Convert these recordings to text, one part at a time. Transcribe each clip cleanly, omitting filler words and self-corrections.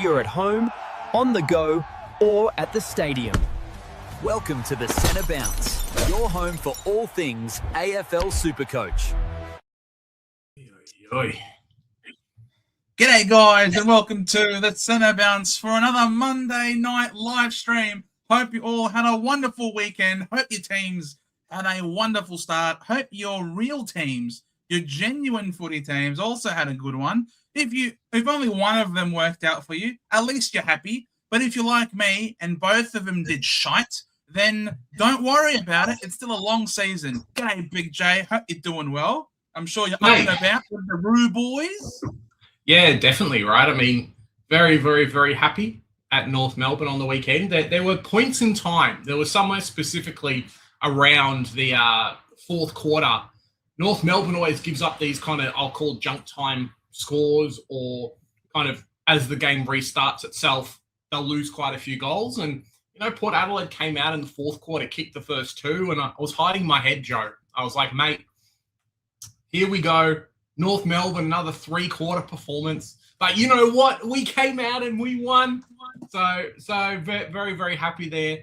you're at home, on the go, or at the stadium. Welcome to the Centre Bounce, your home for all things AFL Supercoach. G'day guys and welcome to the Centre Bounce for another Monday night live stream. Hope you all had a wonderful weekend. Hope your teams had a wonderful start. Hope your real teams, your genuine footy teams, also had a good one. If only one of them worked out for you, at least you're happy. But if you're like me and both of them did shite, then don't worry about it. It's still a long season. G'day, Big J. Hope you're doing well. I'm sure you're up and about with the Roo boys. Yeah, definitely, right? I mean, very, very, very happy at North Melbourne on the weekend. There were points in time. There was somewhere specifically around the fourth quarter. North Melbourne always gives up these kind of, I'll call junk time scores, or kind of as the game restarts itself, they'll lose quite a few goals. And, you know, Port Adelaide came out in the fourth quarter, kicked the first two, and I was hiding my head, Joe. I was like, mate, here we go. North Melbourne, another three-quarter performance. But you know what? We came out and we won. So very, very happy there.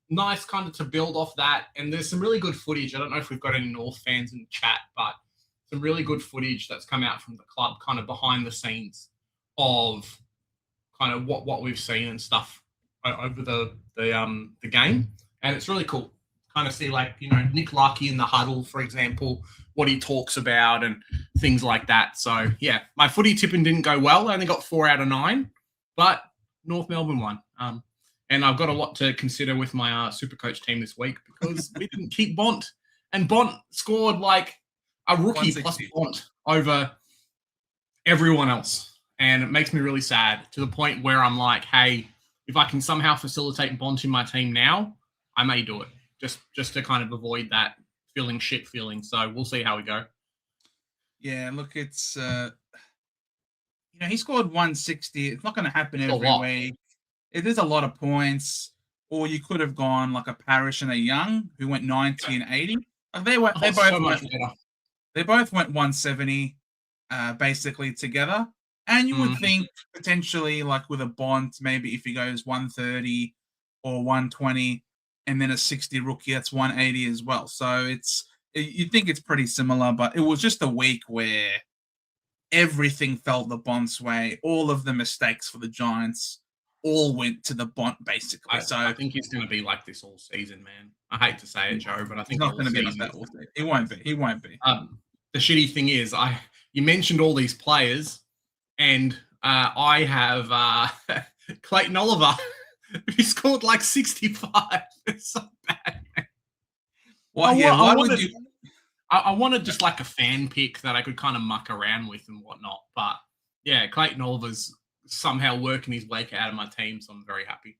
Nice kind of to build off that. And there's some really good footage. I don't know if we've got any North fans in the chat, but some really good footage that's come out from the club, kind of behind the scenes of kind of what we've seen and stuff over the game. And it's really cool. Kind of see, like, you know, Nick Larkey in the huddle, for example, what he talks about and things like that. So, yeah, my footy tipping didn't go well. I only got 4 out of 9, but North Melbourne won. And I've got a lot to consider with my Supercoach team this week because we didn't keep Bont. And Bont scored like a rookie plus Bont over everyone else. And it makes me really sad, to the point where I'm like, hey, if I can somehow facilitate Bont in my team now, I may do it. Just to kind of avoid that shit feeling. So we'll see how we go. Yeah, look, it's he scored 160. It's not going to happen every week. It is a lot of points. Or you could have gone like a Parrish and a Young, who went 90 and 80. They both went 170, basically together. And you would think potentially, like with a Bont, maybe if he goes 130 or 120. And then a 60 rookie, that's 180 as well. So you think it's pretty similar, but it was just a week where everything felt the Bont's way. All of the mistakes for the Giants all went to the Bont, basically. I think he's going to be like this all season, man. I hate to say it, Joe, but I think he's not going to be like that all season. He won't be. The shitty thing is, you mentioned all these players, and I have Clayton Oliver. He scored like 65. It's so bad. Well, I wanted just like a fan pick that I could kind of muck around with and whatnot. But yeah, Clayton Oliver's somehow working his way out of my team, so I'm very happy.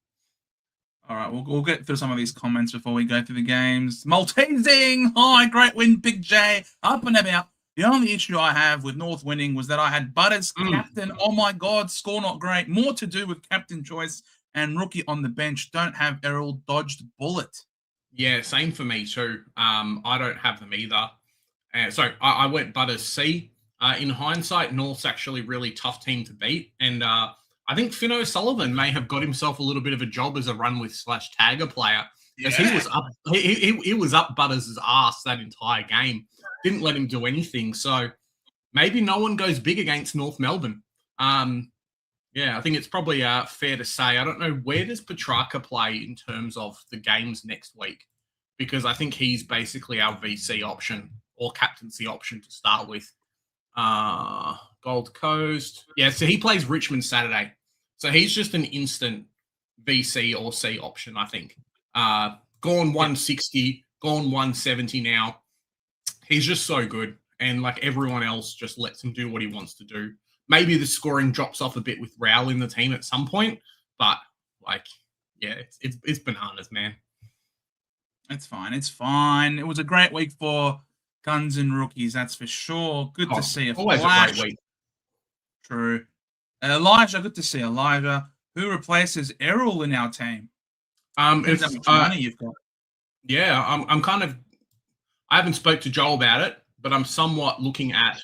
All right, we'll get through some of these comments before we go through the games. Maltesing! Hi, great win, Big J. Up and about. The only issue I have with North winning was that I had Butters captain. Oh my God, score not great. More to do with captain choice. And rookie on the bench. Don't have Errol dodged bullet. Yeah, same for me too. I don't have them either. So I went Butters C. In hindsight, North's actually a really tough team to beat. And I think Finn O'Sullivan may have got himself a little bit of a job as a run with / tagger player. Because he was up he was up Butters' ass that entire game. Didn't let him do anything. So maybe no one goes big against North Melbourne. Yeah, I think it's probably fair to say. I don't know, where does Petrarca play in terms of the games next week? Because I think he's basically our VC option or captaincy option to start with. Gold Coast. Yeah, so he plays Richmond Saturday. So he's just an instant VC or C option, I think. Gone 160, gone 170 now. He's just so good. And like everyone else just lets him do what he wants to do. Maybe the scoring drops off a bit with Rowell in the team at some point, but like, yeah, it's bananas, man. It's fine. It's fine. It was a great week for guns and rookies, that's for sure. Good to see always a great week. True. Elijah, good to see Elijah. Who replaces Errol in our team? It's how much money you've got. Yeah, I'm kind of. I haven't spoke to Joel about it, but I'm somewhat looking at.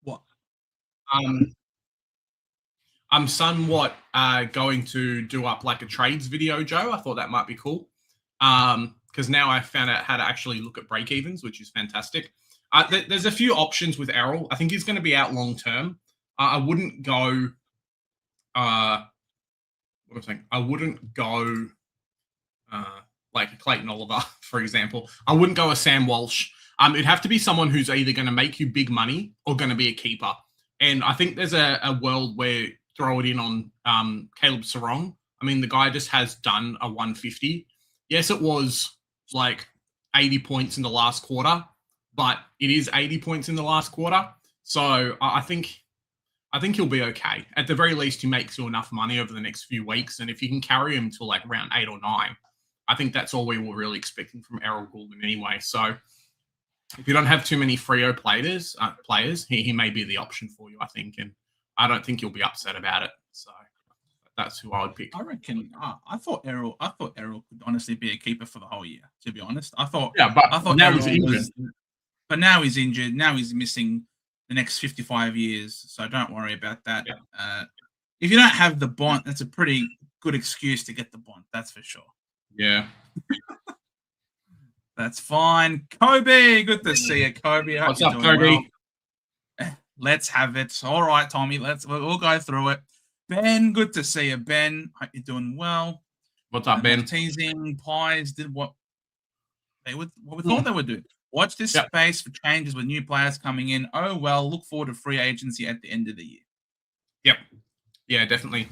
What? I'm somewhat going to do up like a trades video, Joe. I thought that might be cool. Because now I found out how to actually look at break evens, which is fantastic. There's a few options with Errol. I think he's going to be out long term. I wouldn't go. What am I saying? I wouldn't go like Clayton Oliver, for example. I wouldn't go a Sam Walsh. It'd have to be someone who's either going to make you big money or going to be a keeper. And I think there's a world where throw it in on Caleb Sarong. I mean, the guy just has done a 150. Yes, it was like 80 points in the last quarter, but it is 80 points in the last quarter. So I think he'll be okay. At the very least, he makes you enough money over the next few weeks. And if you can carry him till like round 8 or 9, I think that's all we were really expecting from Errol Goulden anyway. So if you don't have too many Freo players, he may be the option for you, I think. And I don't think you'll be upset about it. So that's who I would pick. I reckon. I thought Errol could honestly be a keeper for the whole year. To be honest, I thought now he's injured. But now he's injured. Now he's missing the next 55 years. So don't worry about that. Yeah. If you don't have the Bont, that's a pretty good excuse to get the Bont. That's for sure. Yeah. That's fine. Kobe, good to see you, Kobe. What's up, Kobe? Well. Let's have it. All right, Tommy. We'll go through it. Ben, good to see you, Ben. Hope you're doing well. What's up, Ben? Teasing Pies did what we thought they would do. Watch this space for changes with new players coming in. Oh well, look forward to free agency at the end of the year. Yep. Yeah, definitely.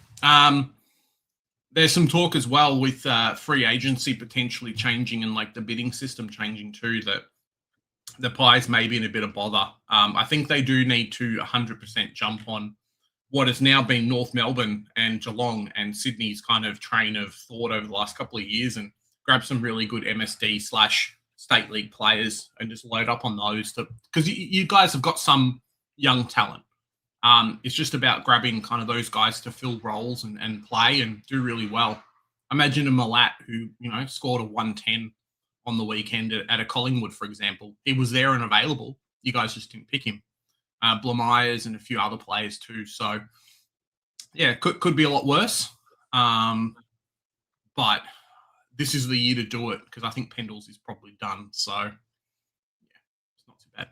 There's some talk as well with free agency potentially changing and like the bidding system changing too, that the Pies may be in a bit of bother. I think they do need to 100% jump on what has now been North Melbourne and Geelong and Sydney's kind of train of thought over the last couple of years and grab some really good MSD/State League players and just load up on those. Because you guys have got some young talent. It's just about grabbing kind of those guys to fill roles and play and do really well. Imagine a Malat who, scored a 110 on the weekend at a Collingwood, for example. He was there and available. You guys just didn't pick him. Blamires and a few other players too. So, yeah, could be a lot worse. But this is the year to do it because I think Pendles is probably done. So, yeah, it's not too bad.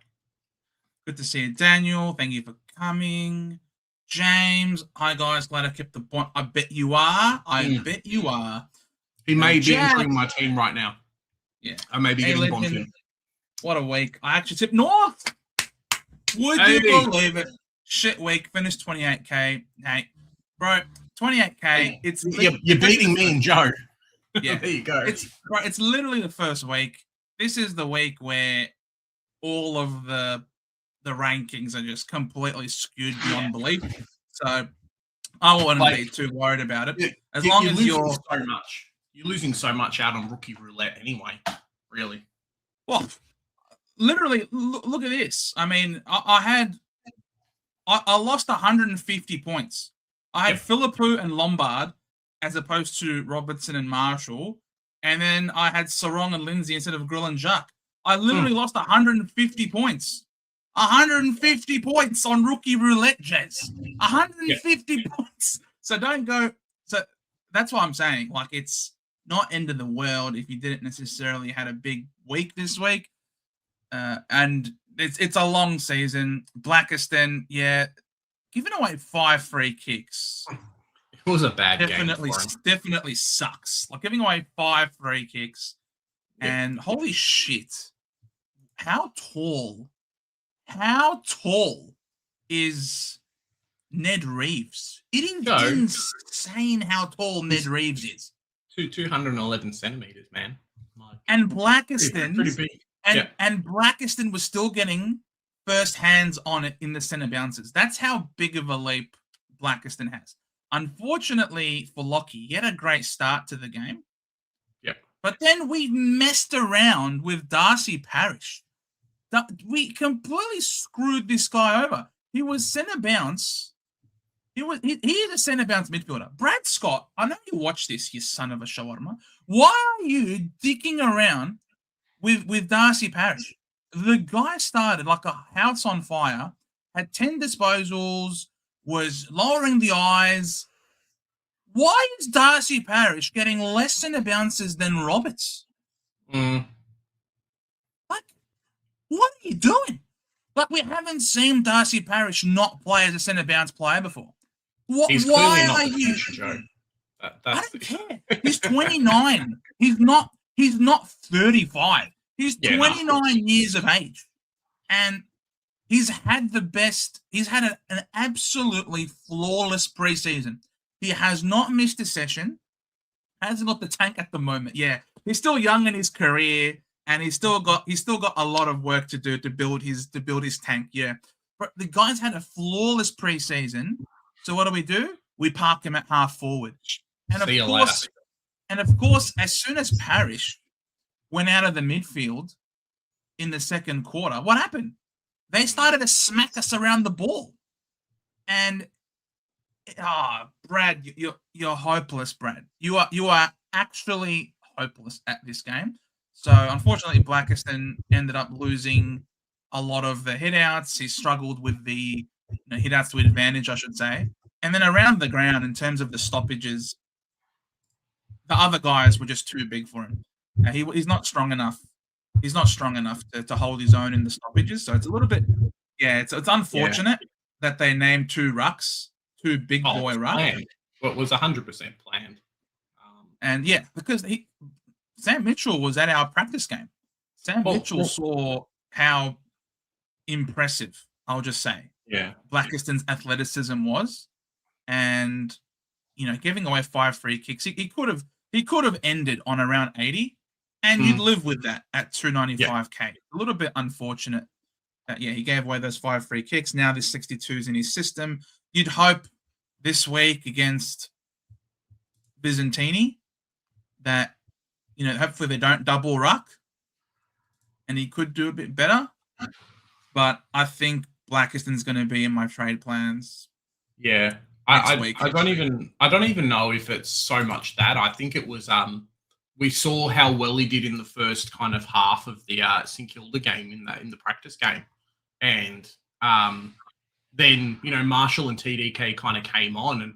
Good to see you, Daniel. Thank you for coming. James, hi guys, glad I kept the Bont. I bet you are. Bet you are. He may be entering my team right now. Yeah. I may be getting Bont in. What a week. I actually tipped North. Would you believe it? Shit week. Finished 28K. Hey, bro, 28K. It's you're beating me and Joe. Yeah. There you go. It's literally the first week. This is the week where all of the rankings are just completely skewed beyond belief. So I wouldn't be too worried about it. As long as you're losing so much out on rookie roulette anyway, really. Well, literally, look at this. I mean, I lost 150 points. I had Philippou and Lombard as opposed to Robertson and Marshall. And then I had Sarong and Lindsay instead of Grill and Jacques. I literally lost 150 points. 150 points on rookie roulette, Jez. 150 points. So don't go. So that's what I'm saying. Like, it's not end of the world if you didn't necessarily had a big week this week. And it's a long season. Blackiston, giving away 5 free kicks. It was a bad game. Definitely sucks. Like, giving away 5 free kicks. And holy shit, how tall is Ned Reeves? It is insane how tall Ned Reeves is. 211 centimeters, man. And Blackiston, pretty big. And Blackiston was still getting first hands on it in the centre bounces. That's how big of a leap Blackiston has. Unfortunately for Lockie, he had a great start to the game. Yep. But then we messed around with Darcy Parish. We completely screwed this guy over. He was centre bounce. He is a centre bounce midfielder. Brad Scott, I know you watch this, you son of a shawarma. Why are you dicking around with Darcy Parish? The guy started like a house on fire had 10 disposals, was lowering the eyes. Why is Darcy Parish getting less centre bounces than Roberts? Mm. Like, what are you doing? Like, we haven't seen Darcy Parish not play as a centre bounce player before. He's why clearly not are the you? future, Joe. I don't care. He's 29. He's not 35. He's 29 years of age. And he's had an absolutely flawless preseason. He has not missed a session. Hasn't got the tank at the moment. Yeah. He's still young in his career, and he's still got a lot of work to do to build his tank. Yeah. But the guy's had a flawless preseason. So what do? We park him at half forward. And of course, as soon as Parish went out of the midfield in the second quarter, what happened? They started to smack us around the ball. And Brad, you're hopeless, Brad. You are actually hopeless at this game. So unfortunately, Blackiston ended up losing a lot of the hit-outs. He struggled with the hit-outs to advantage, I should say. And then around the ground, in terms of the stoppages, the other guys were just too big for him. He's not strong enough. He's not strong enough to hold his own in the stoppages. So it's a little bit, it's unfortunate that they named two rucks, two big boy rucks. Well, it was 100% planned. And because Sam Mitchell was at our practice game. Sam Mitchell saw how impressive, I'll just say, Blackiston's athleticism was. And, giving away 5 free kicks, he could have ended on around 80, and you'd live with that at 295k. A little bit unfortunate that, he gave away those 5 free kicks. Now this 62 is in his system. You'd hope this week against Byzantini that, hopefully they don't double ruck and he could do a bit better. But I think Blackiston's going to be in my trade plans. Yeah. I don't even know if it's so much that. I think it was we saw how well he did in the first kind of half of the St Kilda game in the practice game, and then Marshall and TDK kind of came on, and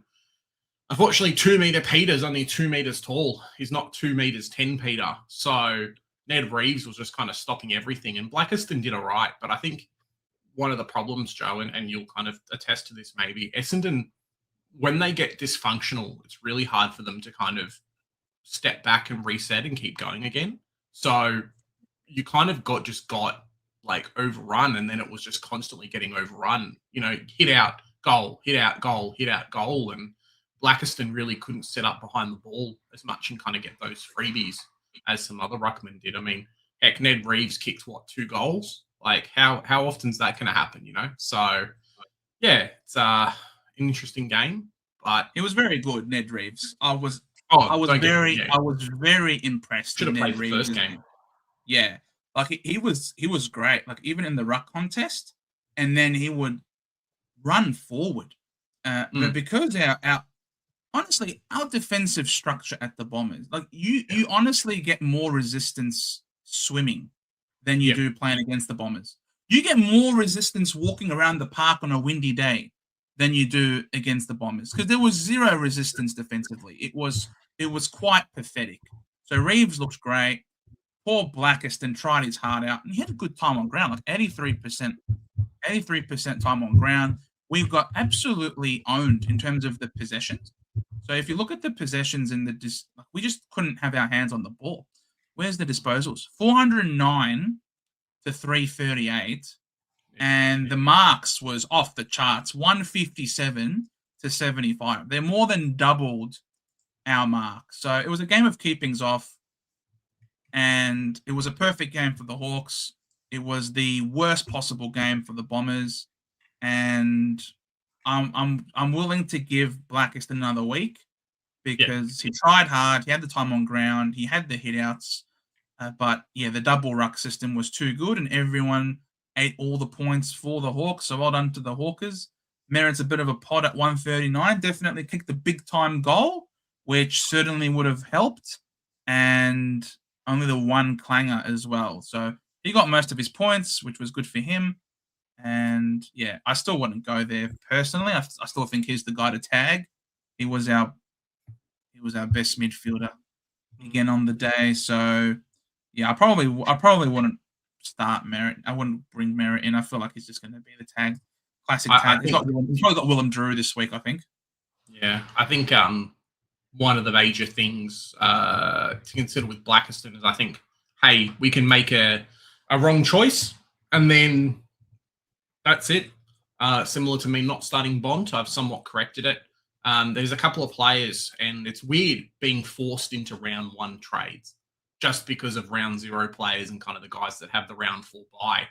unfortunately 2 meter Peter's only 2 meters tall. He's not 2 meters 10 Peter, so Ned Reivew was just kind of stopping everything, and Blackiston did all right. But I think one of the problems, Joe, and you'll kind of attest to this maybe, Essendon, when they get dysfunctional, it's really hard for them to kind of step back and reset and keep going again. So you kind of got like overrun, and then it was just constantly getting overrun. Hit out, goal, hit out, goal, hit out, goal. And Blackiston really couldn't set up behind the ball as much and kind of get those freebies as some other ruckmen did. I mean, heck, Ned Reivew kicked 2 goals? Like how often is that going to happen, So it's an interesting game, but it was very good, Ned Reivew. I was very impressed. Should have played the first game. Yeah. Like he was great. Like even in the ruck contest, and then he would run forward. But because our defensive structure at the Bombers, like you honestly get more resistance swimming than you do playing against the Bombers. You get more resistance walking around the park on a windy day than you do against the Bombers, because there was zero resistance defensively. It was quite pathetic. So Reivew looked great. Poor Blackiston tried his heart out, and he had a good time on ground, like 83% time on ground. We've got absolutely owned in terms of the possessions. So if you look at the possessions in we just couldn't have our hands on the ball. Where's the disposals? 409 to 338. And the marks was off the charts, 157 to 75. They're more than doubled our mark. So it was a game of keepings off, and it was a perfect game for the Hawks. It was the worst possible game for the Bombers, and I'm willing to give Blackiston another week because he tried hard. He had the time on ground. He had the hit-outs. But the double ruck system was too good, and everyone ate all the points for the Hawks. So well done to the Hawkers. Merits a bit of a pod at 139. Definitely kicked the big-time goal, which certainly would have helped, and only the one clanger as well. So he got most of his points, which was good for him. And yeah, I still wouldn't go there personally. I still think he's the guy to tag. He was our best midfielder again on the day. So yeah, I probably wouldn't start Merritt. I wouldn't bring Merritt in. I feel like he's just going to be the classic tag. He's probably got Willem Drew this week, I think. Yeah, I think one of the major things to consider with Blackiston is I think, hey, we can make a wrong choice and then that's it. Similar to me not starting Bont, I've somewhat corrected it. There's a couple of players, and it's weird being forced into round 1 trades just because of round 0 players and kind of the guys that have the round 4 bye.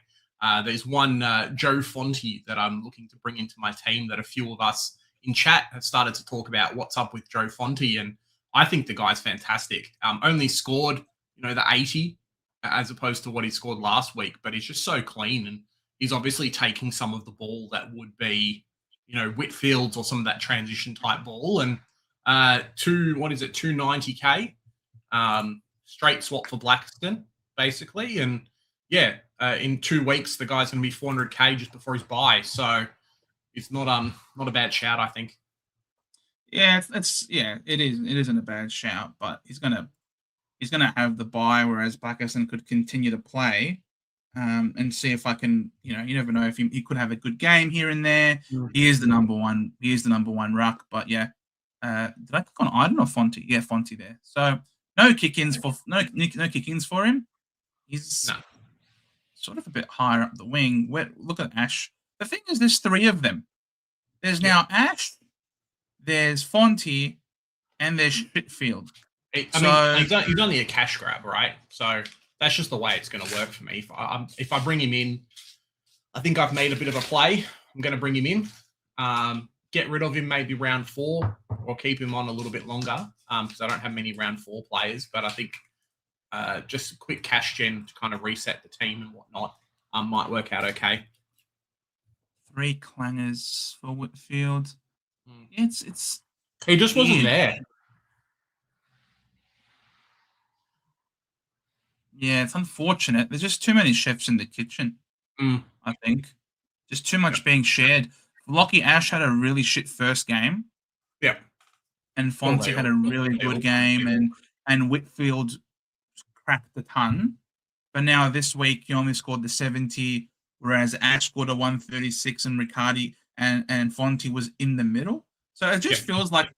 There's one Joe Fonte that I'm looking to bring into my team that a few of us in chat have started to talk about what's up with Joe Fonte, and I think the guy's fantastic. Only scored, the 80 as opposed to what he scored last week, but he's just so clean, and he's obviously taking some of the ball that would be, Whitfield's or some of that transition type ball, and 290k, straight swap for Blackiston, basically, and yeah, in 2 weeks the guy's going to be 400k just before his bye, so it's not a bad shout, I think. Yeah, it isn't a bad shout, but he's gonna have the bye, whereas Blackiston could continue to play, and see if I can, you never know if he could have a good game here and there. He is the number one. He is the number 1 ruck, but yeah. Did I click on Iden or Fonte? Yeah, Fonte there. So no kick-ins for him. He's sort of a bit higher up the wing. Look at Ash. The thing is, there's 3 of them. There's now Ash, there's Fonte, and there's Whitfield. He's only a cash grab, right? So that's just the way it's going to work for me. If I bring him in, I think I've made a bit of a play. I'm going to bring him in, get rid of him maybe round 4, or keep him on a little bit longer because I don't have many round 4 players. But I think just a quick cash gen to kind of reset the team and whatnot might work out okay. 3 clangers for Whitfield. It's he just wasn't there. Yeah, it's unfortunate. There's just too many chefs in the kitchen, I think. Just too much being shared. Lockie Ash had a really shit first game. Yeah. And Fonte had a really good game, and Whitfield cracked the ton. But now this week, he only scored the 70, whereas Ash scored a 136 and Riccardi and Fonte was in the middle. So it just feels like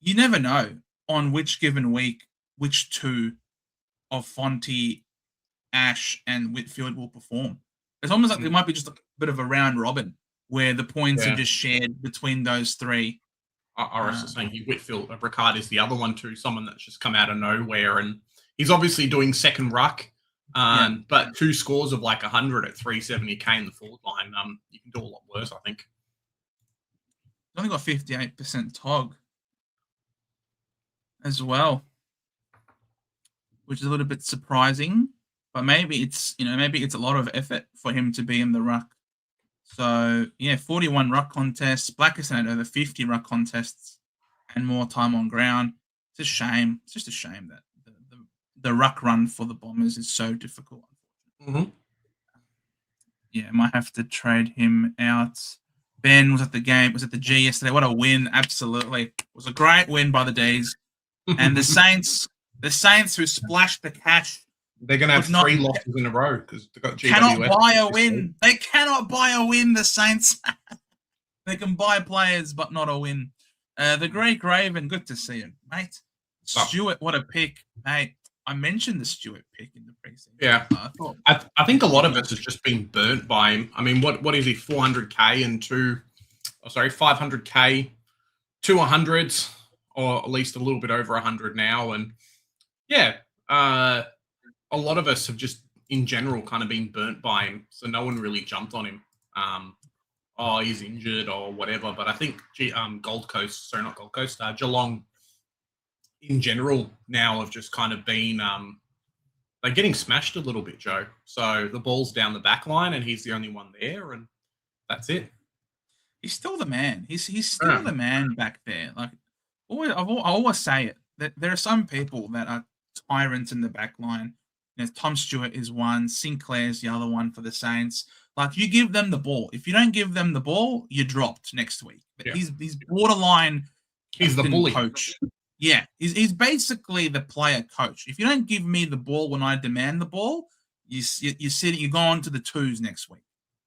you never know on which given week which 2 of Fonte, Ash, and Whitfield will perform. It's almost like there might be just a bit of a round robin where the points are just shared between those 3. I was just saying Whitfield, Ricard is the other one too, someone that's just come out of nowhere, and he's obviously doing second ruck, but 2 scores of like 100 at 370k in the forward line. You can do a lot worse, I think. He's only got 58% TOG as well, which is a little bit surprising, but maybe it's a lot of effort for him to be in the ruck. So yeah, 41 ruck contests. Blackiston had over 50 ruck contests and more time on ground. It's a shame. It's just a shame that the ruck run for the Bombers is so difficult. Mm-hmm. Yeah, might have to trade him out. Ben was at the G yesterday. What a win. Absolutely. It was a great win by the D's. And the Saints who splashed the cash. They're going to have 3 losses in a row because they've got GWS. Cannot buy a win. They cannot buy a win, the Saints. They can buy players, but not a win. The Greek Raven, good to see him, mate. Stewart, what a pick, mate. I mentioned the Stewart pick in the preseason. Yeah. I think a lot of us has just been burnt by him. I mean, what is he, 400k and 500k, 2 100s, or at least a little bit over 100 now. And yeah, a lot of us have just, in general, kind of been burnt by him. So no one really jumped on him. He's injured or whatever. But I think Geelong in general now have just kind of been, they're getting smashed a little bit, Joe. So the ball's down the back line and he's the only one there and that's it. He's still the man. He's still the man back there. Like I always say it, that there are some people that are tyrants in the back line. Tom Stewart is one, Sinclair's the other one for the Saints. Like, you give them the ball. If you don't give them the ball, you're dropped next week. Yeah. He's borderline. He's the bully coach. Yeah, he's basically the player coach. If you don't give me the ball when I demand the ball, you go on to the twos next week.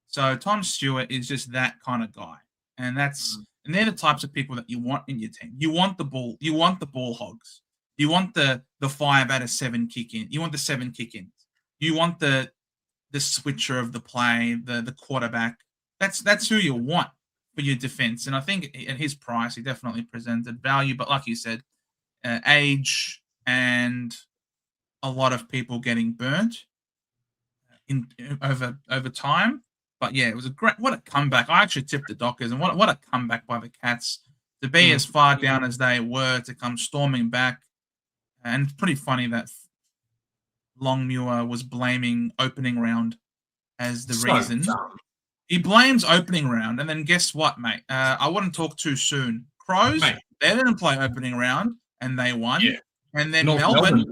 So Tom Stewart is just that kind of guy, and they're the types of people that you want in your team. You want the ball. You want the ball hogs. You want the 5 out of 7 kick in. You want the 7 kick ins. You want the switcher of the play, the quarterback. That's who you want for your defense. And I think at his price, he definitely presented value. But like you said, age and a lot of people getting burnt over time. But yeah, it was what a comeback. I actually tipped the Dockers, and what a comeback by the Cats to be as far down as they were, to come storming back. And it's pretty funny that Longmuir was blaming opening round as the reason. Dumb. He blames opening round, and then guess what, mate? I wouldn't talk too soon. Crows, they didn't play opening round, and they won. Yeah. And then Melbourne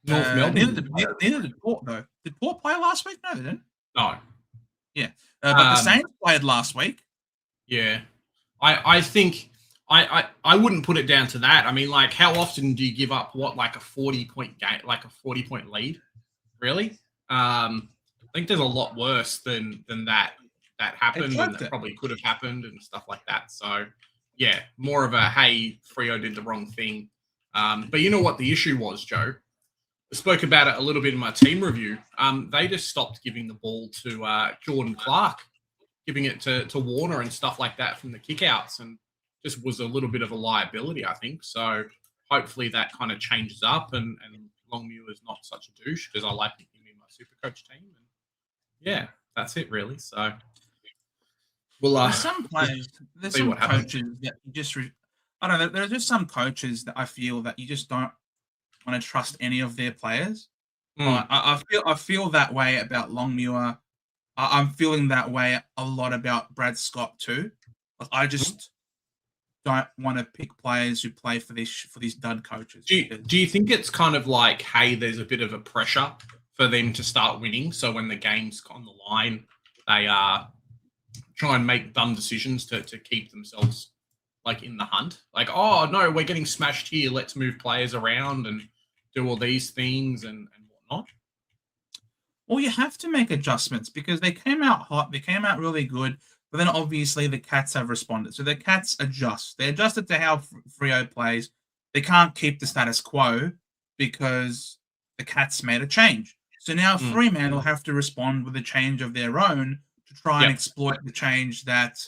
neither did Port, though. Did Port play last week? No, they didn't. No. Yeah. But the Saints played last week. Yeah. I think I wouldn't put it down to that. I mean, like, how often do you give up like a 40-point game, like a 40-point lead? Really? I think there's a lot worse than that happened, and that probably could have happened and stuff like that. So, yeah, more of a, hey, Freo did the wrong thing. But you know what the issue was, Joe? I spoke about it a little bit in my team review. They just stopped giving the ball to Jordan Clark, giving it to Warner and stuff like that from the kickouts, and just was a little bit of a liability, I think. So hopefully that kind of changes up, and Longmuir is not such a douche, because I like him in my Supercoach team. And yeah, that's it really. So we'll there's some players, there's some coaches that you just I don't know. There are just some coaches that I feel that you just don't want to trust any of their players. I feel that way about Longmuir. I'm feeling that way a lot about Brad Scott too. I just don't want to pick players who play for these dud coaches. Do you think it's kind of like, hey, there's a bit of a pressure for them to start winning, so when the game's on the line, they try and make dumb decisions to keep themselves like in the hunt? Like, oh no, we're getting smashed here, let's move players around and do all these things and whatnot. Well, you have to make adjustments because they came out hot, they came out really good, but then obviously the Cats have responded. So the Cats adjust. They adjusted to how Freo plays. They can't keep the status quo because the Cats made a change. So now Fremantle will have to respond with a change of their own to try and exploit the change that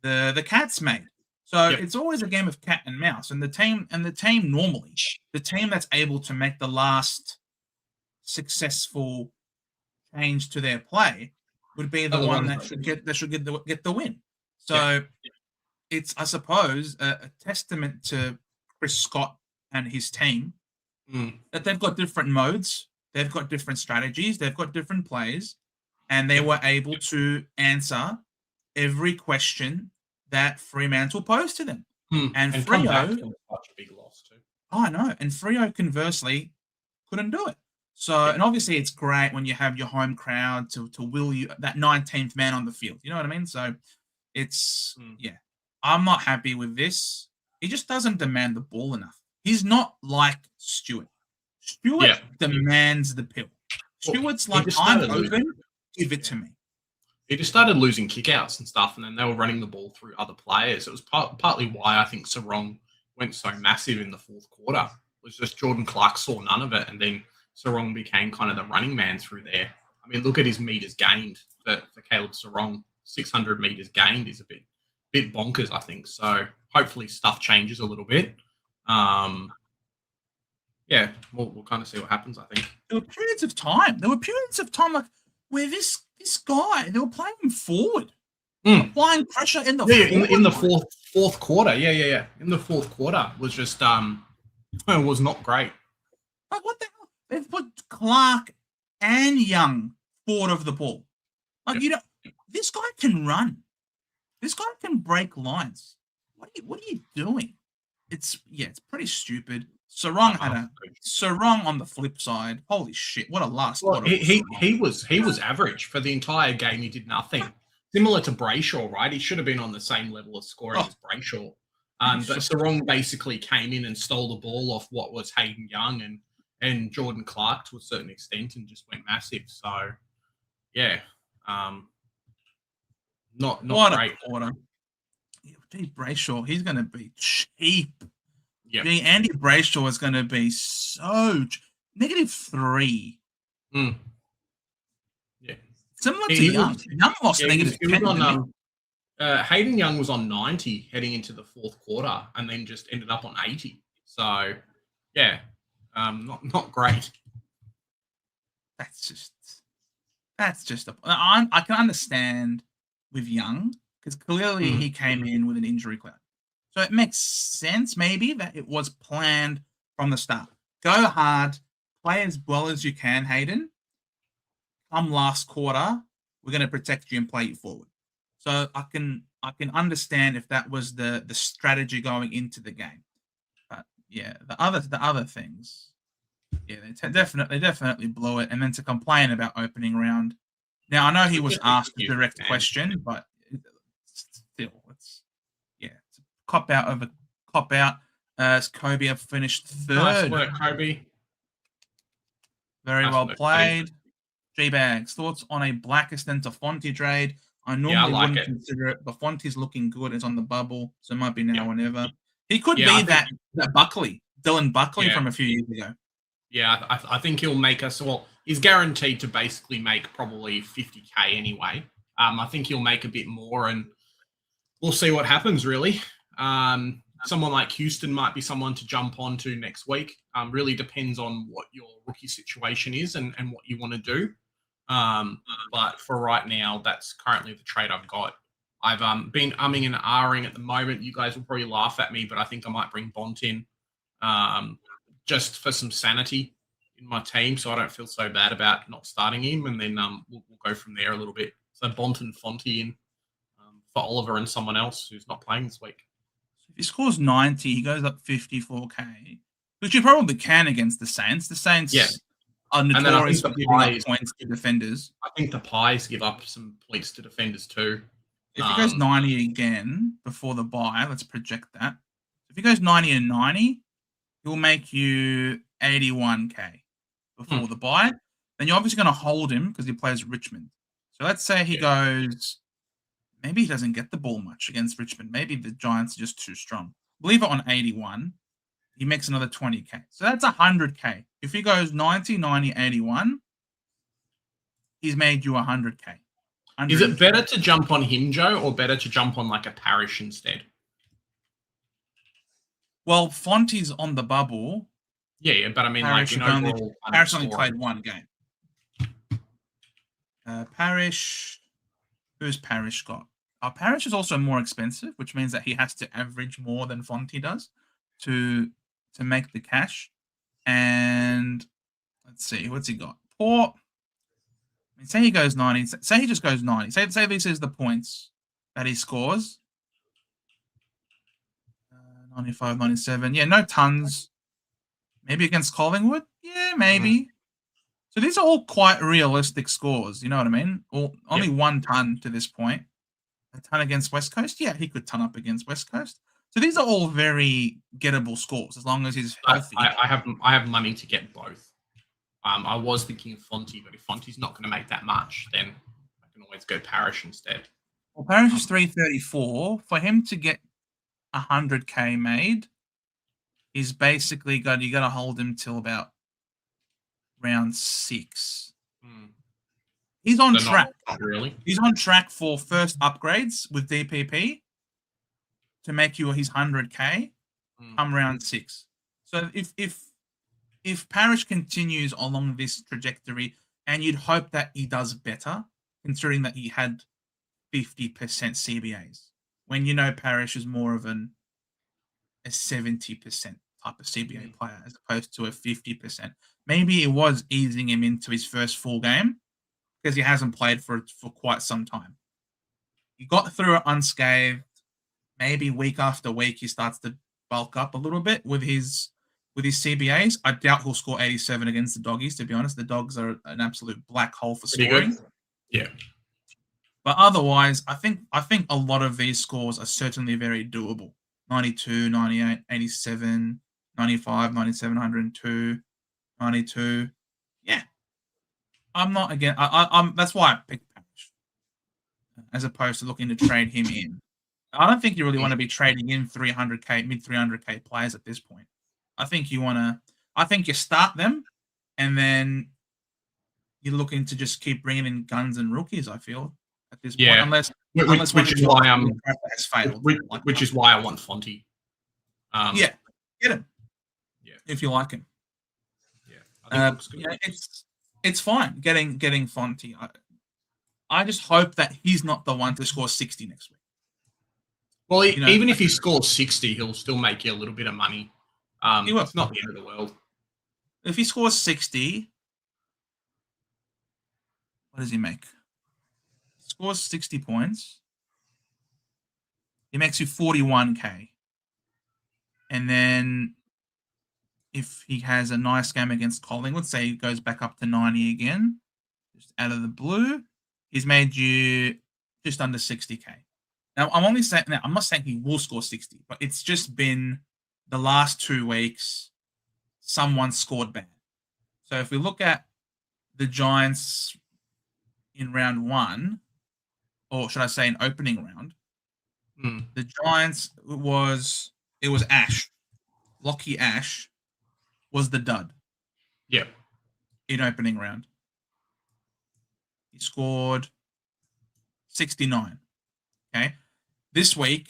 the Cats made. So it's always a game of cat and mouse. And the team normally, the team that's able to make the last successful change to their play would be the one that should get the win. So it's, I suppose, a testament to Chris Scott and his team that they've got different modes, they've got different strategies, they've got different plays, and they were able to answer every question that Fremantle posed to them. And Freo, such a big loss too. I know. And Freo, conversely, couldn't do it. So, and obviously it's great when you have your home crowd to will you, that 19th man on the field. You know what I mean? So it's, I'm not happy with this. He just doesn't demand the ball enough. He's not like Stewart. Stewart demands the pill. Stewart's like, I'm open, give it to me. He just started losing kickouts and stuff, and then they were running the ball through other players. It was partly why I think Sarong went so massive in the fourth quarter. It was just Jordan Clark saw none of it, and then Sarong became kind of the running man through there. I mean, look at his meters gained for Caleb Sarong. 600 meters gained is a bit bonkers, I think. So hopefully stuff changes a little bit. We'll kind of see what happens, I think. There were periods of time like where this guy, they were playing him forward. Applying pressure in the in the fourth quarter. Yeah. In the fourth quarter was just was not great. Like, what the hell? They've put Clark and Young forward of the ball. Like, this guy can run. This guy can break lines. What are you doing? It's pretty stupid. Sarong Sarong on the flip side. Holy shit! What a last Well, quarter. he was average for the entire game. He did nothing. Similar to Brayshaw, right? He should have been on the same level of scoring as Brayshaw. But Sarong basically came in and stole the ball off what was Hayden Young and Jordan Clark to a certain extent and just went massive. So, yeah, not what great. A quarter. Gee, Brayshaw, he's going to be cheap. Yeah, Andy Brayshaw is going to be so -3. Yeah, similar to Young. Young lost -10. Hayden Young was on 90 heading into the fourth quarter, and then just ended up on 80. So, yeah, not great. That's just. I can understand with Young because clearly he came in with an injury cloud. So it makes sense, maybe, that it was planned from the start. Go hard, play as well as you can, Hayden. Come last quarter, we're going to protect you and play you forward. So I can understand if that was the strategy going into the game. But yeah, the other things, yeah, they definitely blew it. And then to complain about opening round. Now I know he was asked a direct question, but still, it's cop out over cop out. As Kobe have finished third. Nice work, Kobe. Very well played. G-Bags, thoughts on a Blackiston to Fonte trade? I normally wouldn't consider it, but Fonte's looking good. It's on the bubble, so it might be now or never. He could be that Buckley, Dylan Buckley from a few years ago. Yeah, I think he'll make us. Well, he's guaranteed to basically make probably 50K anyway. I think he'll make a bit more, and we'll see what happens. Really, someone like Houston might be someone to jump onto next week. Really depends on what your rookie situation is and what you want to do. But for right now, that's currently the trade I've got. I've been umming and ahhing at the moment. You guys will probably laugh at me, but I think I might bring Bont in just for some sanity in my team, so I don't feel so bad about not starting him, and then we'll go from there a little bit. So Bont and Fonte in for Oliver and someone else who's not playing this week. If he scores 90, he goes up 54K, which you probably can against the Saints. The Saints are notorious for giving up points to defenders. I think the Pies give up some points to defenders too. If he goes 90 again before the bye, let's project that. If he goes 90 and 90, he'll make you 81K before the bye. Then you're obviously going to hold him because he plays Richmond. So let's say he goes, maybe he doesn't get the ball much against Richmond. Maybe the Giants are just too strong. Leave it on 81. He makes another 20K. So that's 100K. If he goes 90, 90, 81, he's made you 100K. Is it better to jump on him, Joe, or better to jump on like a Parish instead? Well, Fonte's on the bubble. Yeah, but I mean, Parish Parish only played one game. Parish, who's Parish got? Parish is also more expensive, which means that he has to average more than Fonte does to make the cash. And let's see, what's he got? Port. I mean, say he goes 90. Say he just goes 90. Say this is the points that he scores. 95, 97. Yeah, no tons. Maybe against Collingwood? Yeah, maybe. So these are all quite realistic scores. You know what I mean? Only 1 ton to this point. A ton against West Coast? Yeah, he could ton up against West Coast. So these are all very gettable scores as long as he's healthy. I have money to get both. I was thinking of Fonte, but if Fonte's not going to make that much, then I can always go Parish instead. Well, Parish is 334. For him to get 100K made, he's basically you got to hold him till about round 6. He's on track. Really? He's on track for first upgrades with DPP to make you his 100K come round 6. So if Parish continues along this trajectory, and you'd hope that he does better, considering that he had 50% CBAs, when you know Parish is more of a 70% type of CBA player as opposed to a 50%. Maybe it was easing him into his first full game because he hasn't played for quite some time. He got through it unscathed. Maybe week after week he starts to bulk up a little bit with his with his CBAs. I doubt he'll score 87 against the Doggies, to be honest. The Dogs are an absolute black hole for scoring. Yeah. But otherwise, I think a lot of these scores are certainly very doable. 92, 98, 87, 95, 97, 102, 92. Yeah. I'm not again. I'm that's why I picked Parrish as opposed to looking to trade him in. I don't think you really want to be trading in 300k, mid 300k players at this point. I think you start them, and then you're looking to just keep bringing in guns and rookies. I feel at this point, unless which is why has failed, which is why I want Fonte. Get him. Yeah, if you like him. Yeah, I think it's fine getting Fonte. I just hope that he's not the one to score 60 next week. Well, even if he scores 60, he'll still make you a little bit of money. It's not the end of the world. If he scores 60, what does he make? He scores 60 points. He makes you 41k. And then if he has a nice game against Collingwood, say he goes back up to 90 again, just out of the blue, he's made you just under 60k. Now, I'm not saying he will score 60, but it's just been the last 2 weeks, someone scored bad. So if we look at the Giants in round 1, or should I say in opening round, the Giants it was Ash. Lockie Ash was the dud. Yeah. In opening round. He scored 69. Okay. This week,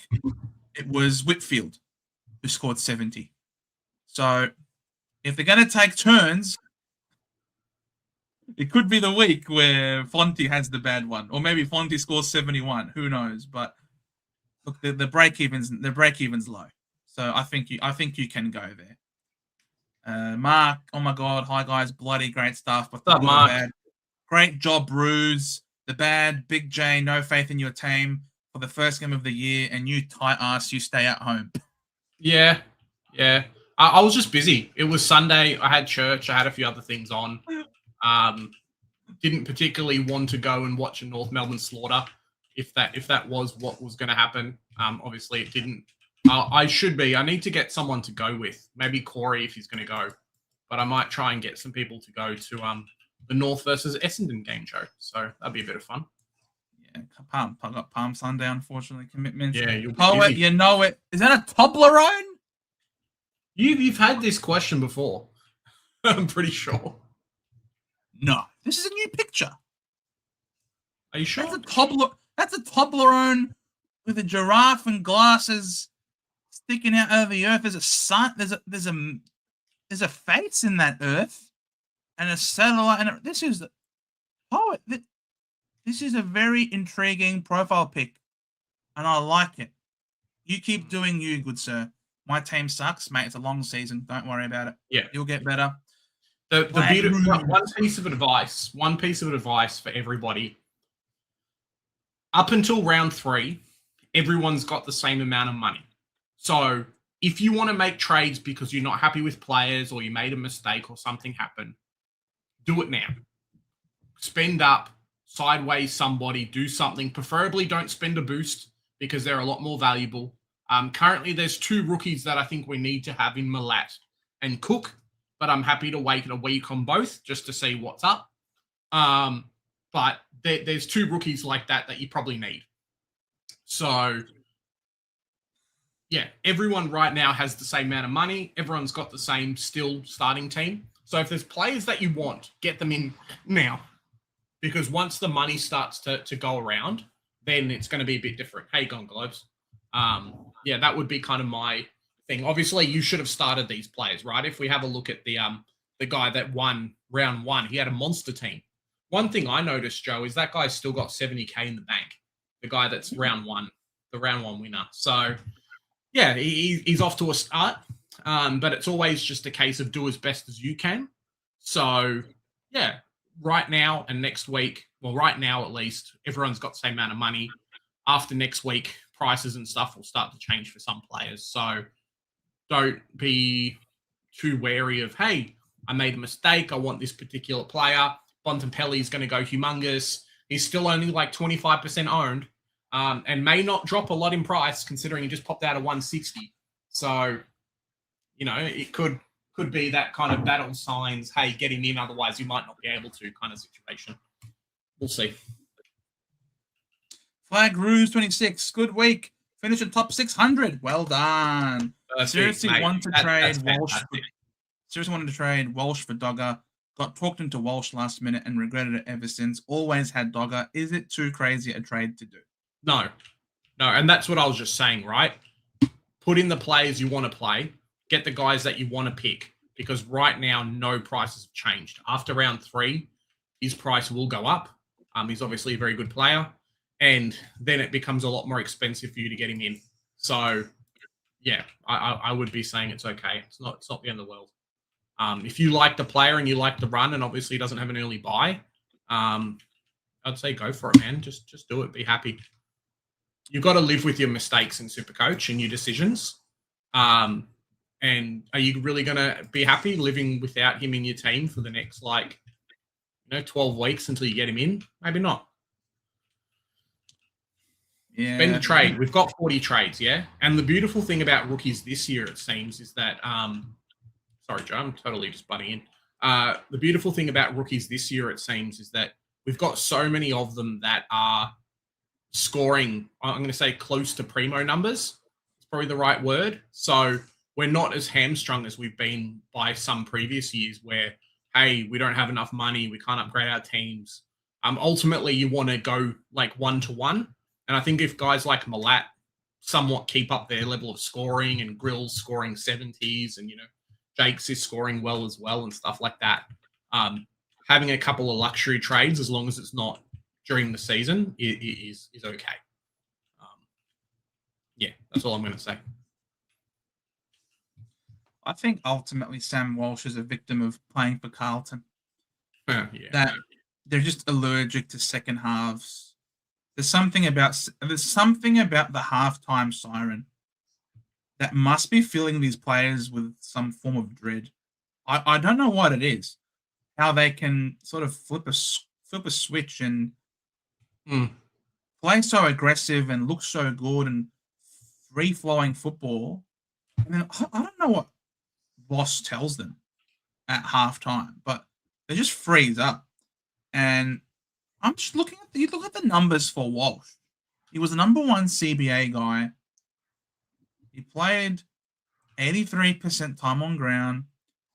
it was Whitfield who scored 70. So, if they're going to take turns, it could be the week where Fonte has the bad one, or maybe Fonte scores 71. Who knows? But look, the break even's low. So I think you can go there. Mark, oh my God, hi guys, bloody great stuff. But what's up, Mark? Bad. Great job, Ruse. The bad, Big J, no faith in your team for the first game of the year, and you tight ass, you stay at home. Yeah. I was just busy. It was Sunday. I had church. I had a few other things on. Didn't particularly want to go and watch a North Melbourne slaughter if that was what was going to happen. Obviously, it didn't. I need to get someone to go with. Maybe Corey if he's going to go. But I might try and get some people to go to the North versus Essendon game show. So that'd be a bit of fun. Yeah, I got Palm Sunday, unfortunately, commitments. Yeah, you'll be Poet, busy. you know it. Is that a Toblerone? You've had this question before. I'm pretty sure. No, this is a new picture. Are you sure? That's a Toblerone with a giraffe and glasses sticking out of the earth. There's a sun. There's a face in that earth, and a satellite. And this is This is a very intriguing profile pic, and I like it. You keep doing you, good sir. My team sucks, mate. It's a long season. Don't worry about it. Yeah, you'll get better. The beautiful one piece of advice for everybody. Up until round 3, everyone's got the same amount of money. So if you want to make trades because you're not happy with players or you made a mistake or something happened, do it now. Spend up, sideways somebody, do something. Preferably don't spend a boost because they're a lot more valuable. Currently, there's 2 rookies that I think we need to have in Malat and Cook, but I'm happy to wait a week on both just to see what's up. But there's 2 rookies like that you probably need. So, yeah, everyone right now has the same amount of money. Everyone's got the same still starting team. So if there's players that you want, get them in now. Because once the money starts to go around, then it's going to be a bit different. Hey, Gone Globes. Yeah, that would be kind of my thing. Obviously, you should have started these players, right? If we have a look at the guy that won round 1, he had a monster team. One thing I noticed, Joe, is that guy's still got 70k in the bank. The guy that's round 1, the round 1 winner. So, yeah, he's off to a start. But it's always just a case of do as best as you can. So, yeah, right now and next week, well, right now at least, everyone's got the same amount of money. After next week, prices and stuff will start to change for some players. So don't be too wary of, hey, I made a mistake. I want this particular player. Bontempelli is going to go humongous. He's still only like 25% owned and may not drop a lot in price considering he just popped out of 160. So, it could be that kind of battle signs, hey, get him in, otherwise you might not be able to kind of situation. We'll see. Flag Ruse 26, good week. Finish in top 600. Well done. Seriously wanted to trade Walsh for Dogger. Got talked into Walsh last minute and regretted it ever since. Always had Dogger. Is it too crazy a trade to do? No. And that's what I was just saying, right? Put in the players you want to play. Get the guys that you want to pick. Because right now, no prices have changed. After round 3, his price will go up. He's obviously a very good player. And then it becomes a lot more expensive for you to get him in. So, yeah, I would be saying it's okay. It's not the end of the world. If you like the player and you like the run and obviously he doesn't have an early buy, I'd say go for it, man. Just do it. Be happy. You've got to live with your mistakes in Supercoach and your decisions. And are you really going to be happy living without him in your team for the next, 12 weeks until you get him in? Maybe not. Yeah. Spend a trade. We've got 40 trades, yeah? And the beautiful thing about rookies this year, it seems, is that... sorry, Joe, I'm totally just butting in. The beautiful thing about rookies this year, it seems, is that we've got so many of them that are scoring, I'm going to say, close to primo numbers. It's probably the right word. So we're not as hamstrung as we've been by some previous years where, hey, we don't have enough money, we can't upgrade our teams. Ultimately, you want to go like 1-to-1. And I think if guys like Malat somewhat keep up their level of scoring and Grill's scoring 70s and, Jakes is scoring well as well and stuff like that, having a couple of luxury trades, as long as it's not during the season, is okay. Yeah, that's all I'm going to say. I think ultimately Sam Walsh is a victim of playing for Carlton. Yeah. That they're just allergic to second halves. There's something about the halftime siren that must be filling these players with some form of dread. I don't know what it is. How they can sort of flip a switch and play so aggressive and look so good and free-flowing football. And then I don't know what Boss tells them at halftime, but they just freeze up. And I'm just looking at you look at the numbers for Walsh. He was the number 1 CBA guy. He played 83% time on ground.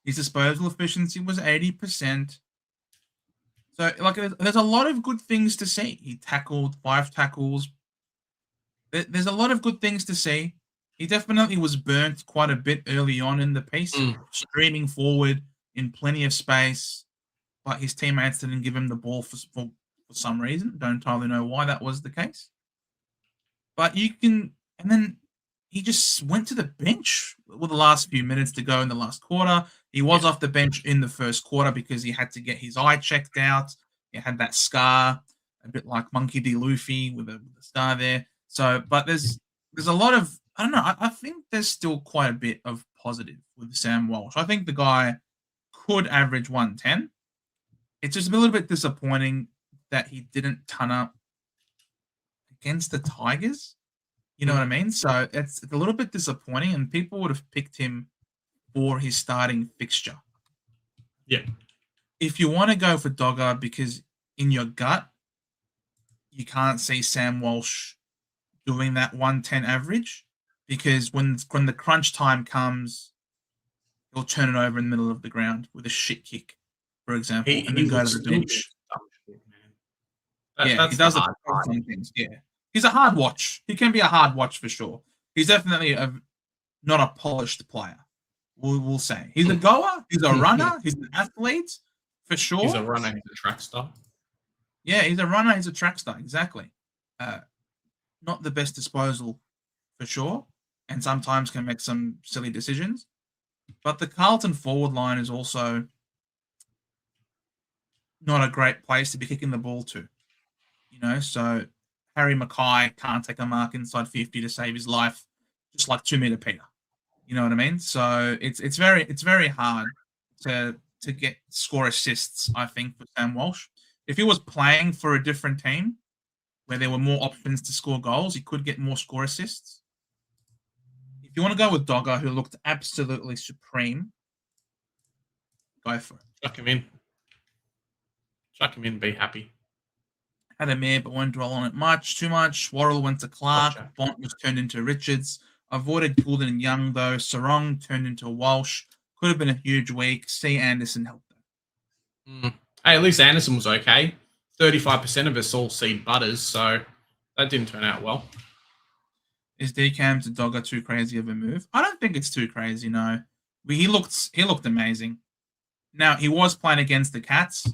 His disposal efficiency was 80%. So, there's a lot of good things to see. He tackled 5 tackles. There's a lot of good things to see. He definitely was burnt quite a bit early on in the piece, streaming forward in plenty of space, but his teammates didn't give him the ball for some reason. Don't entirely know why that was the case. But and then he just went to the bench with the last few minutes to go in the last quarter. He was off the bench in the first quarter because he had to get his eye checked out. He had that scar, a bit like Monkey D. Luffy with a scar there. So, but there's a lot of, I don't know, I think there's still quite a bit of positive with Sam Walsh. I think the guy could average 110. It's just a little bit disappointing that he didn't turn up against the Tigers. You know what I mean? So it's a little bit disappointing, and people would have picked him for his starting fixture. Yeah. If you want to go for Dogger because in your gut, you can't see Sam Walsh doing that 110 average, because when the crunch time comes, he'll turn it over in the middle of the ground with a shit kick, for example, and then go to the bench. He does some things. Yeah, he's a hard watch. He can be a hard watch for sure. He's definitely not a polished player. We'll say he's a goer. He's a runner. He's an athlete for sure. He's a runner. He's a track star. Yeah, he's a runner. He's a track star. Exactly. Not the best disposal for sure, and sometimes can make some silly decisions. But the Carlton forward line is also not a great place to be kicking the ball to. So Harry Mackay can't take a mark inside 50 to save his life, just like 2 Meter Peter. You know what I mean? So it's very hard to get score assists, I think, for Sam Walsh. If he was playing for a different team where there were more options to score goals, he could get more score assists. If you want to go with Dogger, who looked absolutely supreme, go for it. Chuck him in. Chuck him in, be happy. Had him here, but won't dwell on it too much. Worrell went to Clark. Gotcha. Bont was turned into Richards. Avoided Kilda and Young, though. Sarong turned into Walsh. Could have been a huge week. C. Anderson helped them. Hey, at least Anderson was okay. 35% of us all seed Butters, so that didn't turn out well. Is Decam to Dogger too crazy of a move? I don't think it's too crazy, no. He looked amazing. Now, he was playing against the Cats,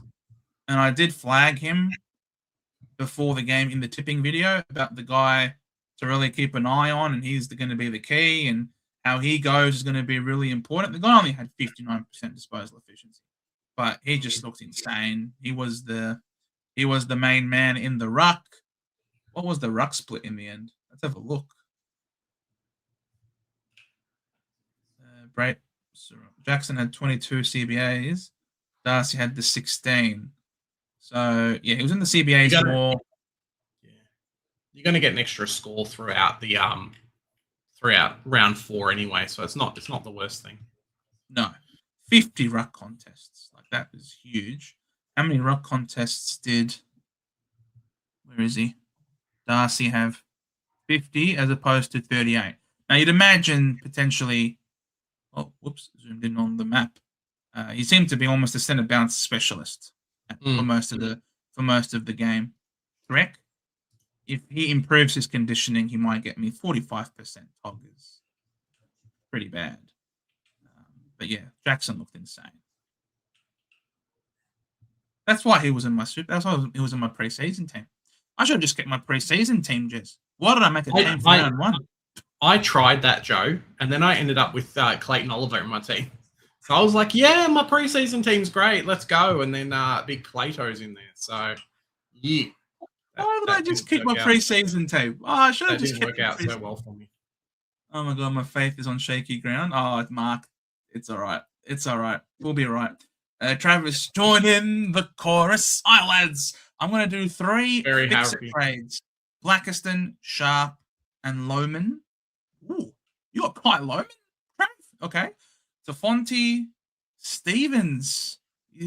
and I did flag him before the game in the tipping video about the guy to really keep an eye on, and he's going to be the key, and how he goes is going to be really important. The guy only had 59% disposal efficiency, but he just looked insane. He was the main man in the ruck. What was the ruck split in the end? Let's have a look. Jackson had 22 CBAs. Darcy had the 16. So yeah, he was in the CBAs more. Yeah, you're going to get an extra score throughout the throughout round 4 anyway, so it's not the worst thing. No, 50 ruck contests, like that is huge. How many ruck contests did? Where is he? Darcy have 50 as opposed to 38. Now you'd imagine potentially. Oh, whoops! Zoomed in on the map. He seemed to be almost a centre bounce specialist for most of the game. Correct. If he improves his conditioning, he might get me 45%. Tog is pretty bad. But yeah, Jackson looked insane. That's why he was in my That's why he was in my preseason team. I should have just kept my preseason team, Jez. Why did I make a team for round 1? I tried that, Joe, and then I ended up with Clayton Oliver in my team. So I was like, yeah, my preseason team's great. Let's go. And then big Plato's in there. So, yeah. Why would I just keep my preseason team? Oh, I should have just kept it. That didn't work out so well for me. Oh, my God. My faith is on shaky ground. Oh, Mark. It's all right. It's all right. We'll be all right. Travis, join in the chorus. All right, lads. I'm going to do 3 fix-it trades. Blackiston, Sharp, and Lohman. Ooh, you got quite Lohman? Okay. Fonte, Stevens.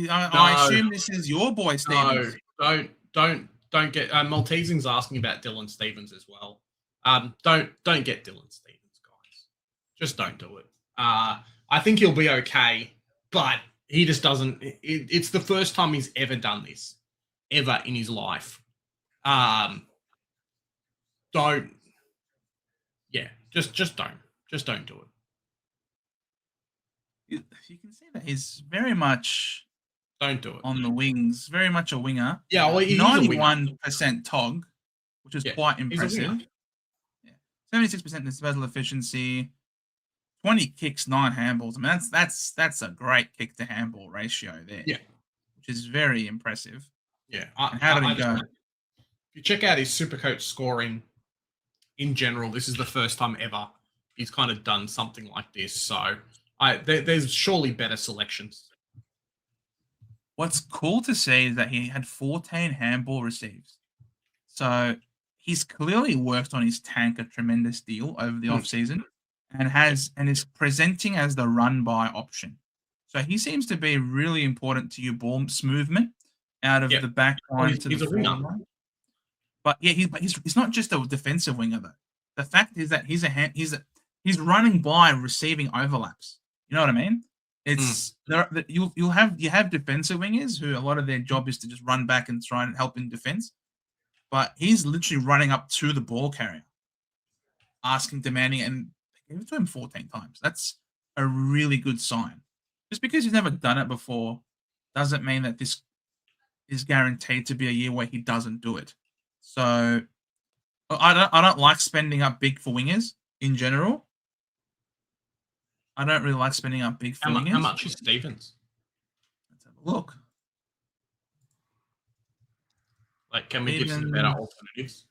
I assume this is your boy, Stevens. No, don't get Maltesing's asking about Dylan Stevens as well. Don't get Dylan Stevens, guys. Just don't do it. I think he'll be okay, but he just doesn't. It's the first time he's ever done this, ever in his life. Don't. Yeah, just don't do it. You can see that he's very much don't do it on the wings, very much a winger. Yeah, well, 91% Tog, which is quite impressive. Yeah, 76% disposal efficiency, 20 kicks, 9 handballs. I mean, that's a great kick to handball ratio there. Yeah, which is very impressive. Yeah, and how did he go? If you check out his Supercoach scoring in general, this is the first time ever he's kind of done something like this. So there's surely better selections. What's cool to see is that he had 14 handball receives. So he's clearly worked on his tank a tremendous deal over the offseason and is presenting as the run-by option. So he seems to be really important to your ball movement out of the back line to the forward line. But yeah, he's not just a defensive winger though. The fact is that he's running by receiving overlaps. You know what I mean? It's you have defensive wingers who a lot of their job is to just run back and try and help in defense, but he's literally running up to the ball carrier, demanding, and they gave it to him 14 times. That's a really good sign. Just because he's never done it before doesn't mean that this is guaranteed to be a year where he doesn't do it. So I don't like spending up big for wingers in general. I don't really like spending up big for wingers. How much is Stevens? Let's have a look. Like, can we give some better alternatives?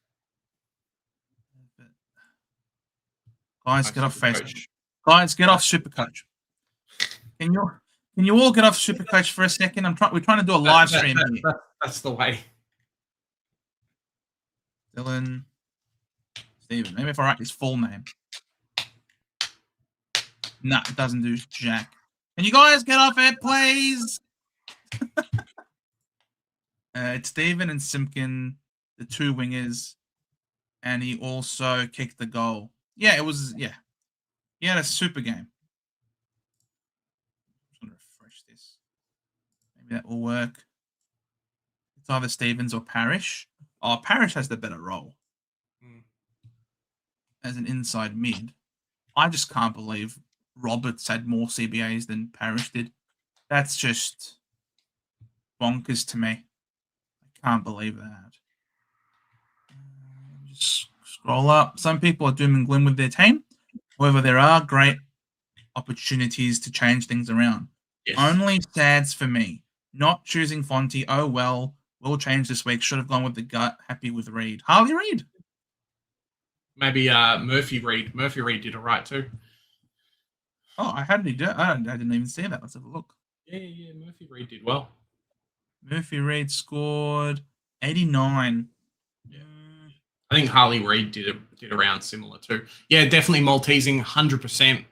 Guys, get off Facebook. Guys, get off Supercoach. Can you all get off Supercoach for a second? We're trying to do a live stream here. That's the way. Dylan Stephen. Maybe if I write his full name. No, it doesn't do jack. Can you guys get off it, please? It's Stephen and Simpkin, the two wingers, and he also kicked the goal. Yeah, it was, yeah. He had a super game. I'm going to refresh this. Maybe that will work. It's either Stevens or Parrish. Oh, Parrish has the better role. As an inside mid. I just can't believe Roberts had more CBAs than Parrish did. That's just bonkers to me. I can't believe that. Just scroll up. Some people are doom and gloom with their team. However, there are great opportunities to change things around. Yes. Only sads for me. Not choosing Fonty. Oh, well. Will change this week. Should have gone with the gut. Happy with Reed. Harley Reed. Maybe Murphy Reed. Murphy Reed did all right too. Oh, I didn't even see that. Let's have a look. Yeah. Murphy Reed did well. Murphy Reed scored 89. Yeah. I think Harley Reid did around similar too. Yeah, definitely Maltesing 100%.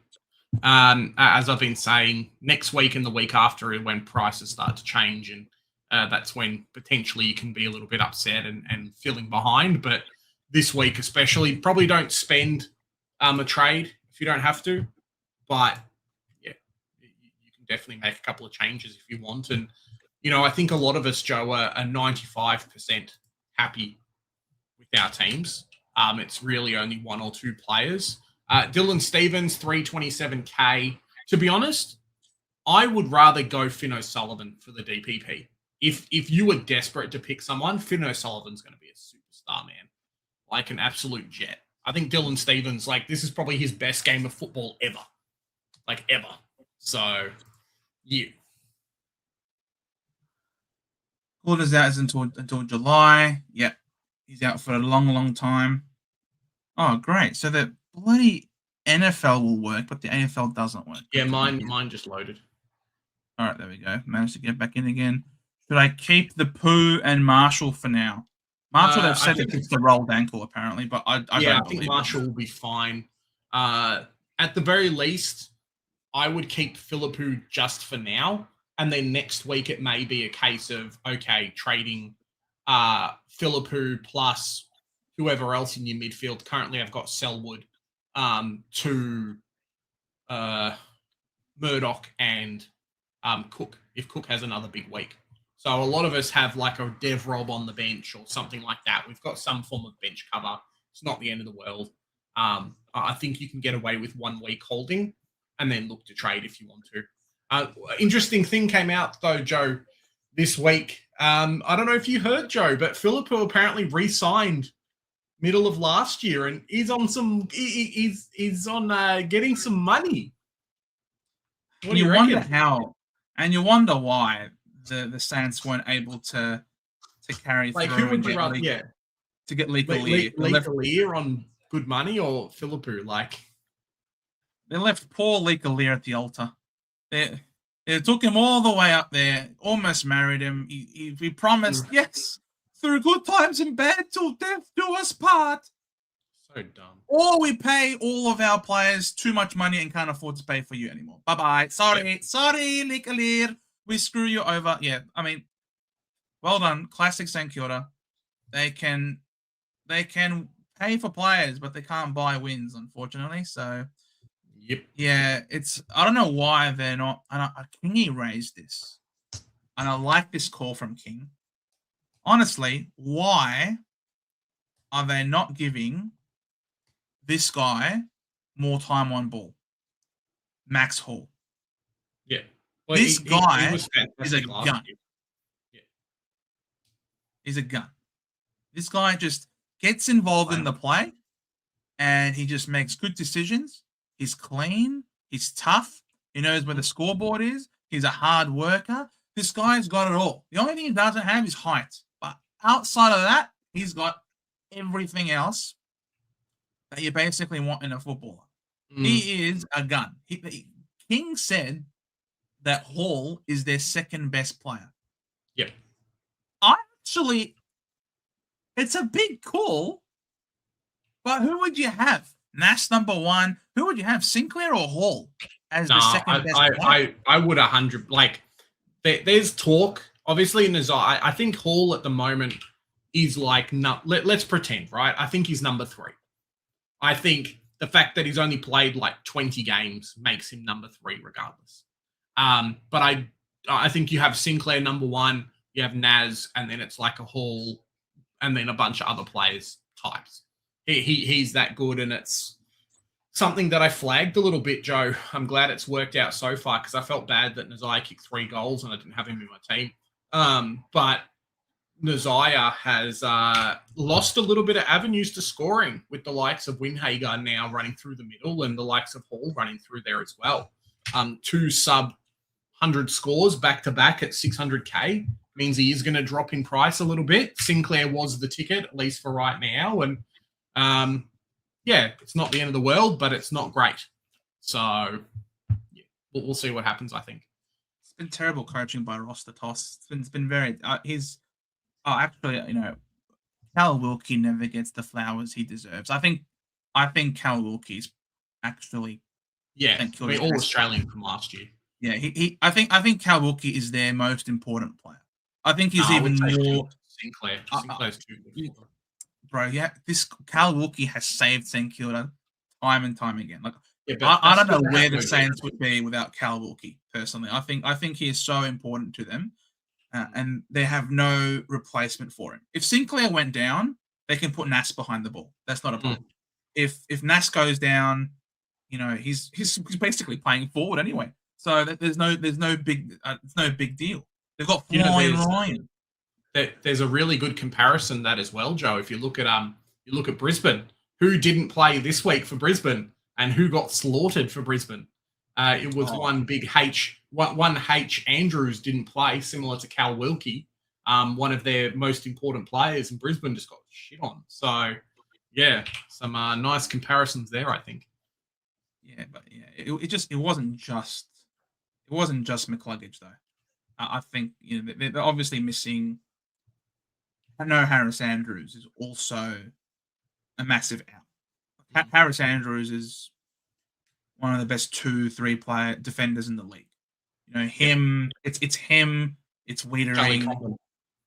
As I've been saying, next week and the week after is when prices start to change, and that's when potentially you can be a little bit upset and feeling behind. But this week especially, probably don't spend a trade if you don't have to. But yeah, you can definitely make a couple of changes if you want. And, I think a lot of us, Joe, are 95% happy with our teams. It's really only one or two players. Dylan Stevens, 327K. To be honest, I would rather go Finn O'Sullivan for the DPP. If you were desperate to pick someone, Finn O'Sullivan's going to be a superstar, man. Like an absolute jet. I think Dylan Stevens, this is probably his best game of football ever. Ever. So, yeah. Quarters out until July. Yep. He's out for a long, long time. Oh, great. So the bloody NFL will work, but the AFL doesn't work. Yeah, mine just loaded. All right, there we go. Managed to get back in again. Should I keep the Pooh and Marshall for now? Marshall, they've said it's the rolled ankle, apparently, but I think Marshall will be fine. At the very least, I would keep Philippou just for now. And then next week, it may be a case of, okay, trading Philippou plus whoever else in your midfield. Currently, I've got Selwood to Murdoch and Cook, if Cook has another big week. So a lot of us have a Dev Rob on the bench or something like that. We've got some form of bench cover. It's not the end of the world. I think you can get away with 1 week holding and then look to trade if you want to. Interesting thing came out, though, Joe, this week. I don't know if you heard, Joe, but Philippou apparently re-signed middle of last year and he's on getting some money. What do you reckon? Wonder how, and you wonder why the Saints weren't able to carry through. Who would you rather? Yeah, to get Leaker on good money or Philippou? They left poor Leaker at the altar. They took him all the way up there, almost married him. He promised, yes, through good times and bad, till death do us part. So dumb. Or we pay all of our players too much money and can't afford to pay for you anymore. Bye-bye. Sorry, Leaker. We screw you over. Yeah, I mean, well done. Classic St. Kilda. They can pay for players, but they can't buy wins, unfortunately. So, yep. Yeah, I don't know why they're not. And Kingy raised this, and I like this call from King. Honestly, why are they not giving this guy more time on ball? Max Hall. Yeah. Well, this guy is a gun. Yeah. He's a gun. This guy just gets involved in the play and he just makes good decisions. He's clean. He's tough. He knows where the scoreboard is. He's a hard worker. This guy's got it all. The only thing he doesn't have is height. But outside of that, he's got everything else that you basically want in a footballer. He is a gun. King said that Hall is their second best player. Yep. It's a big call, but who would you have? Nass number one. Who would you have, Sinclair or Hall as the second best player? I would 100. Like, there's talk. Obviously, Nazar, I think Hall at the moment is like, let's pretend, right? I think he's number 3. I think the fact that he's only played like 20 games makes him number 3 regardless. But I think you have Sinclair number 1, you have Naz, and then it's like a Hall, and then a bunch of other players types. He's that good, and it's something that I flagged a little bit, Joe. I'm glad it's worked out so far because I felt bad that Nazai kicked 3 goals and I didn't have him in my team. But Nazaya has lost a little bit of avenues to scoring with the likes of Winhager now running through the middle and the likes of Hall running through there as well. 2 sub-100 scores back-to-back at 600K means he is going to drop in price a little bit. Sinclair was the ticket, at least for right now. And, it's not the end of the world, but it's not great. So, we'll see what happens, I think. It's been terrible coaching by Ross the Toss. It's been very... Cal Wilkie never gets the flowers he deserves. I think Cal Wilkie's actually... Yeah, all Australian from last year. Yeah, I think Cal Wilkie is their most important player. I think he's even more... Sinclair. Sinclair's too good. Bro, yeah, this Cal Wilkie has saved St Kilda time and time again. Like, I don't know where the Saints would be without Cal Wilkie, personally. I think he is so important to them, and they have no replacement for him. If Sinclair went down, they can put Nass behind the ball. That's not a problem. If Nass goes down, he's basically playing forward anyway. So there's no big deal. They've got Flying Ryan. There's a really good comparison that as well, Joe. If you look at Brisbane, who didn't play this week for Brisbane and who got slaughtered for Brisbane. It was one H Andrews didn't play, similar to Cal Wilkie. One of their most important players in Brisbane just got shit on. So some nice comparisons there, I think. Yeah, but it wasn't just McCluggage though. I think they're obviously missing. I know Harris Andrews is also a massive out. Harris Andrews is one of the best 2-3 player defenders in the league. Him. It's him. It's Wiedering.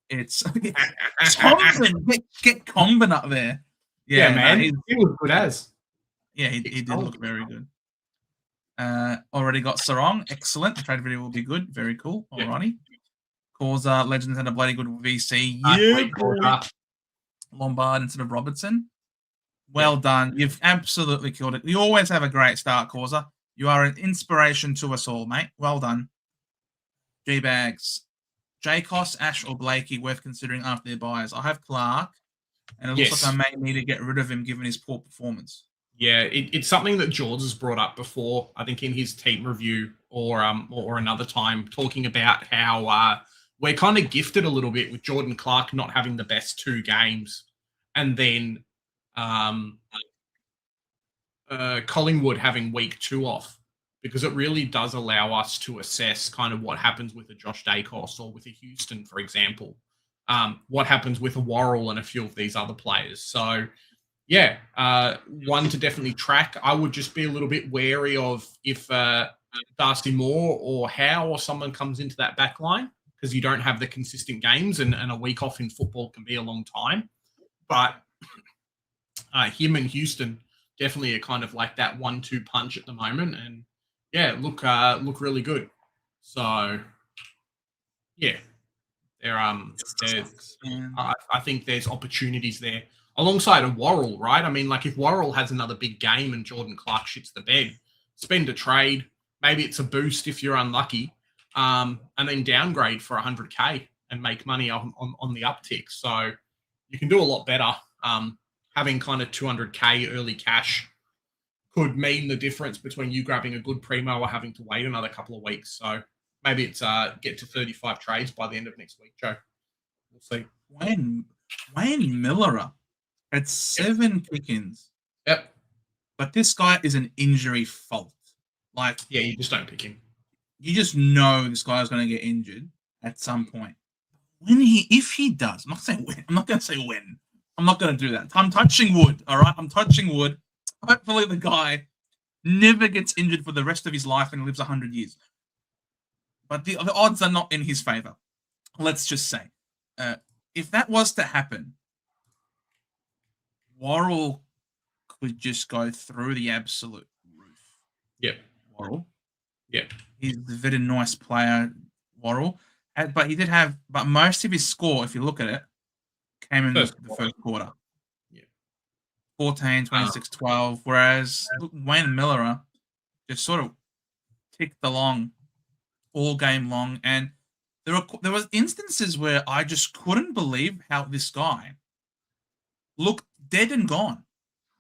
It's Comben. Get Comben up there. Yeah, man. He was good as. Yeah, he did look very good. Already got Sarong. Excellent. The trade video will be good. Very cool. Alrighty. Causa Legends had a bloody good VC. Lombard instead of Robertson. Well done. You've absolutely killed it. You always have a great start, Causa. You are an inspiration to us all, mate. Well done. G-Bags. Jacos, Ash, or Blakey worth considering after their buyers. I have Clark, and it looks like I may need to get rid of him given his poor performance. Yeah, it's something that George has brought up before, I think in his team review or another time, talking about how we're kind of gifted a little bit with Jordan Clark not having the best 2 games, and then Collingwood having week 2 off, because it really does allow us to assess kind of what happens with a Josh Dacos or with a Houston, for example, what happens with a Worrell and a few of these other players. So, one to definitely track. I would just be a little bit wary of if Darcy Moore or Howe or someone comes into that back line, because you don't have the consistent games, and a week off in football can be a long time. But him and Houston definitely are kind of like that 1-2 punch at the moment, and look really good. So I think there's opportunities there alongside a Worrell, right? I mean, like if Worrell has another big game and Jordan Clark shits the bed, spend a trade. Maybe it's a boost if you're unlucky, and then downgrade for 100K and make money on the uptick. So you can do a lot better. Having kind of 200K early cash could mean the difference between you grabbing a good primo or having to wait another couple of weeks. So maybe it's get to 35 trades by the end of next week, Joe. We'll see. Wayne Miller had 7 kick-ins. Yep. But this guy is an injury fault. Like, Yeah, you just don't pick him. You just know this guy is going to get injured at some point. If he does, I'm not saying when. I'm not going to say when. I'm not going to do that. I'm touching wood. All right, I'm touching wood. Hopefully, the guy never gets injured for the rest of his life and lives 100 years. But the odds are not in his favor. Let's just say, if that was to happen, Worrell could just go through the absolute roof. Yep. Worrell. Yep. He's a very nice player, Worrell. But he did have, but most of his score, if you look at it, came in the first quarter. Yeah. 14, 26, 12. Whereas Wayne Miller just sort of ticked along all game long. And there was instances where I just couldn't believe how this guy looked dead and gone.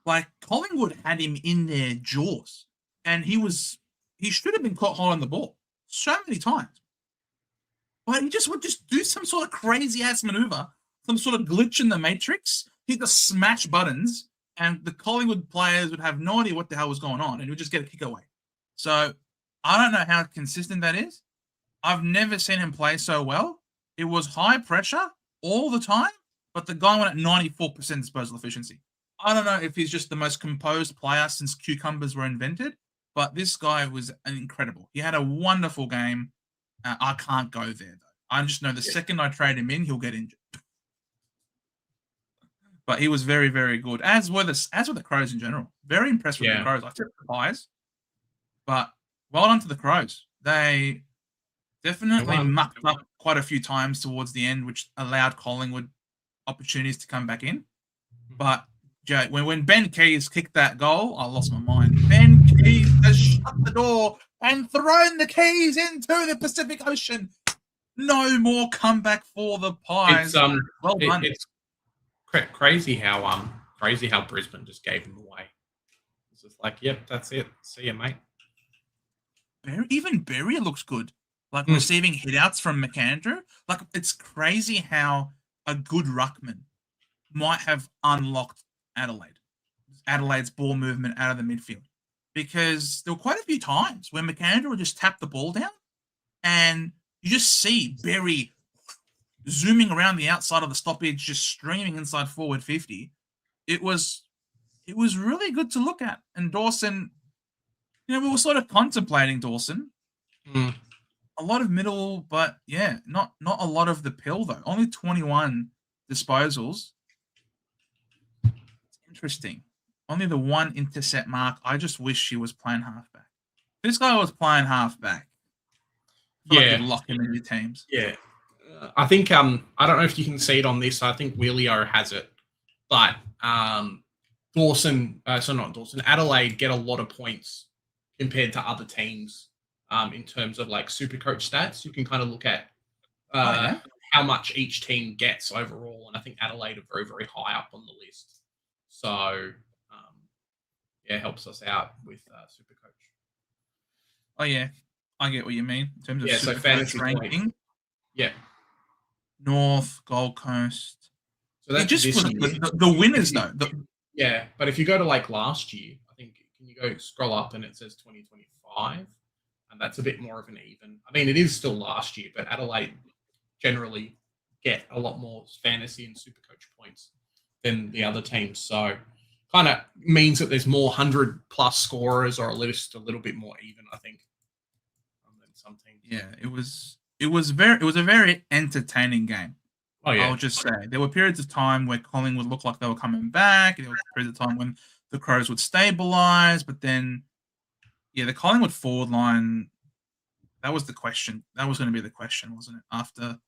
Like, Collingwood had him in their jaws. And he should have been caught holding the ball so many times. But he just would just do some sort of crazy-ass maneuver, some sort of glitch in the matrix. He'd just smash buttons, and the Collingwood players would have no idea what the hell was going on, and he would just get a kick away. So I don't know how consistent that is. I've never seen him play so well. It was high pressure all the time, but the guy went at 94% disposal efficiency. I don't know if he's just the most composed player since cucumbers were invented, but this guy was incredible. He had a wonderful game. I can't go there, though. I just know the second I trade him in, he'll get injured. But he was very, very good, as were the Crows in general. Very impressed with the Crows. I took the Pies, but well done to the Crows. They definitely mucked up quite a few times towards the end, which allowed Collingwood opportunities to come back in. But Jay, when Ben Keys kicked that goal, I lost my mind. Ben Keys has shut the door and thrown the keys into the Pacific Ocean. No more comeback for the Pies. It's well done. It's crazy how Brisbane just gave him away. It's just like, yep, that's it. See you, mate. Even Berry looks good. Like receiving hitouts from McAndrew. Like, it's crazy how a good ruckman might have unlocked Adelaide's ball movement out of the midfield. Because there were quite a few times where McAndrew would just tap the ball down and you just see Berry zooming around the outside of the stoppage, just streaming inside forward 50. It was really good to look at. And Dawson, we were sort of contemplating Dawson. A lot of middle, but not a lot of the pill, though. Only 21 disposals. It's interesting. Only the one intercept mark. I just wish he was playing halfback. If this guy was playing halfback, I could lock him in your teams. Yeah. I think, I don't know if you can see it on this. I think Wheelio has it. But Adelaide get a lot of points compared to other teams in terms of like Supercoach stats. You can kind of look at how much each team gets overall. And I think Adelaide are very, very high up on the list. So, it helps us out with Supercoach. Oh, yeah. I get what you mean in terms of so fantasy ranking. Point. Yeah. North, Gold Coast. So that's just the winners, though. But if you go to like last year, I think, can you go scroll up and it says 2025? And that's a bit more of an even. I mean, it is still last year, but Adelaide generally get a lot more fantasy and Supercoach points than the other teams. So kind of means that there's more 100+ scorers, or at least a little bit more even, I think, than some teams. Yeah, it was a very entertaining game. Oh, yeah. I'll just say there were periods of time where Collingwood looked like they were coming back. There were periods of time when the Crows would stabilize, but then, the Collingwood forward line, that was the question. That was going to be the question, wasn't it? After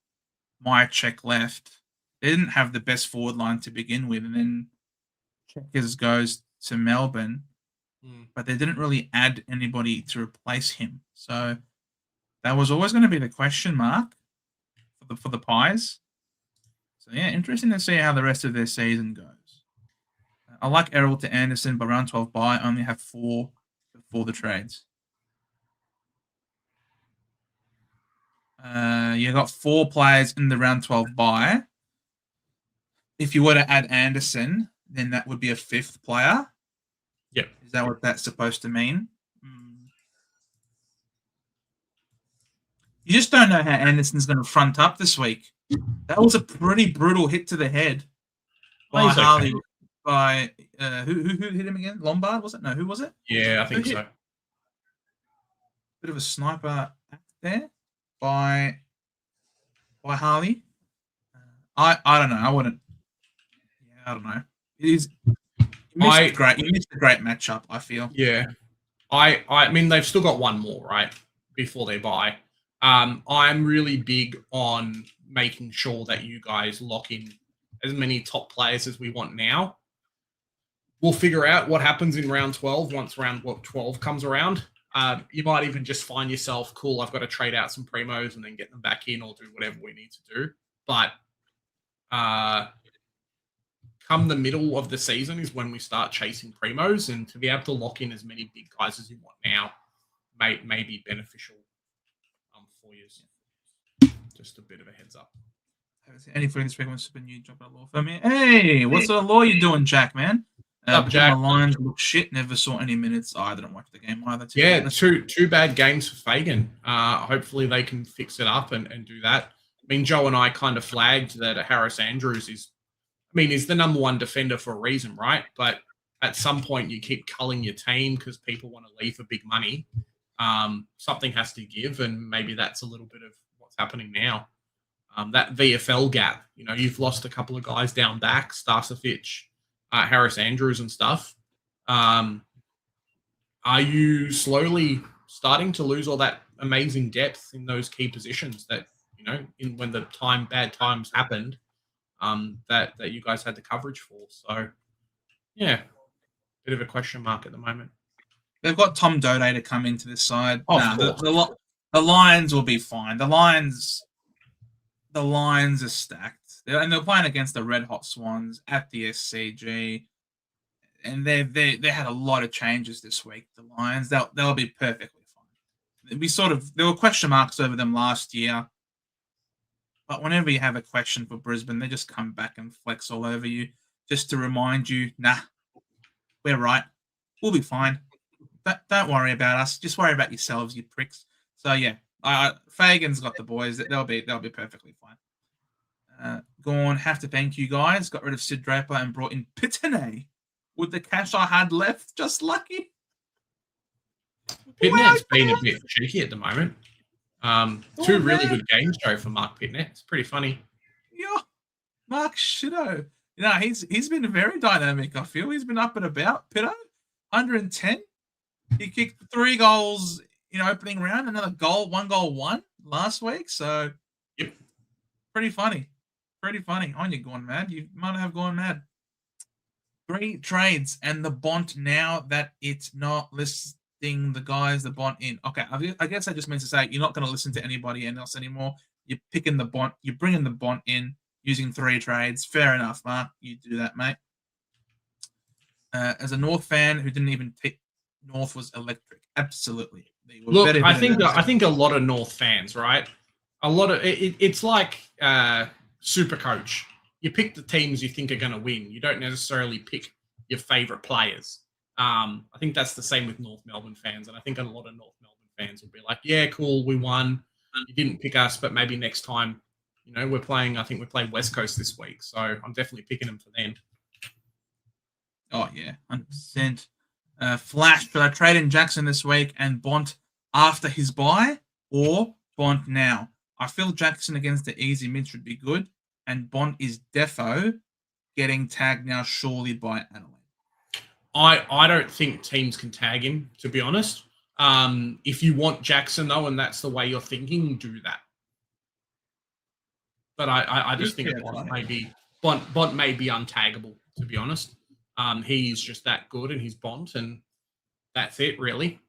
Myercheck left, they didn't have the best forward line to begin with, and then Checkers goes to Melbourne, but they didn't really add anybody to replace him. So that was always going to be the question mark for the Pies. So, interesting to see how the rest of their season goes. I like Errol to Anderson, but round 12 bye, only have 4 before the trades. You got 4 players in the round 12 bye. If you were to add Anderson, then that would be a 5th player. Yep. Is that what that's supposed to mean? You just don't know how Anderson's going to front up this week. That was a pretty brutal hit to the head by Harley. Okay. By who hit him again? Lombard, was it? No, who was it? Yeah, I think so. Bit of a sniper there by Harley. I don't know. I wouldn't. Yeah, I don't know. You missed a great matchup, I feel. Yeah. I mean, they've still got one more, right, before they bye. I'm really big on making sure that you guys lock in as many top players as we want now. We'll figure out what happens in round 12 once round 12 comes around. You might even just find yourself, cool, I've got to trade out some primos and then get them back in or do whatever we need to do. But come the middle of the season is when we start chasing primos, and to be able to lock in as many big guys as you want now may be beneficial for you. Just a bit of a heads up. I haven't seen any footage this week on Super New job at law for me. Hey, what sort of law you doing, Jack, man? Jack. The Lions look shit. Never saw any minutes. I didn't watch the game either. Yeah, two bad games for Fagan. Hopefully they can fix it up and do that. I mean, Joe and I kind of flagged that Harris Andrews is the number one defender for a reason, right? But at some point you keep culling your team because people want to leave for big money. Something has to give, and maybe that's a little bit of what's happening now. That VFL gap, you've lost a couple of guys down back, Starcevic, Harris Andrews and stuff. Are you slowly starting to lose all that amazing depth in those key positions that, when the bad times happened, that you guys had the coverage for? So, yeah, bit of a question mark at the moment. They've got Tom Doday to come into this side. The Lions will be fine. The Lions are stacked. And they're playing against the Red Hot Swans at the SCG. And they had a lot of changes this week, the Lions. They'll be perfectly fine. There were question marks over them last year. But whenever you have a question for Brisbane, they just come back and flex all over you just to remind you, nah, we're right. We'll be fine. Don't worry about us. Just worry about yourselves, you pricks. So, yeah, Fagan's got the boys. They'll be perfectly fine. Gorn, have to thank you guys. Got rid of Sid Draper and brought in Pitane with the cash I had left. Just lucky. Pitnet's been a bit cheeky at the moment. Two really good games, Joe, for Mark Pitnet. It's pretty funny. Yeah, Mark Shitto. He's been very dynamic, I feel. He's been up and about. Pitto, 110. He kicked 3 goals in opening round, another goal, 1 last week. So, yep, pretty funny. Pretty funny. On you gone mad. You might have gone mad. 3 trades and the Bont now that it's not listing the guys the Bont in. Okay, I guess that just means to say you're not going to listen to anybody else anymore. You're picking the Bont. You're bringing the Bont in using 3 trades. Fair enough, Mark. You do that, mate. As a North fan who didn't even pick, North was electric. Absolutely. Look, I think a lot of North fans, right? A lot of it's like Supercoach. You pick the teams you think are going to win. You don't necessarily pick your favorite players. I think that's the same with North Melbourne fans, and I think a lot of North Melbourne fans will be like, "Yeah, cool, we won. You didn't pick us, but maybe next time, we're playing. I think we're playing West Coast this week, so I'm definitely picking them for them." Oh yeah, 100%. Flash, should I trade in Jackson this week and Bont after his bye, or Bont now? I feel Jackson against the easy mid should be good, and Bont is defo getting tagged now surely by Adelaide. I don't think teams can tag him, to be honest. If you want Jackson, though, and that's the way you're thinking, do that. But I just think Bont may be untaggable, to be honest. He's just that good, and he's Bont, and that's it, really.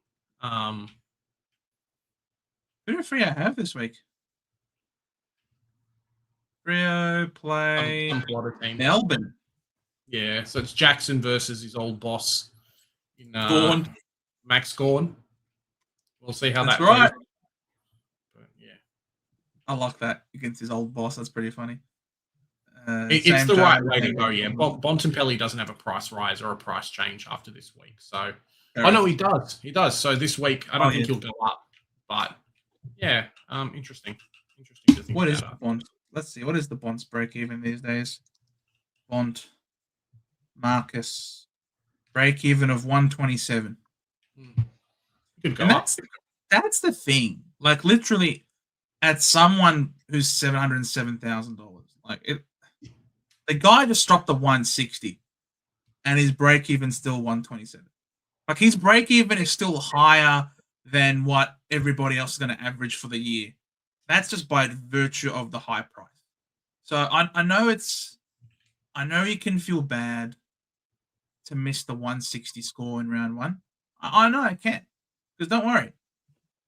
Who do Freo have this week? Freo play Melbourne. Yeah, so it's Jackson versus his old boss in Gorn. Max Gorn. We'll see how that's that right. goes. But, yeah, I like that against his old boss. That's pretty funny. It's the right way to go, yeah. Bontempelli doesn't have a price rise or a price change after this week. So Oh, no, he does. He does. So this week, I don't think he'll go up. But, yeah, interesting. Interesting to think What about is the Bont? Let's see. What is the Bont's break even these days? Bont, Marcus, break even of 127. Could go And up. that's the thing. Like, literally, at someone who's $707,000, like the guy just dropped the 160, and his break even still 127. Like, his break even is still higher than what everybody else is going to average for the year. That's just by virtue of the high price. So I know you can feel bad to miss the 160 score in round one. I know I can, because don't worry,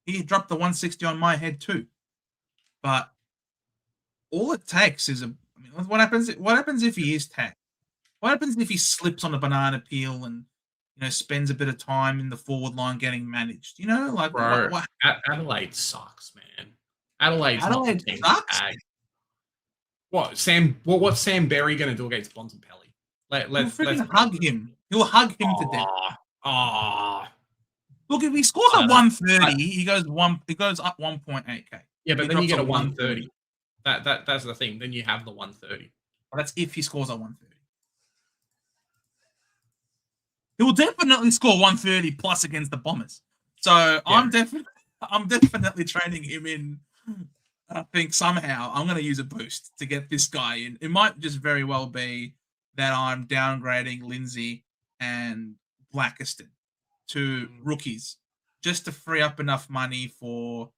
he dropped the 160 on my head too. But all it takes is what happens? What happens if he is tagged? What happens if he slips on a banana peel and spends a bit of time in the forward line getting managed? Like Bro, what? Adelaide sucks, man. Adelaide sucks. What's Sam Berry going to do against Bontempelli? Let's hug him. He'll hug him to death. Look, if he scores a 130, he goes up 1.8k. Yeah, but then you get a 130. That's the thing. Then you have the 130. Well, that's if he scores a 130. He will definitely score 130 plus against the Bombers. So yeah. I'm definitely training him in. I think somehow I'm going to use a boost to get this guy in. It might just very well be that I'm downgrading Lindsay and Blackiston to rookies just to free up enough money for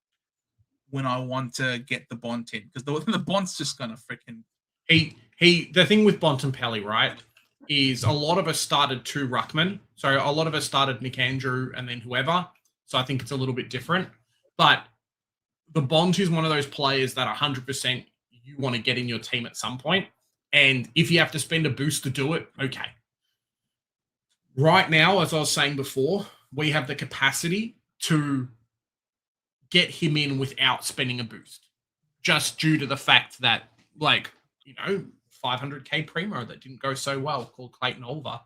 when I want to get the Bont in, because the Bont's just going to freaking. The thing with Bontempelli, right, is a lot of us started two Ruckman. So a lot of us started Nick Andrew and then whoever. So I think it's a little bit different. But the Bont is one of those players that 100% you want to get in your team at some point. And if you have to spend a boost to do it, okay. Right now, as I was saying before, we have the capacity to get him in without spending a boost, just due to the fact that, 500k primo that didn't go so well, called Clayton Oliver,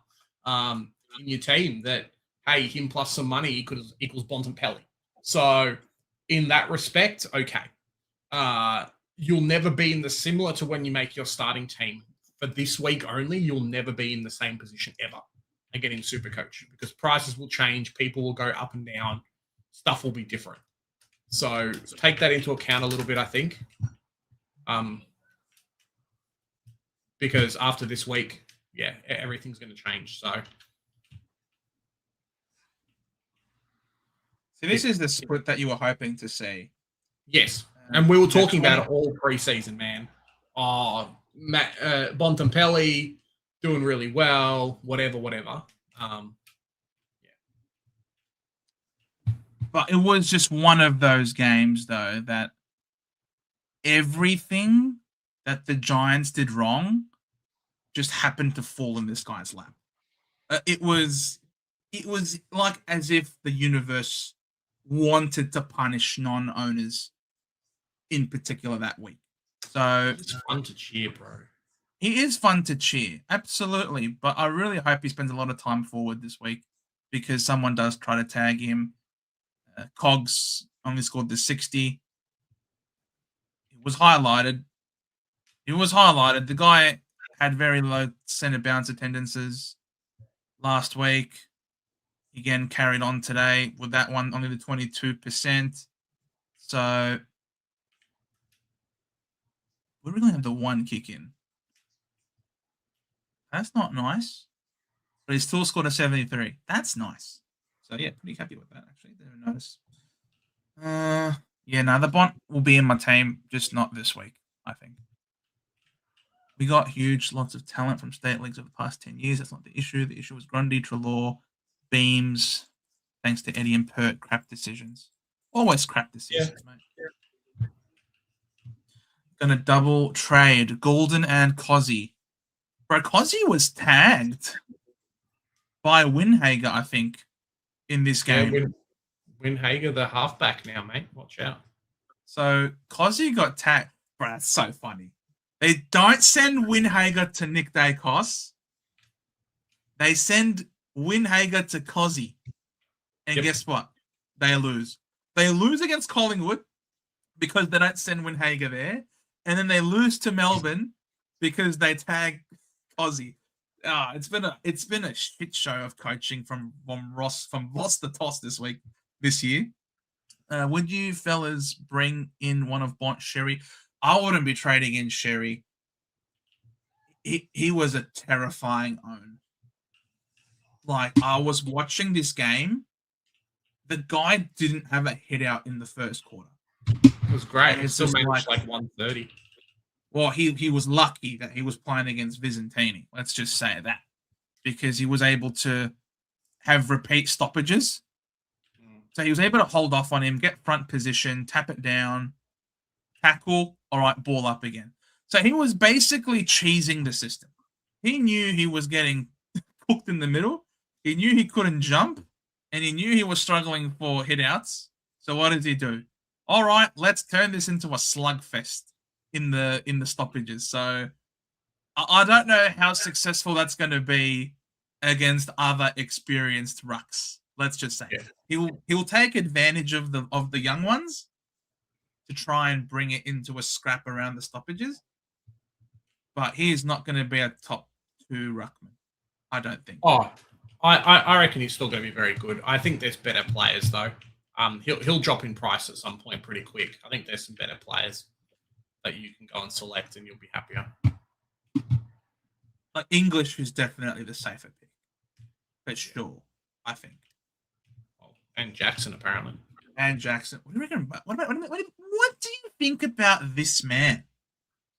in your team, that, hey, him plus some money equals Bontempelli. So in that respect, okay. You'll never be in the similar to when you make your starting team. For this week only, you'll never be in the same position ever again in Supercoach, because prices will change, people will go up and down, stuff will be different. So take that into account a little bit, I think. Because after this week, yeah, everything's going to change. So this is the split that you were hoping to see. Yes, and we were talking about it all preseason, man. Bontempelli doing really well, whatever. Yeah. But it was just one of those games, though, that everything that the Giants did wrong just happened to fall in this guy's lap. It was like as if the universe wanted to punish non-owners in particular that week. So it's fun to cheer, bro. He is fun to cheer, absolutely. But I really hope he spends a lot of time forward this week, because someone does try to tag him. Cogs only scored the 60. It was highlighted. The guy had very low centre bounce attendances last week. Again, carried on today with that one, only the 22%. So we're really going to have the one kick in. That's not nice. But he still scored a 73. That's nice. So, yeah, pretty happy with that, actually. Didn't notice. The Bont will be in my team, just not this week, I think. We got lots of talent from state leagues over the past 10 years. That's not the issue. The issue was Grundy, Treloar, Beams, thanks to Eddie and Pert, crap decisions. Always crap decisions, mate. Gonna double trade Golden and Cozzy. Bro, Cozzy was tagged by Winhager, I think, in this game. Yeah, Winhager, the halfback now, mate. Watch out. So Cozzy got tagged. Bro, that's so funny. They don't send Winhager to Nick Dacos. They send Winhager to Cozzy. And guess what? They lose. They lose against Collingwood because they don't send Winhager there. And then they lose to Melbourne because they tag Aussie. It's been a shit show of coaching from Ross the Toss this year. Would you fellas bring in one of Bont Sherry? I wouldn't be trading in Sherry. He was a terrifying own. Like, I was watching this game. The guy didn't have a hit out in the first quarter. It was great. It still managed like 130. Well, he was lucky that he was playing against Vizentini. Let's just say that. Because he was able to have repeat stoppages. So he was able to hold off on him, get front position, tap it down, tackle, all right, ball up again. So he was basically cheesing the system. He knew he was getting cooked in the middle. He knew he couldn't jump, and he knew he was struggling for hit-outs. So what did he do? All right, let's turn this into a slugfest in the stoppages. So I don't know how successful that's going to be against other experienced rucks. Let's just say he'll take advantage of the young ones to try and bring it into a scrap around the stoppages. But he is not going to be a top 2 ruckman, I don't think. Oh, I reckon he's still going to be very good. I think there's better players though. He'll drop in price at some point pretty quick. I think there's some better players that you can go and select, and you'll be happier. Like English is definitely the safer pick, for sure. I think. And Jackson, apparently. And Jackson. What do you reckon? What do you think about this man?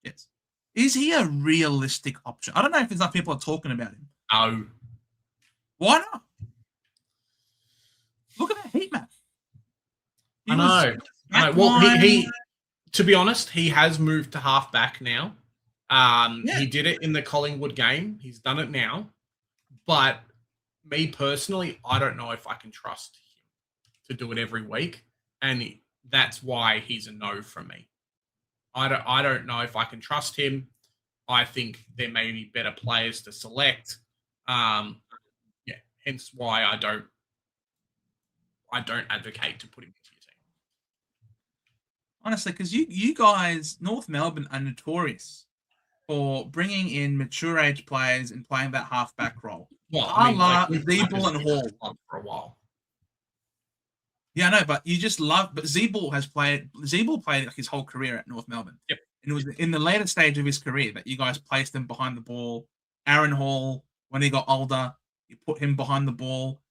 Yes. Is he a realistic option? I don't know if there's enough people are talking about him. No. Why not? Look at that heat map. I know. Well, he to be honest, he has moved to halfback now. He did it in the Collingwood game. He's done it now. But me personally, I don't know if I can trust him to do it every week, and that's why he's a no from me. I don't know if I can trust him. I think there may be better players to select. Hence why I don't advocate to put him into your team. Honestly, because you guys, North Melbourne, are notorious for bringing in mature age players and playing that halfback role. Well, Zeeble and Hall for a while. Yeah, I know, but you just love. But Zeeble played like his whole career at North Melbourne. Yep. And it was in the later stage of his career that you guys placed him behind the ball. Aaron Hall, when he got older, you put him behind the ball.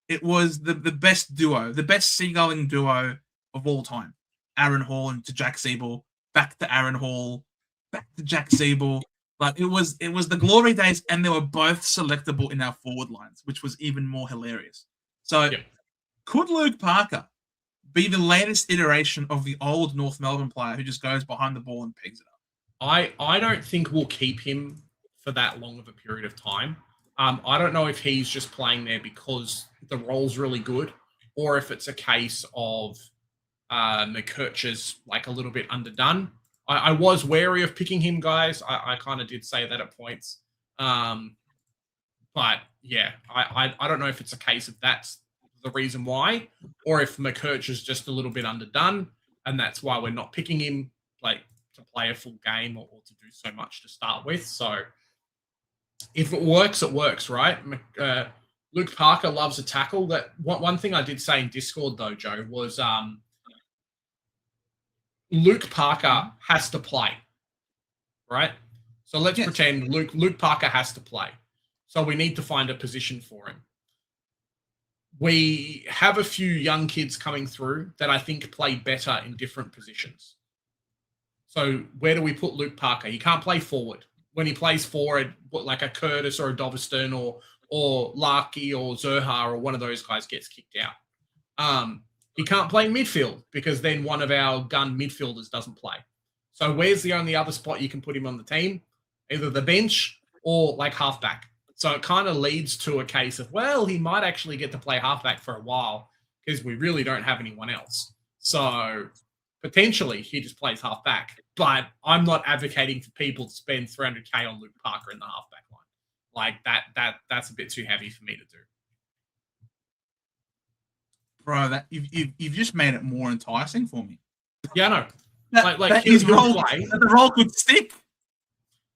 It was the best duo, the best seagulling duo of all time. Aaron Hall and to Jack Zeeble, back to Aaron Hall, back to Jack Zeeble. Like it was the glory days, and they were both selectable in our forward lines, which was even more hilarious. So, could Luke Parker be the latest iteration of the old North Melbourne player who just goes behind the ball and pegs it up? I don't think we'll keep him for that long of a period of time. I don't know if he's just playing there because the role's really good, or if it's a case of McKercher's like a little bit underdone. I was wary of picking him, guys. I kind of did say that at points. But yeah, I don't know if it's a case of that's the reason why, or if McKercher's just a little bit underdone, and that's why we're not picking him like to play a full game or to do so much to start with. So if it works, right? Luke Parker loves a tackle. That one thing I did say in Discord though, Joe, was Luke Parker has to play, right? So let's pretend Luke Parker has to play. So we need to find a position for him. We have a few young kids coming through that I think play better in different positions. So where do we put Luke Parker? He can't play forward. When he plays forward, like a Curtis or a Doveston or Larky or Zerha or one of those guys gets kicked out. He can't play midfield because then one of our gun midfielders doesn't play. So where's the only other spot you can put him on the team? Either the bench or like halfback. So it kind of leads to a case of, well, he might actually get to play halfback for a while because we really don't have anyone else. So potentially he just plays halfback. But I'm not advocating for people to spend 300K on Luke Parker in the halfback line. Like that's a bit too heavy for me to do. Bro, that you've just made it more enticing for me. Yeah, I know. That the role could stick.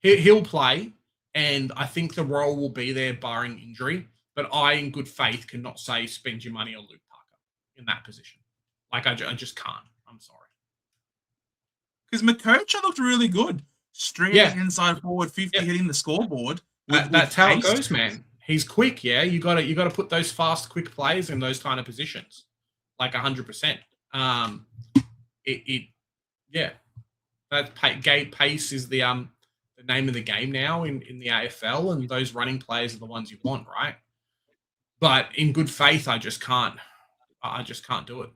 He'll play, and I think the role will be there barring injury. But I, in good faith, cannot say spend your money on Luke Parker in that position. Like, I just can't. I'm sorry. Because McCoach looked really good. Streaming inside forward 50, hitting the scoreboard. That's how it goes, man. He's quick, yeah. You gotta put those fast, quick players in those kind of positions, like 100%. That pace is the name of the game now in the AFL, and those running players are the ones you want, right? But in good faith, I just can't do it.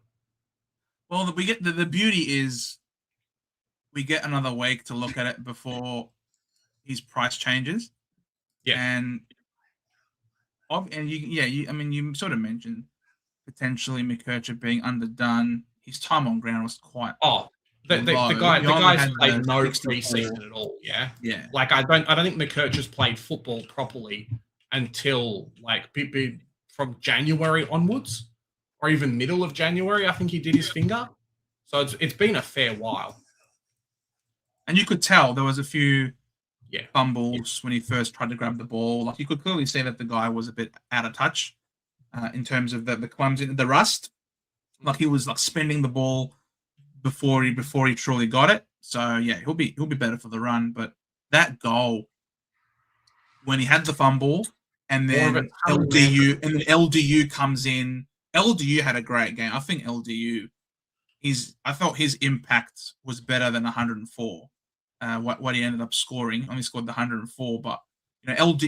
Well, we get the beauty is we get another week to look at it before his price changes. Yeah, and you sort of mentioned potentially McKercher being underdone. His time on ground was quite the guy's played no preseason at all. Yeah. Like I don't think McKercher's played football properly until like from January onwards, or even middle of January. I think he did his finger. So it's been a fair while. And you could tell there was a few fumbles when he first tried to grab the ball. Like you could clearly see that the guy was a bit out of touch in terms of the clumsy, the rust. Like he was like spending the ball before he truly got it. So yeah, he'll be better for the run. But that goal when he had the fumble and then LDU comes in. LDU had a great game. I think LDU I thought his impact was better than 104. What he ended up scoring, only scored the 104, but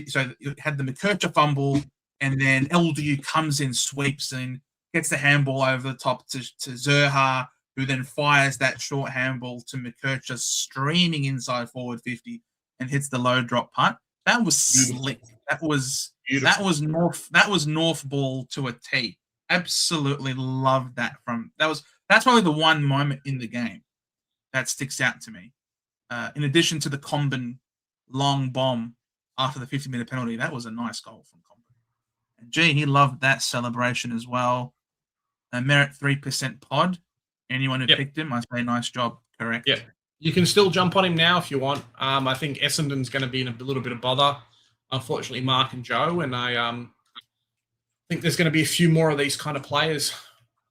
so it had the McKercher fumble, and then LDU comes in, sweeps and gets the handball over the top to Zerha, who then fires that short handball to McKercher, streaming inside forward 50 and hits the low drop punt. That was slick. That was North ball to a T. Absolutely loved that. That's probably the one moment in the game that sticks out to me. In addition to the Comben long bomb after the 50-meter penalty, that was a nice goal from Comben. And he loved that celebration as well. Merit 3% pod. Anyone who picked him, I say nice job. Correct. Yeah. You can still jump on him now if you want. I think Essendon's going to be in a little bit of bother. Unfortunately, Mark and Joe, and I think there's going to be a few more of these kind of players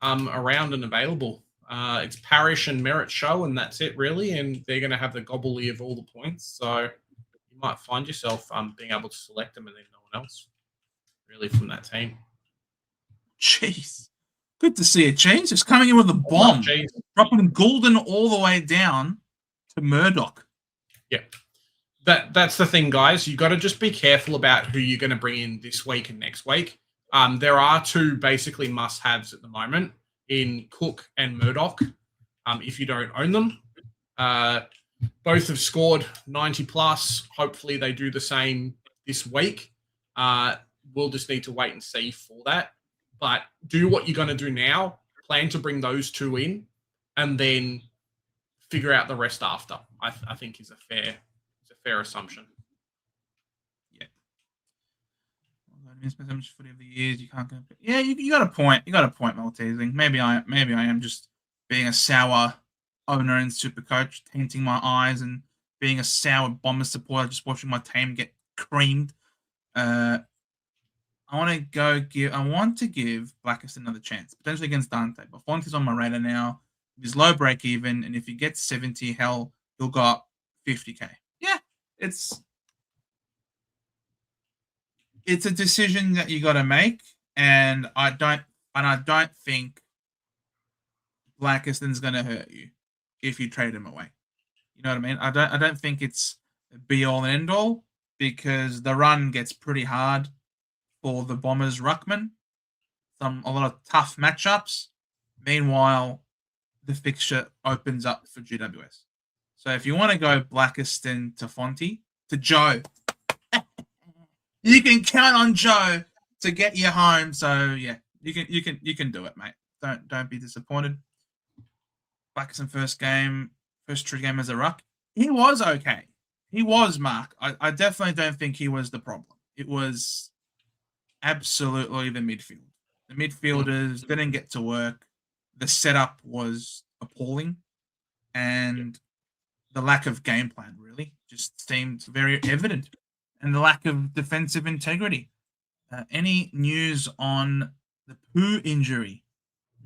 around and available. It's Parish and Merritt show, and that's it really. And they're going to have the gobbly of all the points. So you might find yourself being able to select them and then no one else really from that team. Jeez. Good to see it, James. Just coming in with a bomb. Dropping Goulden all the way down to Murdoch. Yeah. That's the thing, guys. You got to just be careful about who you're going to bring in this week and next week. There are two basically must-haves at the moment in Cook and Murdoch, if you don't own them. Both have scored 90+. Hopefully they do the same this week. We'll just need to wait and see for that. But do what you're going to do now. Plan to bring those two in and then figure out the rest after, I think is a fair assumption. Yeah. Footy of the years, you can't go. Yeah, you got a point. You got a point, Maltesing. Maybe I am just being a sour owner in Supercoach, tainting my eyes and being a sour Bomber supporter, just watching my team get creamed. I want to give Blackiston another chance, potentially against Dante. But Fonte's on my radar now. He's low break even, and if he gets 70, he'll go up 50K. Yeah, it's a decision that you got to make, and I don't think Blackiston's going to hurt you if you trade him away. You know what I mean? I don't think it's a be all and end all, because the run gets pretty hard for the Bombers Ruckman. A lot of tough matchups. Meanwhile, the fixture opens up for GWS. So if you want to go Blackiston to Fonte, to Joe, you can count on Joe to get you home. So yeah, you can do it, mate. Don't be disappointed. Blackiston first true game as a ruck. He was okay. He was, Mark. I definitely don't think he was the problem. It was absolutely the midfield. The midfielders didn't get to work. The setup was appalling. And the lack of game plan really just seemed very evident. And the lack of defensive integrity. Any news on the Pooh injury?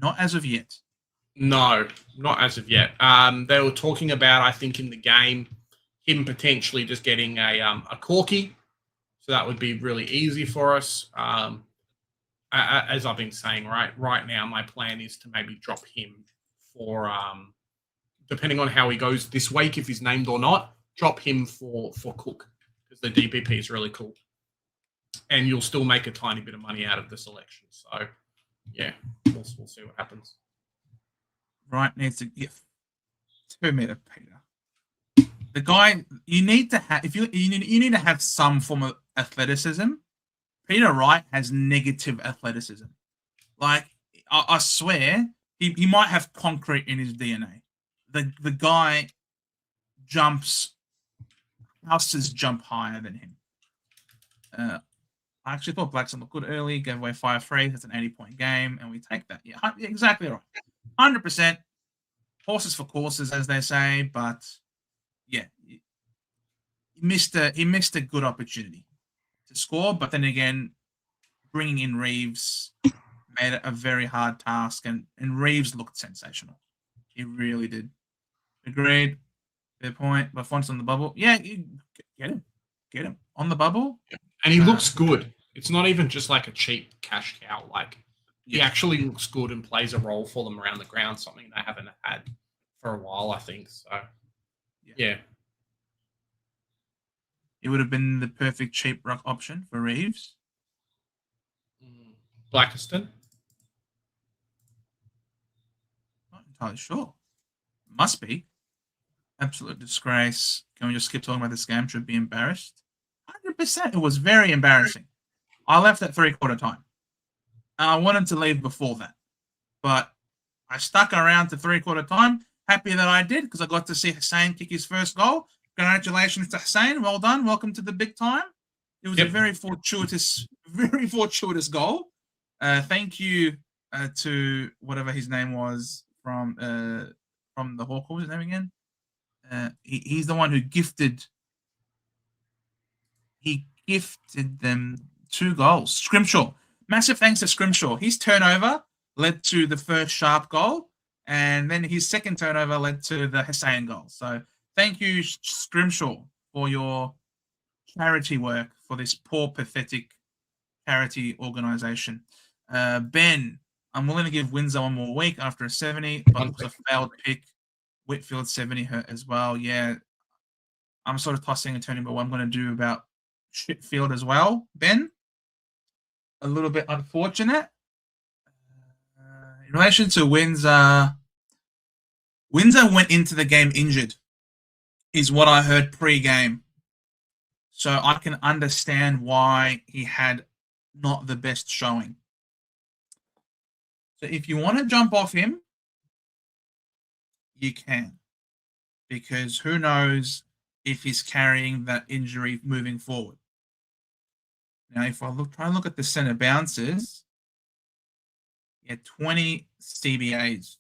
Not as of yet. No, not as of yet. They were talking about, I think, in the game, him potentially just getting a corky. So that would be really easy for us. As I've been saying, right now, my plan is to maybe drop him for, depending on how he goes this week, if he's named or not, drop him for Cook, because the DPP is really cool. And you'll still make a tiny bit of money out of the selection. So, yeah, we'll see what happens. Right needs to give 2 meter Peter. The guy you need to have, if you need to have some form of athleticism. Peter Wright has negative athleticism. Like I swear, he might have concrete in his DNA. The guy houses jump higher than him. I actually thought Blackiston looked good early, gave away 5 free. That's an 80-point game, and we take that. Yeah, exactly right. 100%. Horses for courses, as they say, but yeah, he missed a good opportunity to score. But then again, bringing in Reivew made it a very hard task, and Reivew looked sensational. He really did. Agreed. Fair point. But Font's on the bubble. Yeah, get him on the bubble. And he looks good. It's not even just like a cheap cash cow. Like, he actually looks good and plays a role for them around the ground, something they haven't had for a while, I think. So, yeah. It would have been the perfect cheap ruck option for Reivew. Blackiston? Not entirely sure. Must be. Absolute disgrace. Can we just skip talking about this game? Should be embarrassed. 100%. It was very embarrassing. I left at 3/4 time. I wanted to leave before that, but I stuck around to 3/4 time. Happy that I did, because I got to see Hussein kick his first goal. Congratulations to Hussein. Well done. Welcome to the big time. It was a very fortuitous goal. Thank you to whatever his name was from the Hawk. What was his name again? He's the one who gifted them 2 goals. Scrimshaw. Massive thanks to Scrimshaw. His turnover led to the first sharp goal, and then his second turnover led to the Hussein goal. So thank you, Scrimshaw, for your charity work for this poor, pathetic charity organisation. Ben, I'm willing to give Windsor 1 more week after a 70, but it was a failed pick. Whitfield 70 hurt as well. Yeah, I'm sort of tossing and turning about what I'm going to do about Shitfield as well, Ben. A little bit unfortunate. In relation to Windsor went into the game injured, is what I heard pre-game. So I can understand why he had not the best showing. So if you want to jump off him, you can. Because who knows if he's carrying that injury moving forward. Now, if I try and look at the centre bounces, he had 20 CBAs,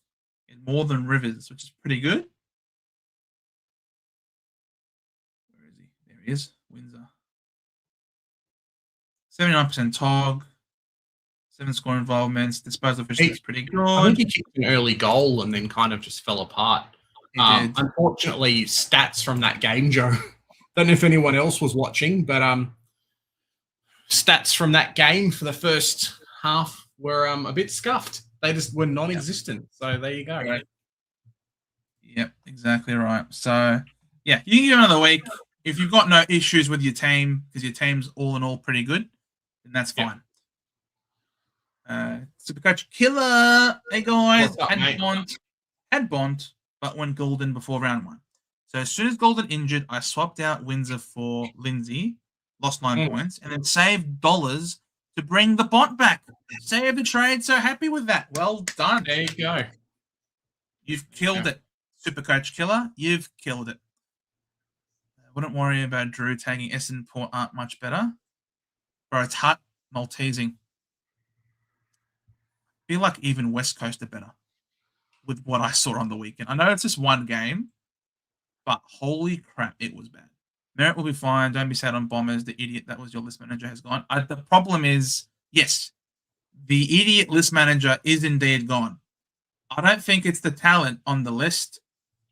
and more than Rivers, which is pretty good. Where is he? There he is, Windsor. 79% TOG, 7 score involvements, disposal efficiency is pretty good. I think he kicked an early goal and then kind of just fell apart. Unfortunately, stats from that game, Joe. Don't know if anyone else was watching, but stats from that game for the first half were a bit scuffed. They just were non-existent. So there you go. Right. Yep, exactly right. So, yeah, you can give another week. If you've got no issues with your team, because your team's all in all pretty good, then that's fine. Supercoach Killer. Hey, guys. Had Bont, but went Golden before round 1. So as soon as Golden injured, I swapped out Windsor for Lindsay, lost 9 points, and then saved dollars to bring the Bont back. Save the trade. So happy with that. Well done. There you go. You've killed it, Supercoach Killer. You've killed it. I wouldn't worry about Drew taking Essendon Port much better. Bro, it's hot Maltesing. feel like even West Coast are better with what I saw on the weekend. I know it's just one game, but holy crap, it was bad. Merritt will be fine. Don't be sad on Bombers. The idiot that was your list manager has gone. The problem is, yes, the idiot list manager is indeed gone. I don't think it's the talent on the list.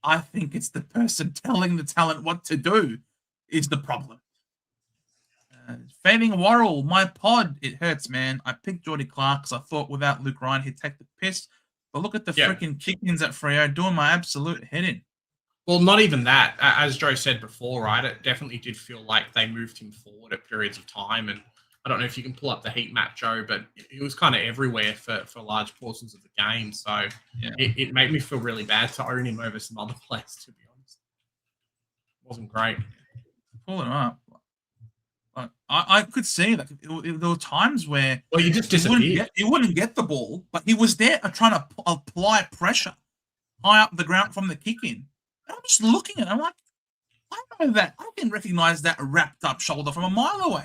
I think it's the person telling the talent what to do is the problem. Fading Worrell, my pod, it hurts, man. I picked Geordie Clark because I thought without Luke Ryan, he'd take the piss. But look at the freaking kick-ins at Freo doing my absolute head in. Well, not even that. As Joe said before, right, it definitely did feel like they moved him forward at periods of time. And I don't know if you can pull up the heat map, Joe, but it was kind of everywhere for large portions of the game. So it made me feel really bad to own him over some other players, to be honest. It wasn't great. Pulling him up. I could see that there were times where he just disappeared. He wouldn't get the ball, but he was there trying to apply pressure high up the ground from the kick-in. I'm just looking at it. I'm like, I know that. I can recognize that wrapped up shoulder from a mile away.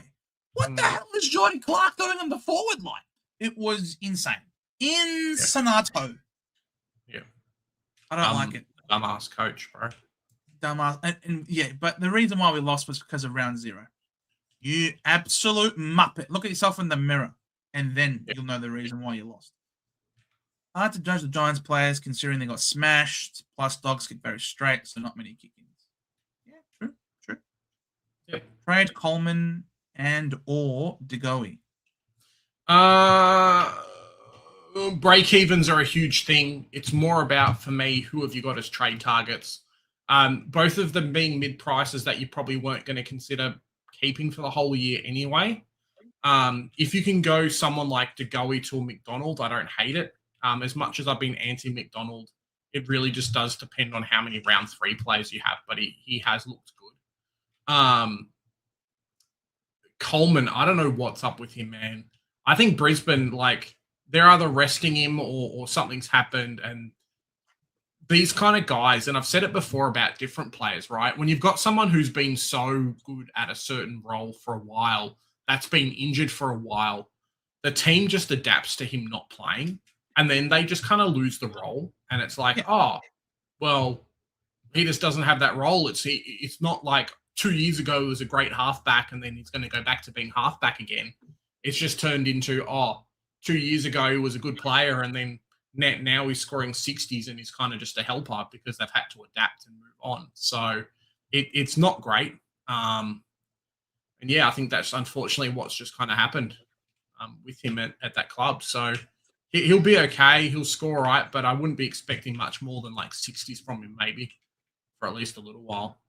What the hell is Geordie Clark doing on the forward line? It was insane. Insanato. Yeah. I don't like it. Dumbass coach, bro. Dumbass. But the reason why we lost was because of round 0. You absolute muppet. Look at yourself in the mirror, and then you'll know the reason why you lost. Hard to judge the Giants players considering they got smashed, plus dogs kick very straight, so not many kick-ins. Yeah, true. Yep. Trade Coleman and or DeGoey. Break-evens are a huge thing. It's more about, for me, who have you got as trade targets? Both of them being mid-prices that you probably weren't going to consider keeping for the whole year anyway. If you can go someone like DeGoey to a McDonald, I don't hate it. As much as I've been anti-McDonald, it really just does depend on how many round 3 players you have, but he has looked good. Coleman, I don't know what's up with him, man. I think Brisbane, they're either resting him or something's happened, and these kind of guys, and I've said it before about different players, right? When you've got someone who's been so good at a certain role for a while, that's been injured for a while, the team just adapts to him not playing, and then they just kind of lose the role. And it's like, oh, well, he just doesn't have that role. It's not like 2 years ago he was a great halfback and then he's going to go back to being halfback again. It's just turned into, 2 years ago he was a good player and then now he's scoring 60s and he's kind of just a helper because they've had to adapt and move on. So it's not great. And I think that's unfortunately what's just kind of happened with him at that club. So he'll be okay. He'll score all right, but I wouldn't be expecting much more than 60s from him maybe for at least a little while.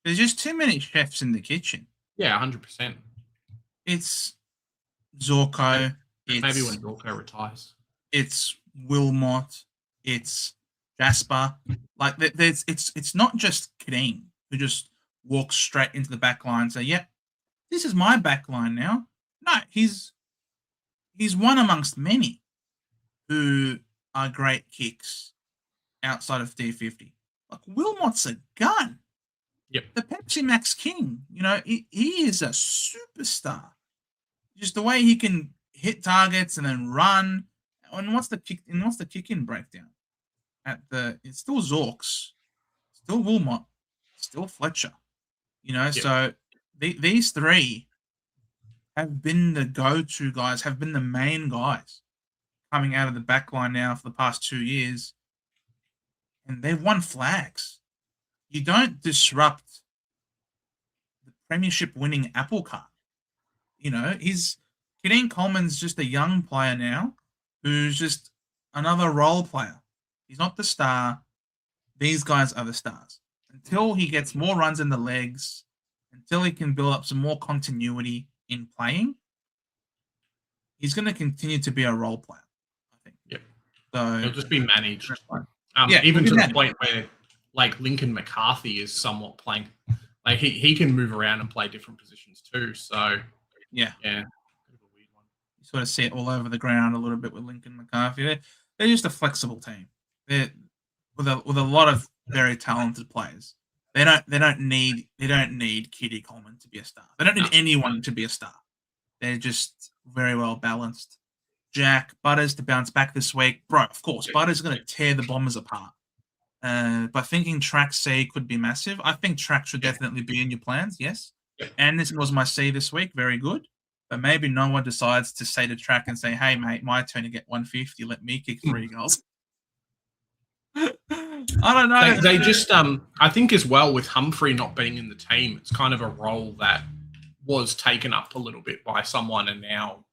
There's just too many chefs in the kitchen. Yeah, 100%. It's Zorko. Maybe when Zorko retires. It's Wilmot. It's Jasper. It's not just Kadeen who just walks straight into the back line and say, yep, this is my back line now. No, he's one amongst many who are great kicks outside of D50. Wilmot's a gun. Yep. The Pepsi Max King, he is a superstar. Just the way he can hit targets and then run. And what's the kick-in breakdown? It's still Zorks, still Wilmot, still Fletcher. Yep. So these 3 have been the go-to guys, have been the main guys coming out of the back line now for the past 2 years. And they've won flags. You don't disrupt the premiership winning apple cart. Kadeen Coleman's just a young player now who's just another role player. He's not the star. These guys are the stars. Until he gets more runs in the legs, until he can build up some more continuity in playing, he's going to continue to be a role player, I think. Yep. So he'll just be managed. Even to the point where Lincoln McCarthy is somewhat playing. He can move around and play different positions too. So yeah. Bit of a weird one. You sort of see it all over the ground a little bit with Lincoln McCarthy. They're just a flexible team. They're with a lot of very talented players. They don't need Kitty Coleman to be a star. They don't need anyone to be a star. They're just very well balanced. Jack, Butters to bounce back this week. Bro, of course, Butters is going to tear the Bombers apart. But thinking track C could be massive. I think track should definitely be in your plans, yes. And this was my C this week, very good. But maybe no one decides to say to track and say, hey, mate, my turn to get 150. Let me kick 3 goals. I don't know. They just, I think as well with Humphrey not being in the team, it's kind of a role that was taken up a little bit by someone, and now,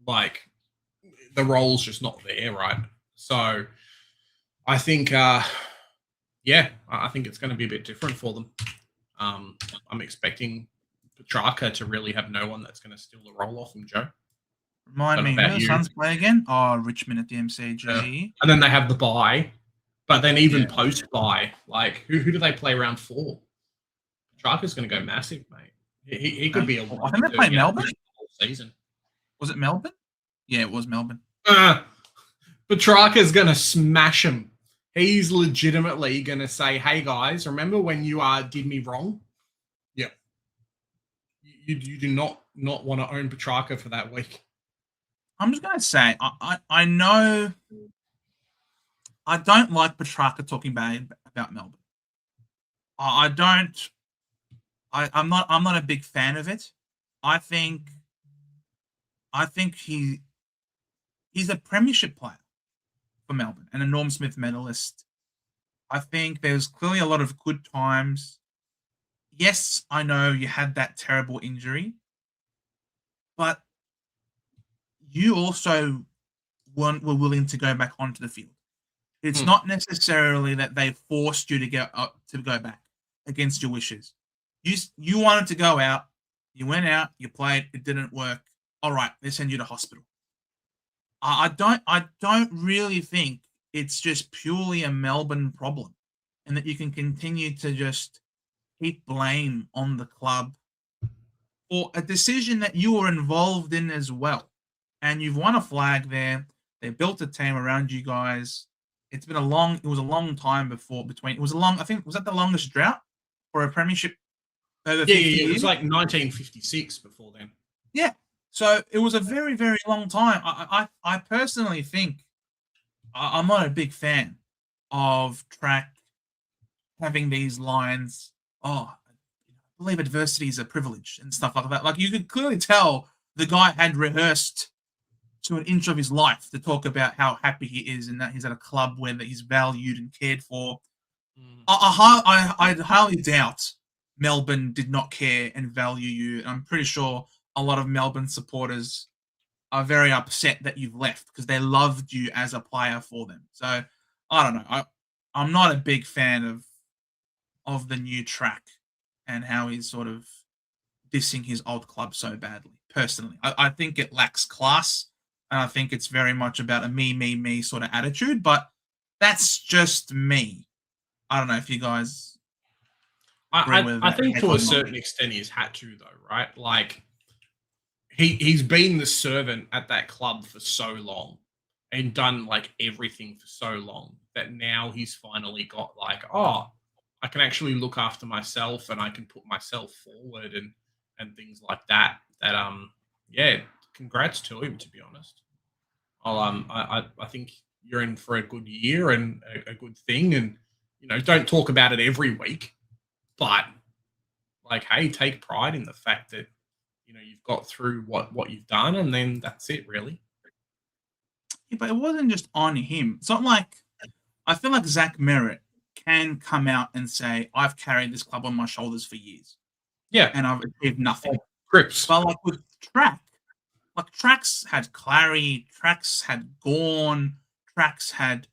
like, the role's just not there, right? So I think, I think it's going to be a bit different for them. I'm expecting Petrarca to really have no one that's going to steal the role off him, Joe. Remind me, who the Suns play again? Oh, Richmond at the MCG. Yeah. And then they have the bye. But then even post-bye, like, who do they play round 4? Petrarca's going to go massive, mate. He could be a... I think they play Melbourne. Season. Was it Melbourne? Yeah, it was Melbourne. Petrarca's going to smash him. He's legitimately going to say, hey, guys, remember when you did me wrong? Yeah. You do not want to own Petrarca for that week. I'm just going to say, I know... I don't like Petrarca talking bad about Melbourne. I'm not a big fan of it. I think he's a premiership player for Melbourne and a Norm Smith medalist. I think there's clearly a lot of good times. Yes, I know you had that terrible injury, but you also were willing to go back onto the field. It's not necessarily that they forced you to go back against your wishes. You wanted to go out. You went out. You played. It didn't work. All right, they send you to hospital. I don't really think it's just purely a Melbourne problem, and that you can continue to just heap blame on the club for a decision that you were involved in as well. And you've won a flag there. They built a team around you guys. It was a long time I think, was that the longest drought for a premiership over 50 years? It was like 1956 before then. Yeah. So it was a very, very long time. I personally think I'm not a big fan of track having these lines, I believe adversity is a privilege and stuff like that. Like, you could clearly tell the guy had rehearsed to an inch of his life to talk about how happy he is and that he's at a club where that he's valued and cared for. I highly doubt Melbourne did not care and value you. I'm pretty sure a lot of Melbourne supporters are very upset that you've left because they loved you as a player for them. So I don't know. I'm not a big fan of the new track and how he's sort of dissing his old club so badly. Personally, I think it lacks class. And I think it's very much about a me sort of attitude, but that's just me. I don't know if you guys agree with that. I think to a certain extent he's had to, though, right? Like, he's been the servant at that club for so long and done, like, everything for so long that now he's finally got, like, I can actually look after myself and I can put myself forward and things like that. Congrats to him, to be honest. I think you're in for a good year and a good thing, and don't talk about it every week, but like, hey, take pride in the fact that you've got through what you've done, and then that's it, really. Yeah, but it wasn't just on him. It's not like I feel like Zach Merritt can come out and say, I've carried this club on my shoulders for years. Yeah, and I've achieved nothing. Crips. But like with track. Like, Tracks had Clary, Tracks had Gorn, Tracks had,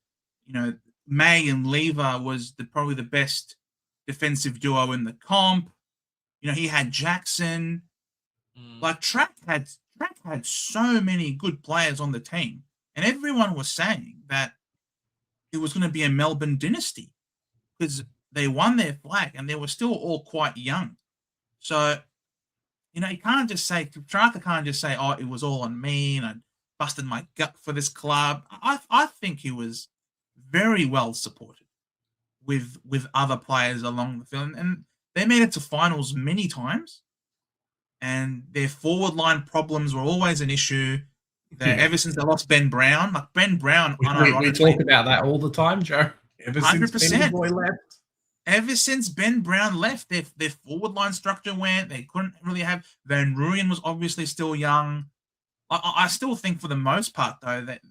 May and Lever was probably the best defensive duo in the comp. He had Jackson. Like, Track had so many good players on the team, and everyone was saying that it was going to be a Melbourne dynasty because they won their flag and they were still all quite young. So, you can't just say, Petrarca can't just say, it was all on me and I busted my gut for this club. I think he was very well supported with other players along the field. And they made it to finals many times. And their forward line problems were always an issue. Ever since they lost Ben Brown, like Ben Brown, we talk about that all the time, Joe. Ever 100%. since Benny Boy left. Ever since Ben Brown left, their forward line structure went. They couldn't really have. Van Rooyen was obviously still young. I still think, for the most part, though, that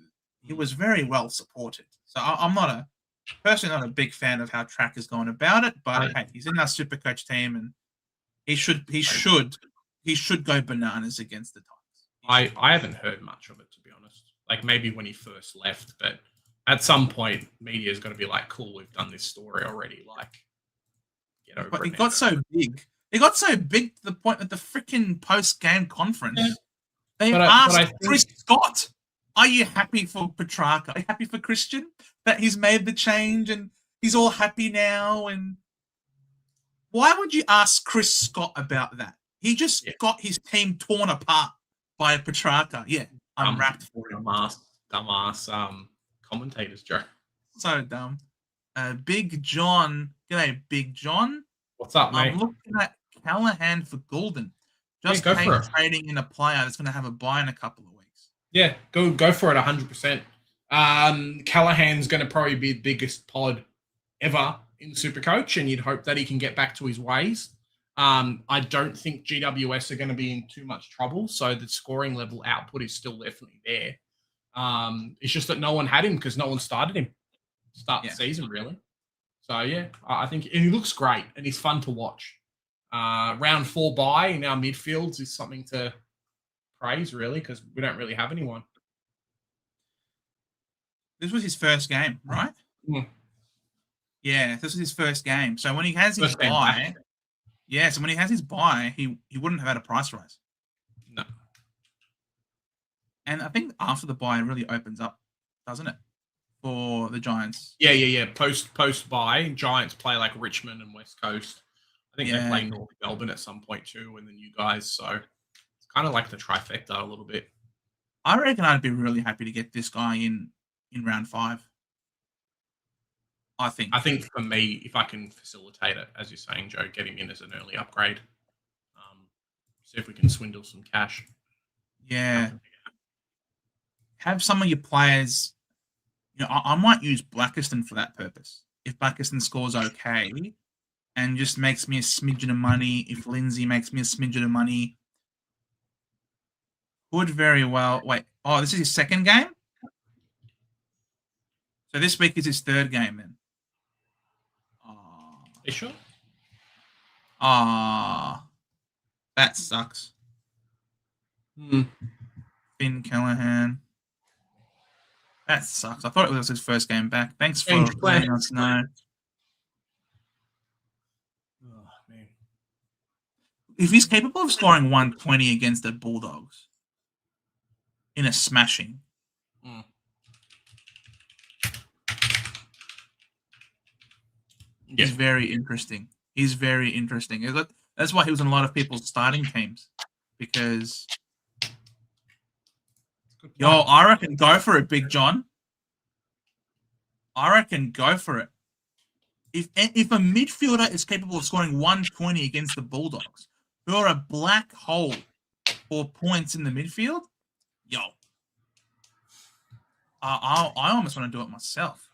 he was very well supported. So I'm personally not a big fan of how Track is going about it. But hey, he's in our Supercoach team, and he should go bananas against the Titans. I haven't heard much of it, to be honest. Like, maybe when he first left, but at some point, media is going to be like, "Cool, we've done this story already." Like, get over it. But it got so big. It got so big to the point that the freaking post-game conference, they asked Chris Scott, "Are you happy for Petrarca? Are you happy for Christian that he's made the change and he's all happy now?" And why would you ask Chris Scott about that? He just got his team torn apart by Petrarca. Yeah, I'm wrapped for him. Dumbass commentators, Joe. So dumb. Big John. G'day, Big John. What's up, mate? I'm looking at Callahan for Goulden. Just trading in a player that's going to have a buy in a couple of weeks. Yeah, go for it 100%. Callahan's going to probably be the biggest pod ever in Supercoach, and you'd hope that he can get back to his ways. I don't think GWS are going to be in too much trouble, so the scoring level output is still definitely there. It's just that no one had him because no one started him the season, really. So, yeah, I think and he looks great, and he's fun to watch. Round 4 bye in our midfields is something to praise, really, because we don't really have anyone. This was his first game, right? Yeah, this was his first game. So when he has his bye, so when he has his bye, he wouldn't have had a price rise. No. And I think after the bye, it really opens up, doesn't it, for the Giants? Yeah. Post bye, Giants play like Richmond and West Coast. I think they play North Melbourne at some point too, and then you guys. So it's kind of like the trifecta a little bit. I reckon I'd be really happy to get this guy in round 5. I think for me, if I can facilitate it, as you're saying, Joe, get him in as an early upgrade. See if we can swindle some cash. Yeah. Have some of your players. I might use Blackiston for that purpose. If Blackiston scores okay, and just makes me a smidgen of money, if Lindsay makes me a smidgen of money, could very well wait. Oh, this is his second game. So this week is his third game then. You sure? That sucks. Finn Callahan. That sucks. I thought it was his first game back. Thanks for letting us know. Oh, man. If he's capable of scoring 120 against the Bulldogs in a smashing, he's very interesting. He's very interesting. That's why he was in a lot of people's starting teams. Because, I reckon go for it, Big John. I reckon go for it. If a midfielder is capable of scoring 120 against the Bulldogs, who are a black hole for points in the midfield, I almost want to do it myself.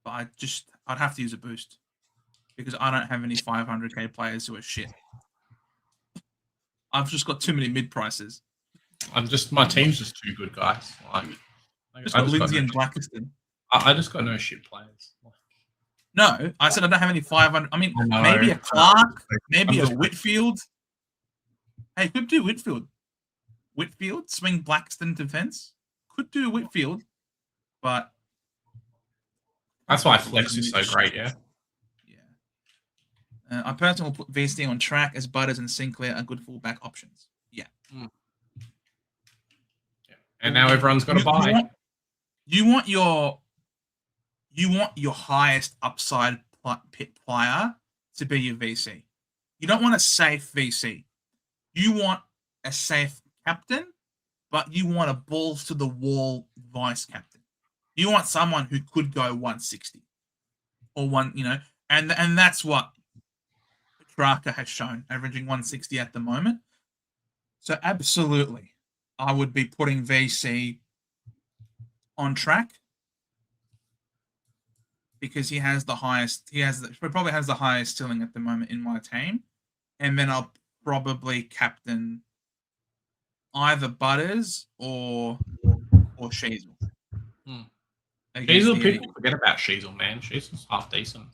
But I'd have to use a boost because I don't have any 500k players who are shit. I've just got too many mid prices. My team's just too good, guys. I just got Lindsay and Blackiston. I just got no shit players. No, I said I don't have any 500. I mean, maybe a Clark, maybe a Whitfield. Hey, could do Whitfield. Whitfield, swing Blackiston defense. Could do Whitfield, but that's why Flex is so great, yeah. I personally will put VC on Track as Butters and Sinclair are good fullback options. Yeah. And now everyone's got to buy. You want your highest upside player to be your VC. You don't want a safe VC. You want a safe captain, but you want a balls to the wall vice captain. You want someone who could go 160 or and that's what Petrarca has shown, averaging 160 at the moment. So absolutely, I would be putting VC on track because he probably has the highest ceiling at the moment in my team. And then I'll probably captain either Butters or Sheasel. Sheasel, people forget about Sheasel, man. Sheasel's half decent.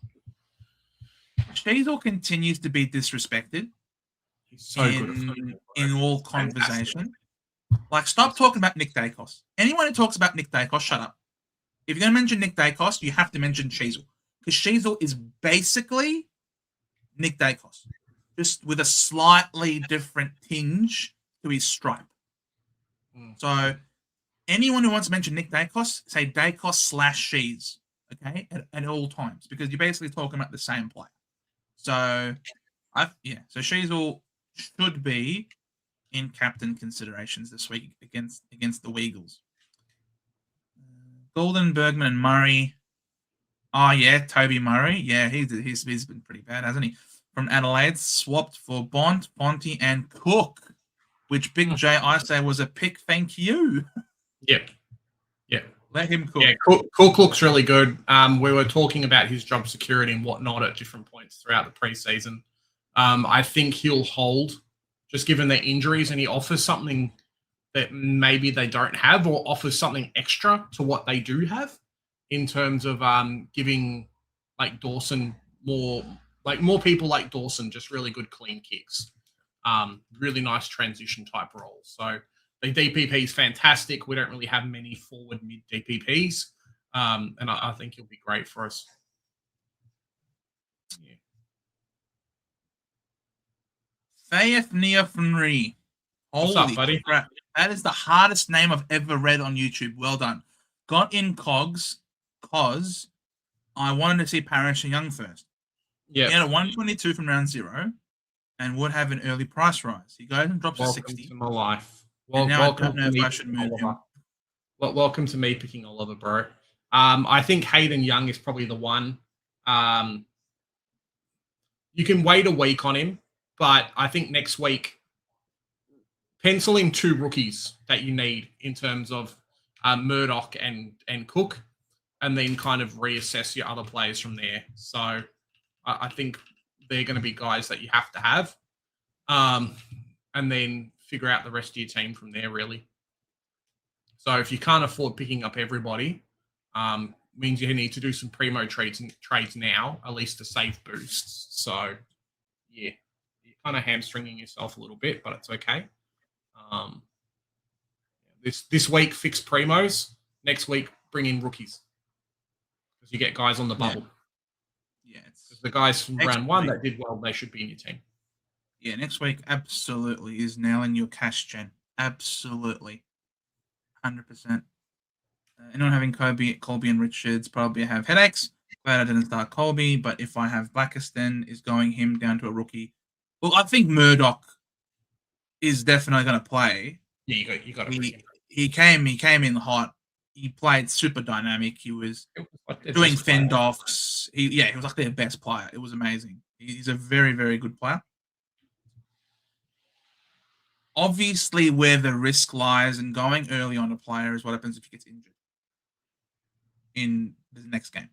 Sheasel continues to be disrespected. He's so good in all conversation. Like, stop talking about Nick Dacos. Anyone who talks about Nick Dacos, shut up. If you're going to mention Nick Dacos, you have to mention Sheasel. Because Sheasel is basically Nick Dacos, just with a slightly different tinge to his stripe. So anyone who wants to mention Nick Dacos, say Dacos/Shees, okay, at all times, because you're basically talking about the same player. So, so Sheasel should be in captain considerations this week against the Weagles. Golden, Bergman, and Murray. Oh yeah, Toby Murray. Yeah, he's been pretty bad, hasn't he? From Adelaide, swapped for Bonty, and Cook, which Big J I say was a pick. Thank you. Yep. Let him cook. Yeah, Cook looks really good. We were talking about his job security and whatnot at different points throughout the preseason. I think he'll hold, just given their injuries, and he offers something that maybe they don't have, or offers something extra to what they do have in terms of giving like Dawson more people like Dawson just really good clean kicks. Really nice transition type roles. So the DPP is fantastic. We don't really have many forward mid DPPs. And I think he'll be great for us. Yeah. Fayeth Niafnri. What's up, buddy? Crap. That is the hardest name I've ever read on YouTube. Well done. Got in cogs because I wanted to see Parrish and Young first. Yeah. He had a 122 from round 0 and would have an early price rise. He goes and drops welcome to 60. To my life. Well, now I don't know if I should move him. Well, welcome to me picking Oliver, bro. I think Hayden Young is probably the one. You can wait a week on him, but I think next week, pencil in 2 rookies that you need in terms of Murdoch and Cook, and then kind of reassess your other players from there. So I think they're going to be guys that you have to have, and then figure out the rest of your team from there, really. So if you can't afford picking up everybody, means you need to do some primo trades now, at least to save boosts. So, yeah, you're kind of hamstringing yourself a little bit, but it's okay. This week, fix primos. Next week, bring in rookies. Because you get guys on the bubble. Yeah. The guys from round 1 that did well, they should be in your team. Yeah, next week absolutely is nailing your cash gen. Absolutely. 100%. Anyone having Colby and Richards probably have headaches. Glad I didn't start Colby, but if I have Blackiston, is going him down to a rookie. Well, I think Murdoch is definitely going to play. Yeah, you got to. He came in hot. He played super dynamic. He was doing fend-offs. He was like their best player. It was amazing. He's a very, very good player. Obviously, where the risk lies in going early on a player is what happens if he gets injured in the next game.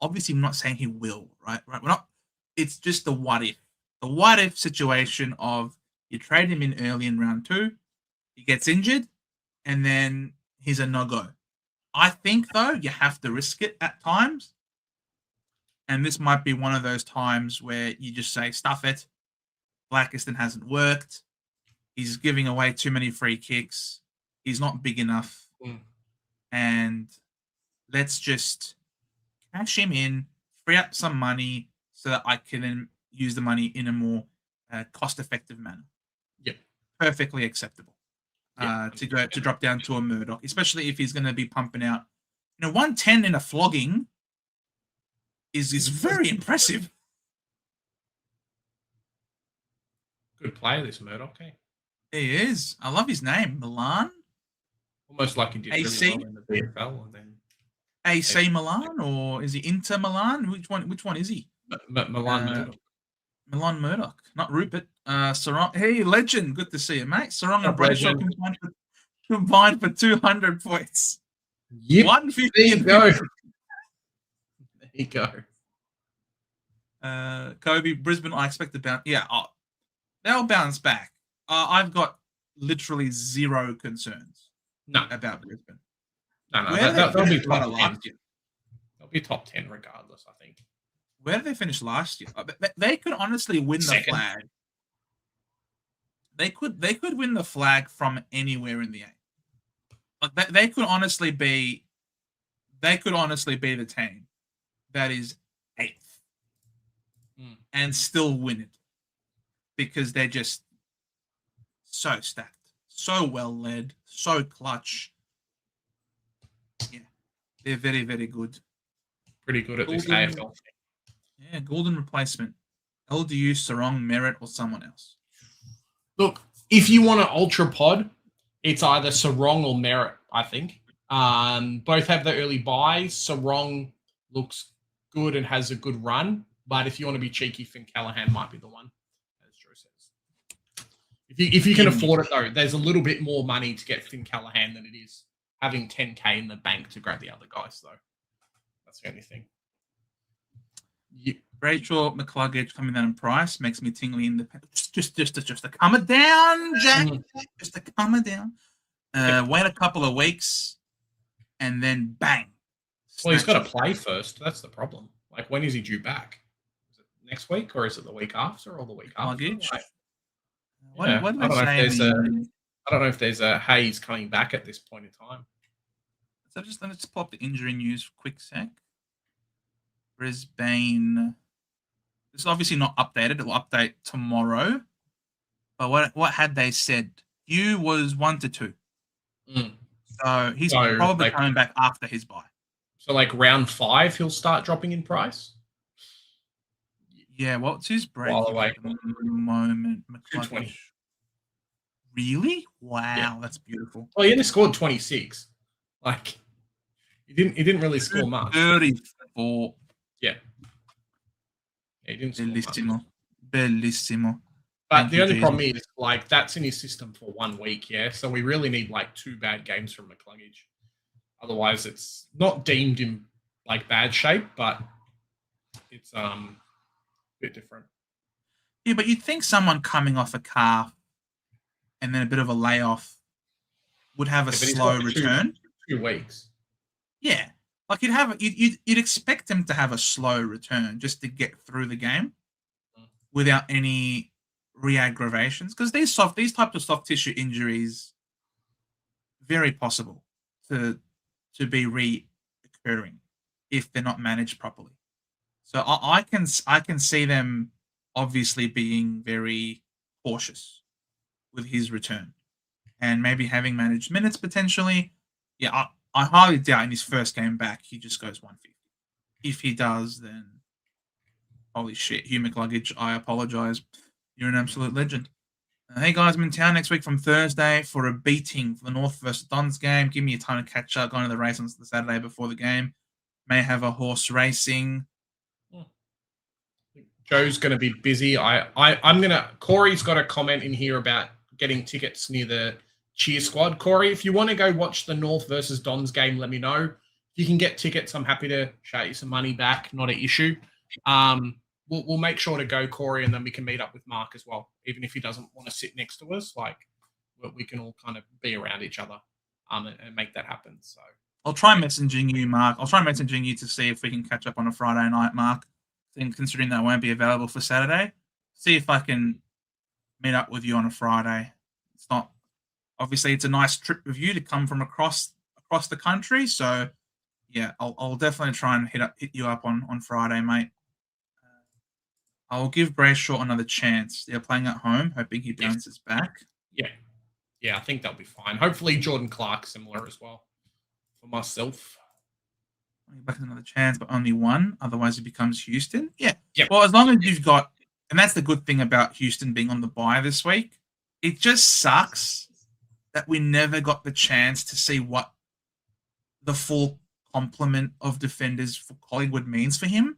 Obviously, I'm not saying he will, right? We're not. It's just the what if. The what if situation of you trade him in early in round 2, he gets injured, and then he's a no-go. I think, though, you have to risk it at times. And this might be one of those times where you just say, stuff it. Blackiston hasn't worked. He's giving away too many free kicks. He's not big enough. And let's just cash him in, free up some money so that I can then use the money in a more cost-effective manner. Yep. Perfectly acceptable. To drop down to a Murdoch, especially if he's going to be pumping out. 110 in a flogging is very impressive. Good player, this Murdoch. Eh? He is. I love his name, Milan. Almost like he did AC? really well in the VFL, and then AC Milan, or is he Inter Milan? Which one is he? Milan Murdoch. Milan Murdoch, not Rupert. Sarong. Hey, legend. Good to see you, mate. Sarong and Bradshaw combined for combined for 200 points. Yep. 150. There you go. There you go. Kobe, Brisbane, I expect to bounce. Yeah, they'll bounce back. I've got literally zero concerns about Brisbane. No, they'll be top 10. They'll be top 10 regardless, I think. Where did they finish last year? They could honestly win the flag. They could win the flag from anywhere in the eight. Like they could honestly be the team that is eighth and still win it because they're just so stacked, so well led, so clutch. Yeah, they're very, very good. Pretty good at this AFL. Yeah, golden replacement. LDU, Sarong, Merritt, or someone else. Look, if you want an ultra pod, it's either Sarong or Merritt, I think. Both have the early buys. Sarong looks good and has a good run. But if you want to be cheeky, Finn Callahan might be the one, as Joe says. If you can afford it, though, there's a little bit more money to get Finn Callahan than it is having 10K in the bank to grab the other guys, though. That's the only thing. Rachel McCluggage coming down in price makes me tingly in the just to calm it down, Jack. Just to calm it down. Wait a couple of weeks, and then bang. Well, he's got to play first. That's the problem. Like, when is he due back? Is it next week, or is it the week after, or the week after? What did they say? I don't know if there's a Hayes coming back at this point in time. So let's pop the injury news for a quick sec. Brisbane. This is obviously not updated. It will update tomorrow. But what had they said? Hugh was 1 to 2. So he's probably coming back after his bye. So like round 5, he'll start dropping in price? Yeah, what's his break at the moment? 220. Really? Wow, that's beautiful. Well, he only scored 26. Like, he didn't really score much. 34. Yeah. He didn't score much. Bellissimo. But the only problem is, like, that's in his system for 1 week, yeah? So we really need, like, 2 bad games from McCluggage. Otherwise, it's not deemed in, like, bad shape, but it's a bit different. Yeah, but you'd think someone coming off a calf and then a bit of a layoff would have a slow return. 2 weeks. Yeah. Like, you'd expect him to have a slow return just to get through the game without any re-aggravations, because these types of soft tissue injuries very possible to be reoccurring if they're not managed properly. So I can see them obviously being very cautious with his return and maybe having managed minutes potentially. Yeah, I highly doubt in his first game back he just goes 150. If he does, then holy shit, Hugh McCluggage, I apologize. You're an absolute legend. Hey guys, I'm in town next week from Thursday for a beating for the North versus Dons game. Give me a time to catch up. Going to the race on the Saturday before the game. May have a horse racing. Joe's going to be busy. Corey's got a comment in here about getting tickets near the cheer squad. Corey, if you want to go watch the North versus Dons game, let me know. If you can get tickets, I'm happy to shout you some money back. Not an issue. We'll make sure to go, Corey, and then we can meet up with Mark as well. Even if he doesn't want to sit next to us, like, we can all kind of be around each other and make that happen. So I'll try messaging you, Mark. I'll try messaging you to see if we can catch up on a Friday night, Mark. Considering that I won't be available for Saturday, see if I can meet up with you on a Friday. It's not obviously it's a nice trip with you to come from across the country. So yeah, I'll definitely try and hit you up on Friday, mate. I'll give Brayshaw another chance. They're playing at home, hoping he bounces back. Yeah, I think that'll be fine. Hopefully Jordan Clark similar as well for myself. Back another chance, but only one. Otherwise, it becomes Houston. Yeah. Yep. Well, as long as you've got, and that's the good thing about Houston being on the bye this week. It just sucks that we never got the chance to see what the full complement of defenders for Collingwood means for him.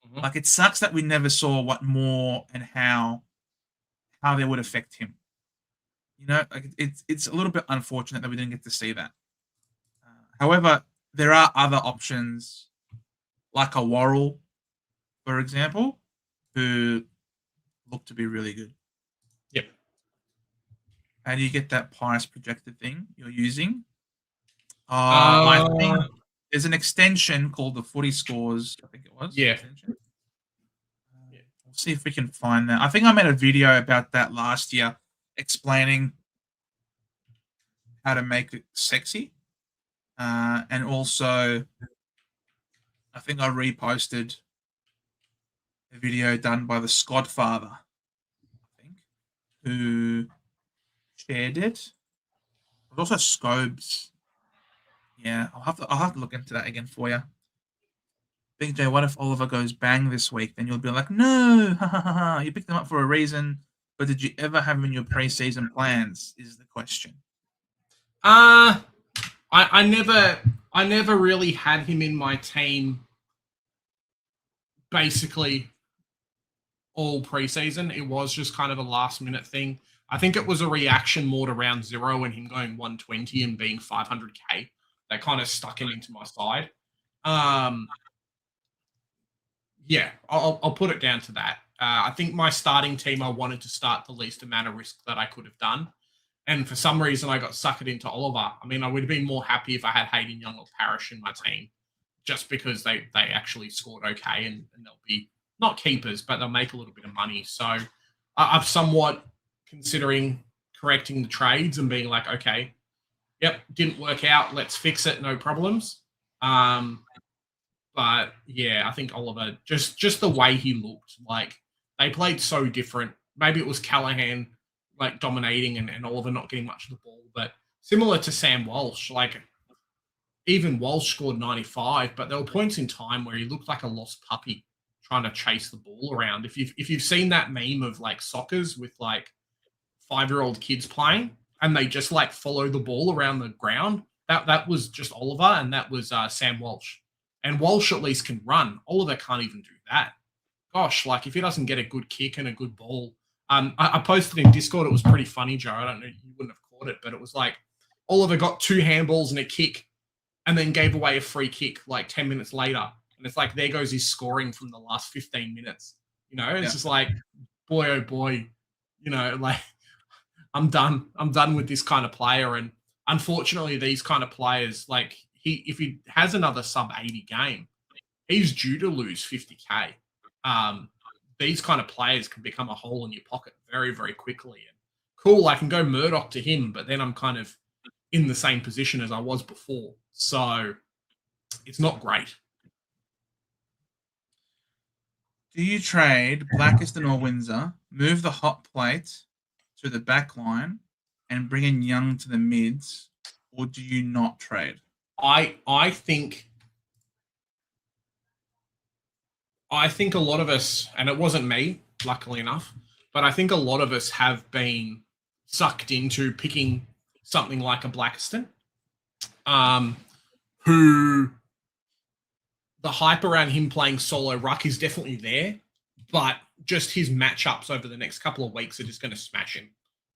Mm-hmm. Like, it sucks that we never saw what more and how they would affect him. like it's a little bit unfortunate that we didn't get to see that. However, there are other options, like a Worrell, for example, who look to be really good. Yep. How do you get that price projected thing you're using? I think there's an extension called the Footy Scores. I think it was. Yeah. We'll see if we can find that. I think I made a video about that last year, explaining how to make it sexy, and also I think I reposted a video done by the Skodfather, I think, who shared it. There's also Scobes. Yeah, I'll have to look into that again for you. Big J, what if Oliver goes bang this week? Then you'll be like, no, ha ha ha. You picked him up for a reason, but did you ever have him in your preseason plans? Is the question. I never really had him in my team. Basically, all preseason, it was just kind of a last minute thing. I think it was a reaction more to round 0 and him going 120 and being 500k. That kind of stuck him into my side. Yeah, I'll put it down to that. I think my starting team, I wanted to start the least amount of risk that I could have done. And for some reason, I got suckered into Oliver. I mean, I would have been more happy if I had Hayden Young or Parrish in my team, just because they actually scored okay and they'll be not keepers, but they'll make a little bit of money. So I'm somewhat considering correcting the trades and being like, okay, yep, didn't work out. Let's fix it. No problems. But yeah, I think Oliver, just the way he looked, like they played so different. Maybe it was Callahan like dominating and Oliver not getting much of the ball, but similar to Sam Walsh, like even Walsh scored 95, but there were points in time where he looked like a lost puppy trying to chase the ball around. If you've seen that meme of like soccers with like 5-year-old kids playing and they just like follow the ball around the ground, that was just Oliver and that was Sam Walsh. And Walsh at least can run. Oliver can't even do that. Gosh, like if he doesn't get a good kick and a good ball. I posted in Discord, it was pretty funny, Joe. I don't know, you wouldn't have caught it, but it was like Oliver got 2 handballs and a kick and then gave away a free kick like 10 minutes later. And it's like, there goes his scoring from the last 15 minutes. It's just like, boy, oh boy, like I'm done with this kind of player. And unfortunately, these kind of players, like if he has another sub 80 game, he's due to lose 50k. These kind of players can become a hole in your pocket very, very quickly. And cool, I can go Murdoch to him, but then I'm kind of in the same position as I was before. So it's not great. Do you trade Blackiston or Windsor, move the hot plate to the back line, and bring in Young to the mids, or do you not trade? I think a lot of us, and it wasn't me, luckily enough, but I think a lot of us have been sucked into picking something like a Blackiston, who the hype around him playing solo ruck is definitely there, but just his matchups over the next couple of weeks are just going to smash him.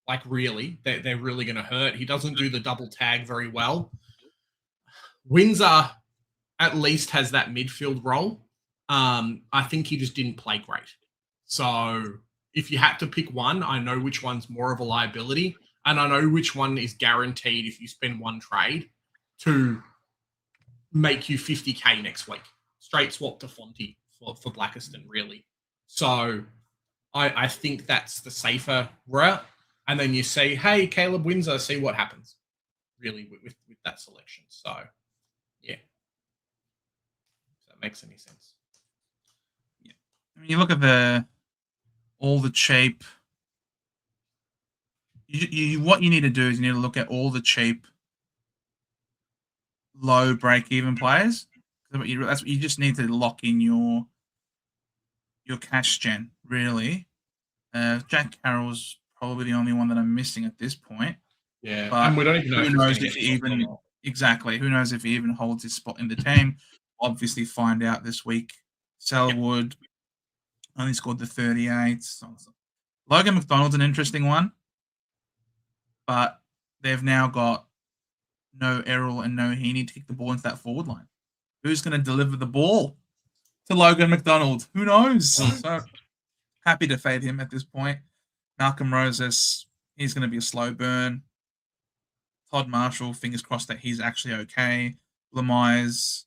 Like really, they're really going to hurt. He doesn't do the double tag very well. Windsor at least has that midfield role. I think he just didn't play great. So if you had to pick one, I know which one's more of a liability, and I know which one is guaranteed if you spend one trade to make you 50k next week. Straight swap to Fonte for Blackiston, really. So I think that's the safer route. And then you say, hey, Caleb Windsor, see what happens, really, with that selection. So, yeah. If that makes any sense. Yeah. I mean, you look at all the cheap. What you need to do is you need to look at all the cheap, low break-even players. That's what you just need to lock in your cash gen, really. Jack Carroll's probably the only one that I'm missing at this point. Yeah, but and we don't even know who knows if he even exactly. Who knows if he even holds his spot in the team? Obviously, find out this week. Selwood only scored the 38. Logan McDonald's an interesting one. but they've now got no Errol and no Heaney to kick the ball into that forward line. Who's going to deliver the ball to Logan McDonald? Who knows? So happy to fade him at this point. Malcolm Roses, he's going to be a slow burn. Todd Marshall, fingers crossed that he's actually okay. Lemey's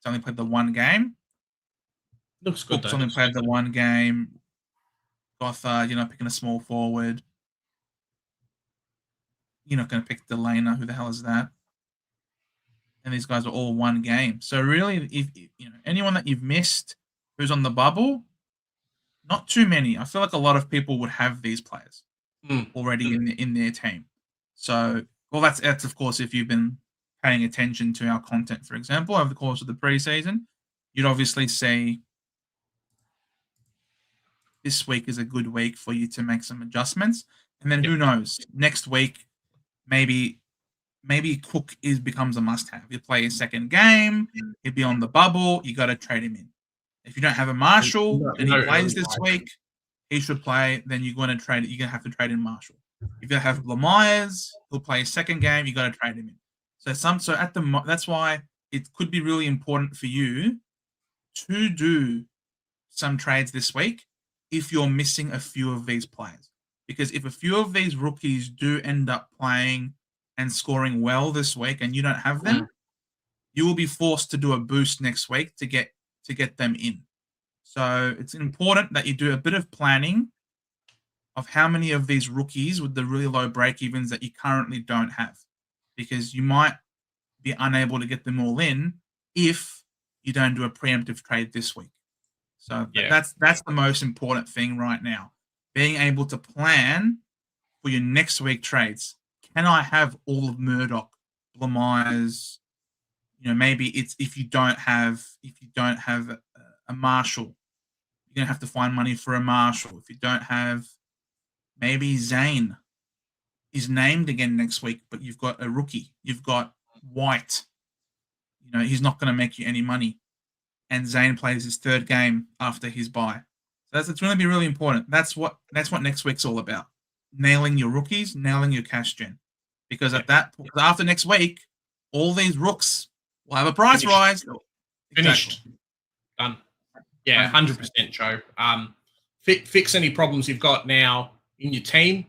only played the one game. Looks good. Cook's only played the one game. Gothard, you're not picking a small forward. You're not going to pick Delana. Who the hell is that? And these guys are all one game. So really, if anyone that you've missed who's on the bubble, not too many. I feel like a lot of people would have these players already in their team. So, well, that's of course if you've been paying attention to our content, for example, over the course of the preseason, you'd obviously see this week is a good week for you to make some adjustments. And then who knows? Next week, maybe Cook becomes a must-have. He'll play his second game. He'll be on the bubble. You got to trade him in. If you don't have a Marshall and he plays this week, he should play. Then you're going to trade it. You're going to have to trade in Marshall. If you have Lemeyers, he'll play his second game. You got to trade him in. That's why it could be really important for you to do some trades this week if you're missing a few of these players. Because if a few of these rookies do end up playing and scoring well this week and you don't have them, you will be forced to do a boost next week to get them in. So it's important that you do a bit of planning of how many of these rookies with the really low break-evens that you currently don't have, because you might be unable to get them all in if you don't do a preemptive trade this week. So that's the most important thing right now, being able to plan for your next week trades. Can I have all of Murdoch, Lemeyers? Maybe it's if you don't have a Marshall, you're gonna have to find money for a Marshall. If you don't have, maybe Zane is named again next week, but you've got a rookie. You've got White. He's not going to make you any money. And Zane plays his third game after his bye. So it's going to be really important. That's what next week's all about. Nailing your rookies, nailing your cash gen. Because after next week, all these rooks will have a price rise. Finished. Exactly. Done. Yeah, 100%, Joe. Fix any problems you've got now in your team.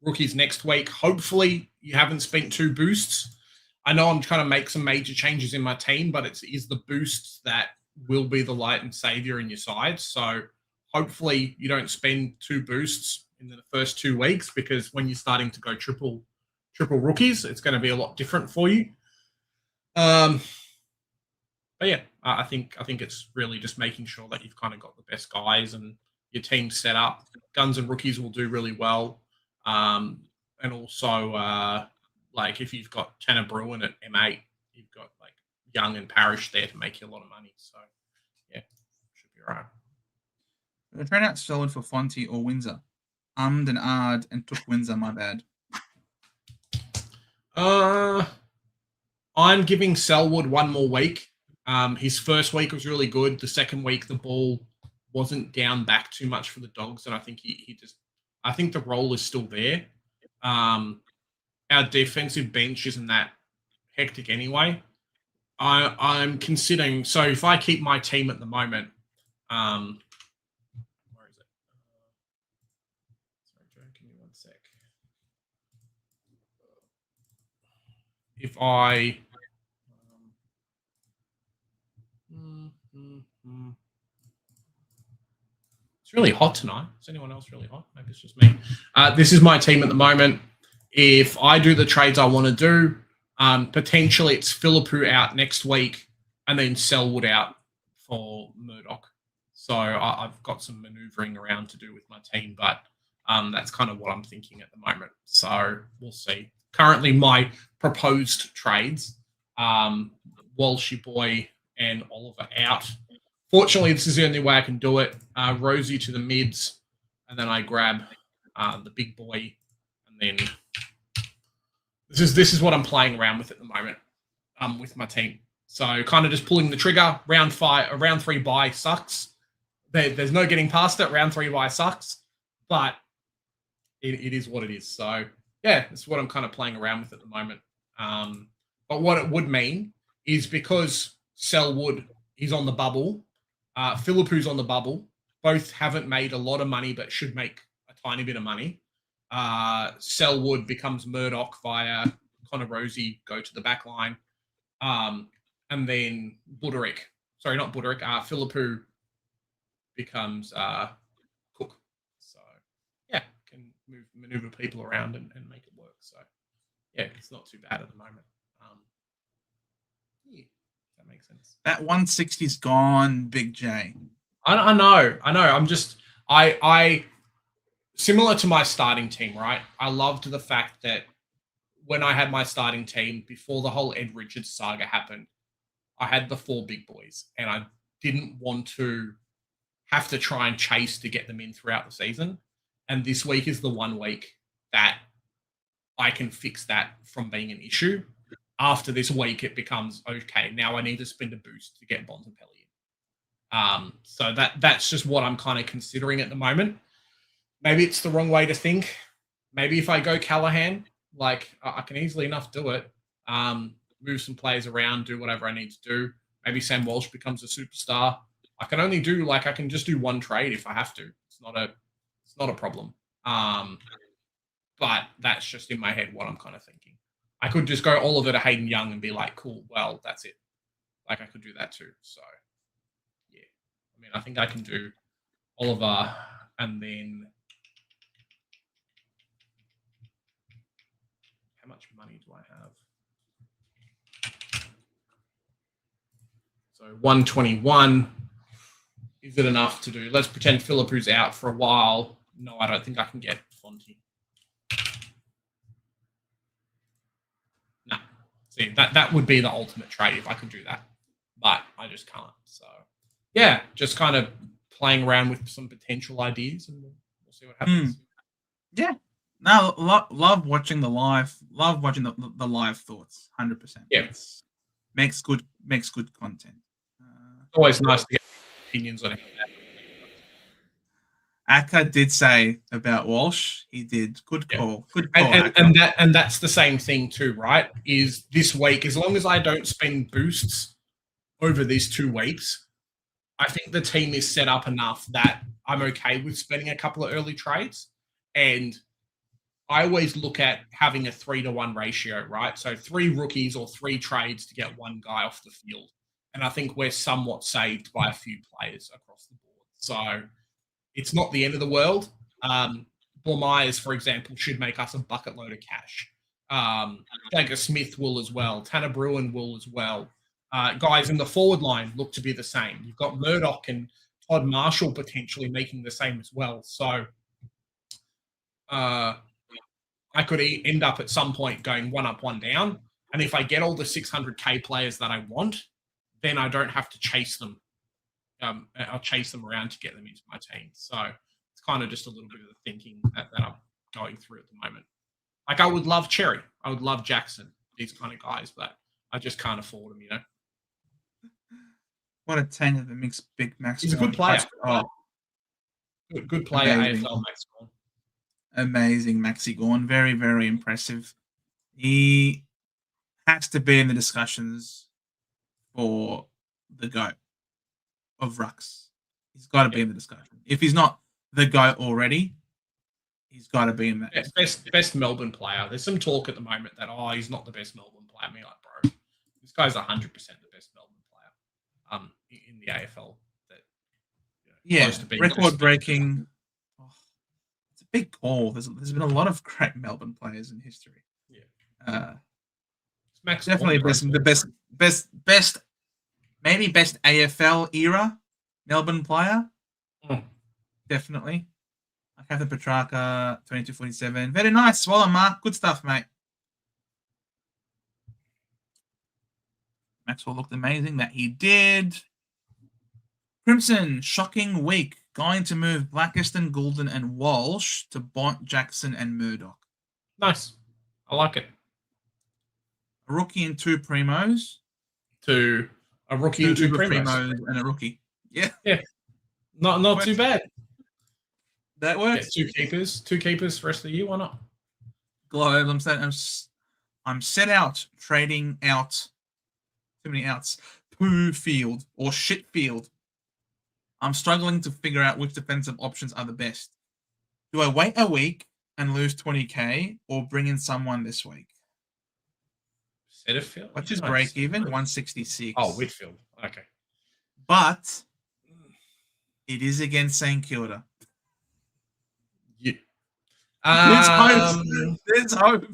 Rookies next week. Hopefully you haven't spent 2 boosts. I know I'm trying to make some major changes in my team, but it is the boosts that will be the light and savior in your side. So hopefully you don't spend 2 boosts in the first 2 weeks, because when you're starting to go triple rookies, it's going to be a lot different for you. But yeah, I think it's really just making sure that you've kind of got the best guys and your team set up. Guns and rookies will do really well. And also, if you've got Tanner Bruin at M8, you've got Young and Parrish there to make you a lot of money. So, yeah, should be all right. The train out solid for Fonte or Windsor. And Ard and took Windsor, my bad. I'm giving Selwood one more week. His first week was really good. The second week, the ball wasn't down back too much for the Dogs, and I think I think the role is still there. Our defensive bench isn't that hectic anyway. I'm considering, so if I keep my team at the moment, where is it? Sorry, Joe, give me one sec. If I it's really hot tonight. Is anyone else really hot? Maybe it's just me. This is my team at the moment. If I do the trades I want to do, potentially it's Philippou out next week and then Selwood out for Murdoch. So I've got some manoeuvring around to do with my team, but that's kind of what I'm thinking at the moment. So we'll see. Currently, my proposed trades, Walshy Boy and Oliver out. Fortunately, this is the only way I can do it. Rosie to the mids, and then I grab the big boy, and then this is what I'm playing around with at the moment with my team. So kind of just pulling the trigger. Round 3 bye sucks. There's no getting past it. Round 3 bye sucks, but it is what it is. So yeah, that's what I'm kind of playing around with at the moment. But what it would mean is because Selwood is on the bubble, Philippu's on the bubble, both haven't made a lot of money but should make a tiny bit of money. Selwood becomes Murdoch via Connor Rosie, go to the back line. And then Philippu becomes Cook. So, yeah, can maneuver people around and make it work. So, yeah, it's not too bad at the moment. Yeah, that makes sense. That 160's gone, Big J. I know. I'm just, I similar to my starting team, right? I loved the fact that when I had my starting team, before the whole Ed Richards saga happened, I had the 4 big boys, and I didn't want to have to try and chase to get them in throughout the season. And this week is the one week that I can fix that from being an issue. After this week, it becomes, okay, now I need to spend a boost to get Bontempelli in. So that's just what I'm kind of considering at the moment. Maybe it's the wrong way to think. Maybe if I go Callahan, like I can easily enough do it. Move some players around, do whatever I need to do. Maybe Sam Walsh becomes a superstar. I can just do one trade if I have to. It's not a problem. But that's just in my head what I'm kind of thinking. I could just go all of it to Hayden Young and be like, cool, well, that's it. Like I could do that too. So yeah. I mean, I think I can do Oliver and then how much money do I have? So 121. Is it enough to do? Let's pretend Philippu's out for a while. No, I don't think I can get Fonte. No. See, that would be the ultimate trade if I could do that. But I just can't. So, yeah, just kind of playing around with some potential ideas and we'll see what happens. Yeah. No, love watching the live. Love watching the live thoughts. 100%. Yeah. Makes good content. Always nice to get opinions on it. Akka did say about Walsh. He did. Good call. Good call. And that's the same thing too, right? Is this week, as long as I don't spend boosts over these 2 weeks, I think the team is set up enough that I'm okay with spending a couple of early trades. And I always look at having a 3-to-1 ratio, right? So 3 rookies or 3 trades to get 1 guy off the field. And I think we're somewhat saved by a few players across the board. So it's not the end of the world. Paul Myers, for example, should make us a bucket load of cash. Jagger Smith will as well. Tanner Bruin will as well. Guys in the forward line look to be the same. You've got Murdoch and Todd Marshall potentially making the same as well. So I could end up at some point going 1 up, 1 down. And if I get all the 600K players that I want, then I don't have to chase them. I'll chase them around to get them into my team. So it's kind of just a little bit of the thinking that I'm going through at the moment. Like I would love Cherry. I would love Jackson, these kind of guys, but I just can't afford them, you know. What a 10 of the mixed Big Max. He's a good player. Good player, Amazing. AFL Max Gorn. Amazing, Maxi Gorn. Very, very impressive. He has to be in the discussions for the GOAT of rucks. He's got to be in the discussion. If he's not the GOAT already, he's got to be in that. Best Melbourne player. There's some talk at the moment that, he's not the best Melbourne player. I mean, like, bro, this guy's 100% the best Melbourne player in the AFL. Record breaking. It's a big call. There's been a lot of great Melbourne players in history. Yeah. Max definitely the best, maybe best AFL era Melbourne player. Definitely. Captain Petrarca, 2247. Very nice. Well done, Mark. Good stuff, mate. Maxwell looked amazing. That he did. Crimson, shocking week. Going to move Blackiston, Goulden, and Walsh to Bont, Jackson, and Murdoch. Nice. I like it. A rookie and 2 primos. To a rookie and 2 primos. And a rookie. Yeah. Yeah. Not too bad. That works. Yeah, 2 keepers. 2 keepers for the rest of the year. Why not? Globes. I'm set out trading out. Too many outs. Poo field or shit field. I'm struggling to figure out which defensive options are the best. Do I wait a week and lose 20k or bring in someone this week? Setterfield? What's his break even? 166. Oh, Whitfield. Okay. But it is against St Kilda. There's hope. There's hope.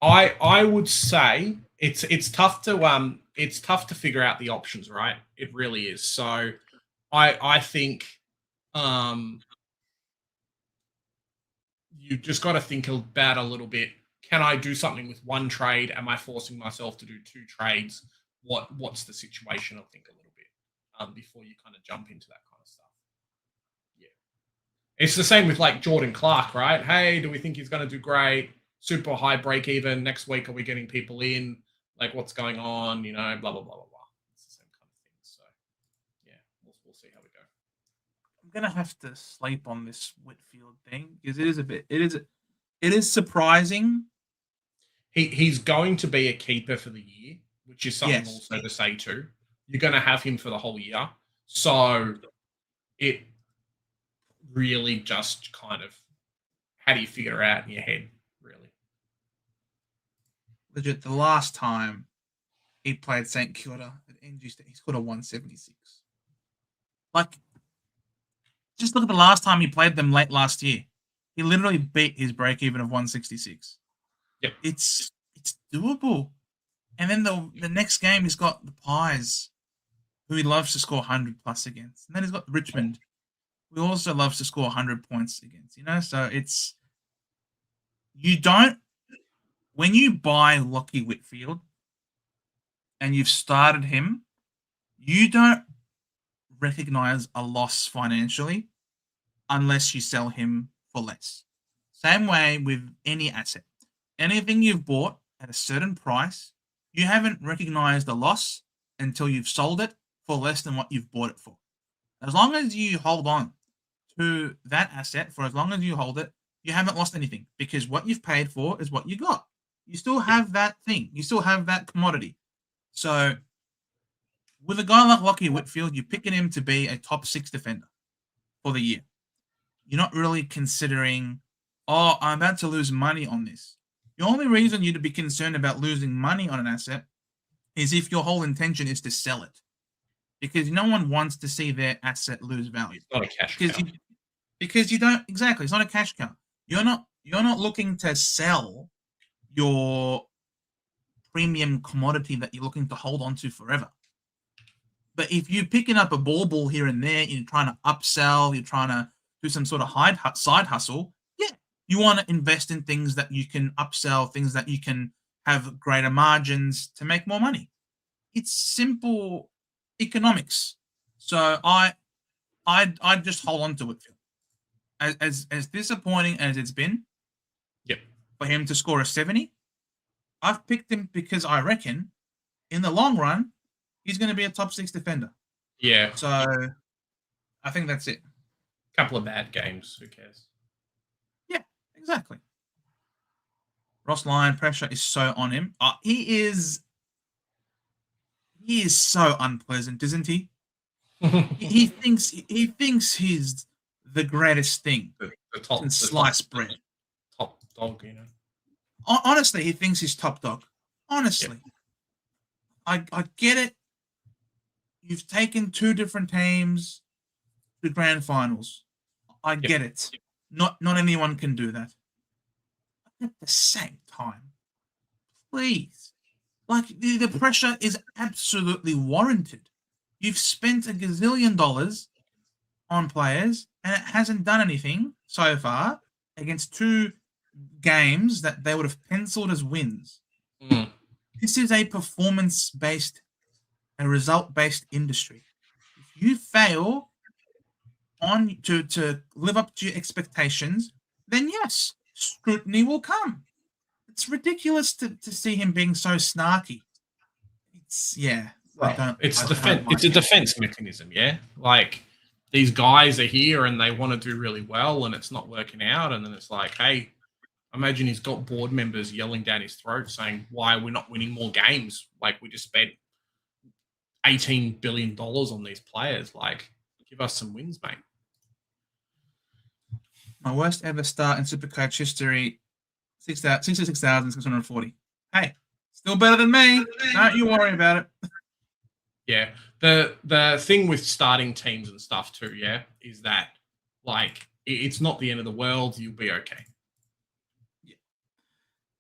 I would say it's tough to figure out the options, right? It really is. So I think you just got to think about a little bit. Can I do something with one trade? Am I forcing myself to do two trades? What's the situation? I think a little bit before you kind of jump into that kind of stuff. Yeah, it's the same with like Jordan Clark, right? Hey, do we think he's going to do great? Super high break even next week? Are we getting people in? Like, what's going on? You know, blah blah blah blah blah. It's the same kind of thing. So, yeah, we'll see how we go. I'm gonna have to sleep on this Whitfield thing because it is surprising. He's going to be a keeper for the year, which is something also to say too. You're going to have him for the whole year, so it really just kind of how do you figure it out in your head, really? Legit, the last time he played St Kilda at NG State, he scored a 176. Like, just look at the last time he played them late last year. He literally beat his break even of 166. Yep. It's doable. And then the next game he's got the Pies, who he loves to score 100 plus against. And then he's got Richmond, who also loves to score 100 points against. You know, so when you buy Lockie Whitfield and you've started him, you don't recognize a loss financially unless you sell him for less. Same way with any asset. Anything you've bought at a certain price, you haven't recognized the loss until you've sold it for less than what you've bought it for. As long as you hold on to that asset for as long as you hold it, you haven't lost anything because what you've paid for is what you got. You still have that thing. You still have that commodity. So with a guy like Lockie Whitfield, you're picking him to be a top 6 defender for the year. You're not really considering, I'm about to lose money on this. The only reason you'd be concerned about losing money on an asset is if your whole intention is to sell it. Because no one wants to see their asset lose value. It's not a cash cow. Because you don't, exactly, it's not a cash cow. You're not looking to sell your premium commodity that you're looking to hold on to forever. But if you're picking up a bauble here and there, you're trying to upsell, you're trying to do some sort of side hustle, you want to invest in things that you can upsell, things that you can have greater margins to make more money. It's simple economics. So I just hold on to it. As disappointing as it's been, for him to score a 70, I've picked him because I reckon in the long run he's going to be a top 6 defender. Yeah. So I think that's it. Couple of bad games. Who cares? Yeah, exactly. Ross Lyon, pressure is so on him. He is so unpleasant, isn't he? he thinks he's the greatest thing the top in sliced bread. Top dog, you know. Honestly, he thinks he's top dog. Honestly. I get it. You've taken 2 different teams to grand finals. I get it. Not anyone can do that. But at the same time, please. Like, the pressure is absolutely warranted. You've spent $1 gazillion on players, and it hasn't done anything so far against 2 games that they would have penciled as wins. This is a performance-based, a result-based industry. If you fail to live up to your expectations, then yes, scrutiny will come. It's ridiculous to see him being so snarky. It's a defense mechanism, yeah. Like, these guys are here and they want to do really well, and it's not working out, and then it's like, hey, imagine he's got board members yelling down his throat saying, why we're not winning more games? Like, we just spent $18 billion on these players. Like, give us some wins, mate. My worst ever start in Supercoach history, 66,640. Hey, still better than me. Don't you worry about it. Yeah. The thing with starting teams and stuff too, yeah, is that, like, it's not the end of the world. You'll be okay. Yeah.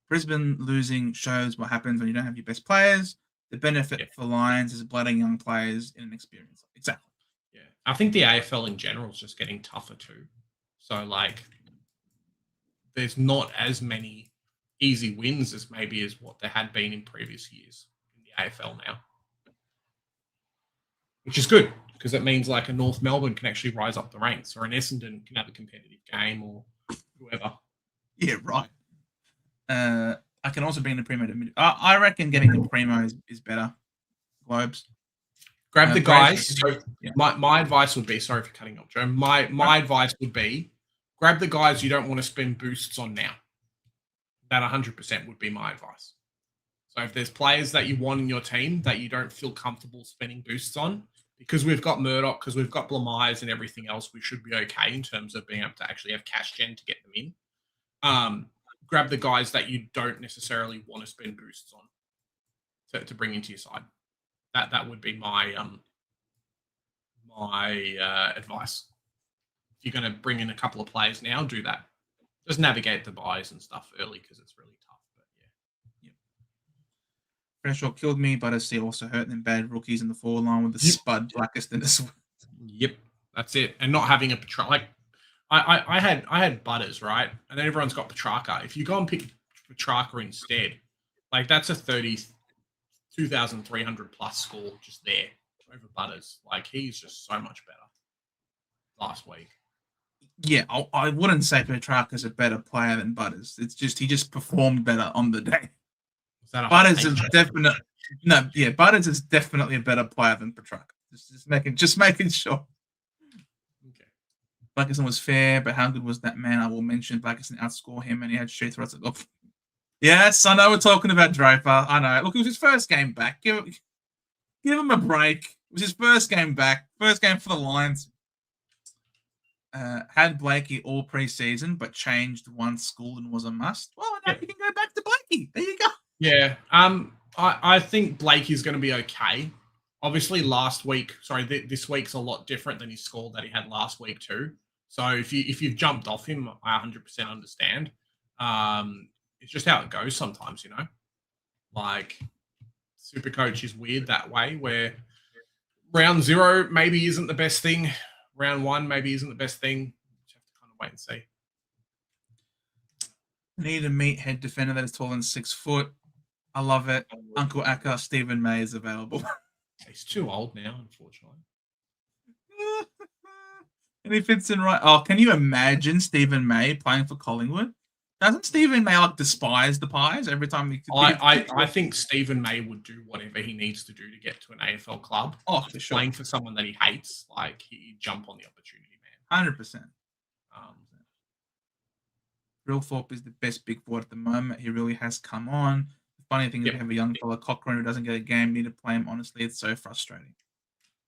Brisbane losing shows what happens when you don't have your best players. The benefit for Lions is blooding young players in an experience. Exactly. Yeah. I think the AFL in general is just getting tougher too. So, like, there's not as many easy wins as maybe as what there had been in previous years in the AFL now. Which is good, because it means, like, a North Melbourne can actually rise up the ranks, or an Essendon can have a competitive game, or whoever. Yeah, right. I can also bring the Primo to mid. I reckon getting the Primo is better. Globes. Grab the guys. So yeah. my advice would be, sorry for cutting up, Joe. My advice would be, grab the guys you don't want to spend boosts on now. That 100% would be my advice. So if there's players that you want in your team that you don't feel comfortable spending boosts on, because we've got Murdoch, because we've got Blamires and everything else, we should be okay in terms of being able to actually have cash gen to get them in. Grab the guys that you don't necessarily want to spend boosts on to bring into your side. That would be my advice. If you're going to bring in a couple of players now, do that. Just navigate the buys and stuff early, because it's really tough. But yeah. Crenshaw killed me, but I see also hurt them bad rookies in the forward line with the Spud Blackiston as well. Yep, that's it. And not having a Petrarca. Like, I had Butters, right? And then everyone's got Petrarca. If you go and pick Petrarca instead, like, that's a 32,300 plus score just there over Butters. Like, he's just so much better last week. Yeah, I wouldn't say Petrarca's a better player than Butters. It's just he just performed better on the day. Butters is definitely Butters is definitely a better player than Petrarca. Just making sure. Okay. Blackiston was fair, but how good was that man? I will mention Blackiston outscored him, and he had straight throws. Yes, I know we're talking about Draper. I know. Look, it was his first game back. Give him a break. It was his first game back. First game for the Lions. Had Blakey all pre-season, but changed once Schoolden was a must. Well, now you can go back to Blakey. There you go. Yeah. I think Blakey's going to be okay. Obviously, this week's a lot different than his score that he had last week too. So if you've jumped off him, I 100% understand. It's just how it goes sometimes, you know. Like, Supercoach is weird that way, where round 0 maybe isn't the best thing. Round 1 maybe isn't the best thing. Just have to kind of wait and see. Need a meathead defender that is taller than 6 foot. I love it. Uncle Akka, Stephen May is available. He's too old now, unfortunately. And he fits in right. Oh, can you imagine Stephen May playing for Collingwood? Doesn't Stephen May despise the Pies every time he? I think Stephen May would do whatever he needs to do to get to an AFL club. Oh, for sure. Playing for someone that he hates, like, he'd jump on the opportunity, man. 100%. Thorpe is the best big forward at the moment. He really has come on. The funny thing is we have a young fella, Cochrane, who doesn't get a game. Need to play him. Honestly, it's so frustrating.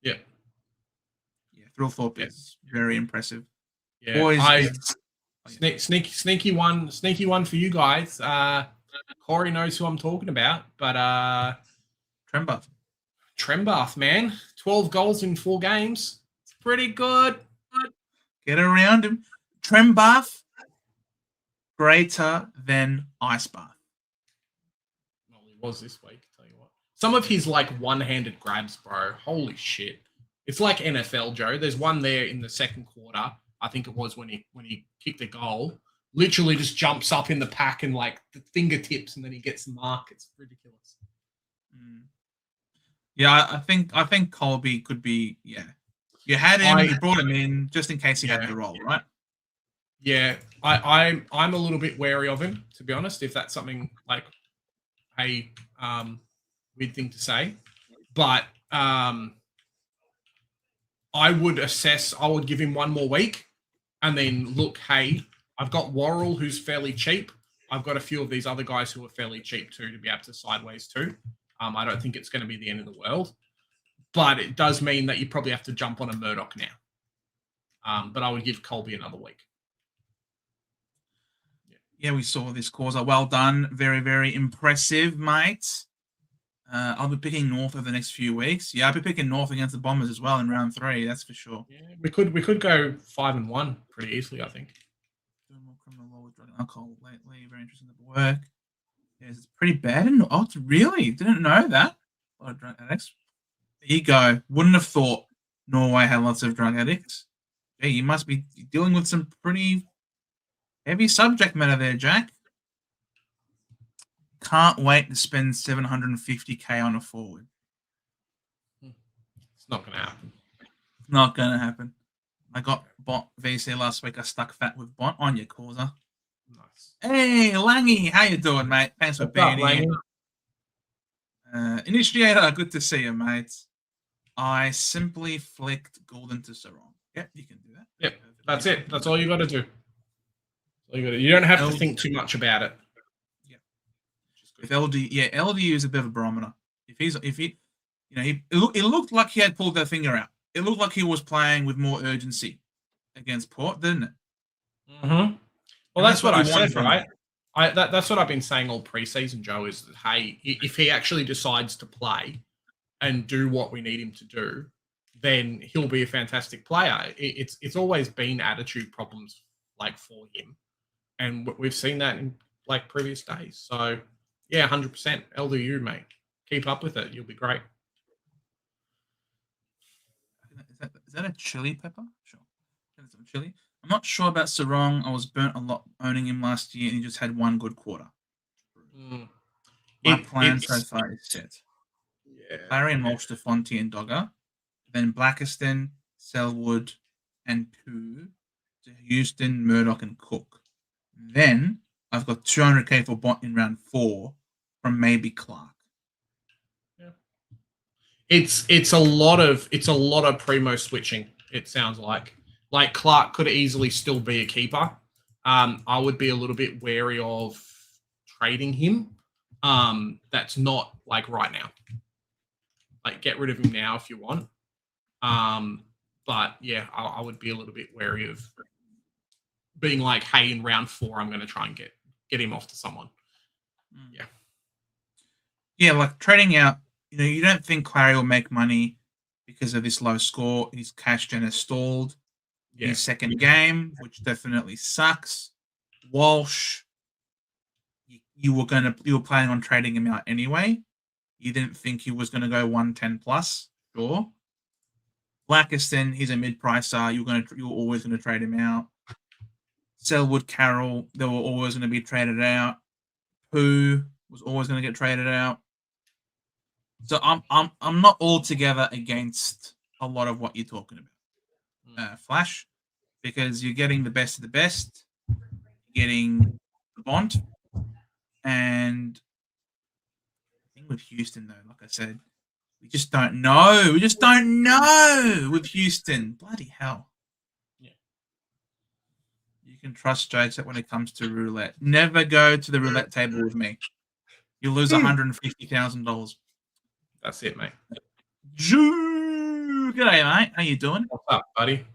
Yeah. Thorpe is very impressive. Yeah. Boys, sneaky one for you guys. Corey knows who I'm talking about, but Trembath, man, 12 goals in 4 games. It's pretty good. Get around him. Trembath, greater than Ice Bath. Well, he was this week. Tell you what, some of his, like, one-handed grabs, bro. Holy shit! It's like NFL, Joe. There's one there in the second quarter. I think it was when he kicked the goal. Literally just jumps up in the pack and, like, the fingertips, and then he gets the mark. It's ridiculous. Yeah, I think Colby could be. Yeah, you had him. You brought him in just in case he had the role, right? Yeah, I'm a little bit wary of him, to be honest. If that's something like a weird thing to say, but I would give him one more week, and then look. Hey, I've got Worrell, who's fairly cheap. I've got a few of these other guys who are fairly cheap too to be able to sideways too. I don't think it's going to be the end of the world, but it does mean that you probably have to jump on a Murdoch now. But I would give Colby another week. Yeah, we saw this causer. Well done. Very, very impressive, mate. I'll be picking North over the next few weeks. Yeah, I'll be picking North against the Bombers as well in round 3. That's for sure. Yeah, we could go 5-1 pretty easily, I think. Doing more criminal law with drug and alcohol lately. Very interesting at work. Yeah, it's pretty bad. Oh, it's really? Didn't know that. A lot of drug addicts. There you go. Wouldn't have thought Norway had lots of drug addicts. Gee, you must be dealing with some pretty heavy subject matter there, Jack. Can't wait to spend $750K on a forward. It's not going to happen. Not going to happen. I got Bont VC last week. I stuck fat with Bont on your causer. Nice. Hey, Langy, how you doing, mate? Thanks for being here. Initiator, good to see you, mate. I simply flicked Golden to Sarong. Yep, you can do that. Yep, that's it. That's all you got to do. You don't have to think too much about it. If LDU is a bit of a barometer. It looked like he had pulled that finger out. It looked like he was playing with more urgency against Port, didn't it? Mm-hmm. Well, that's what I said, right? That's what I've been saying all preseason, Joe. Is that, hey, if he actually decides to play and do what we need him to do, then he'll be a fantastic player. It's always been attitude problems for him, and we've seen that in previous days. So. Yeah, 100%. LDU, mate. Keep up with it. You'll be great. Is that a chili pepper? Sure. That's some chili. I'm not sure about Sarong. I was burnt a lot owning him last year, and he just had one good quarter. My plan so far is set. Yeah. Clarion, Mulster, Fonty, and Dogger. Then Blackiston, Selwood, and Pooh to Houston, Murdoch, and Cook. Then I've got 200K for Bont in round 4 from maybe Clark. Yeah. It's a lot of primo switching, it sounds like. Clark could easily still be a keeper. I would be a little bit wary of trading him. That's not right now. Get rid of him now if you want. But yeah, I would be a little bit wary of being hey, in round 4, I'm going to try and get him off to someone. Yeah. Yeah, trading out, you don't think Clary will make money because of this low score. His cash gen has stalled. Yeah. His second game, which definitely sucks. Walsh, you were planning on trading him out anyway. You didn't think he was going to go 110 plus, sure. Blackiston, he's a mid-pricer. You were always going to trade him out. Selwood, Carroll, they were always going to be traded out. Pooh was always going to get traded out. So I'm not altogether against a lot of what you're talking about, Flash, because you're getting the best of the best, getting the Bont, and I think with Houston though, like I said, we just don't know. We just don't know with Houston. Bloody hell. You can trust Jokes that when it comes to roulette. Never go to the roulette table with me. You'll lose $150,000. That's it, mate. G'day, mate. How you doing? What's up, buddy?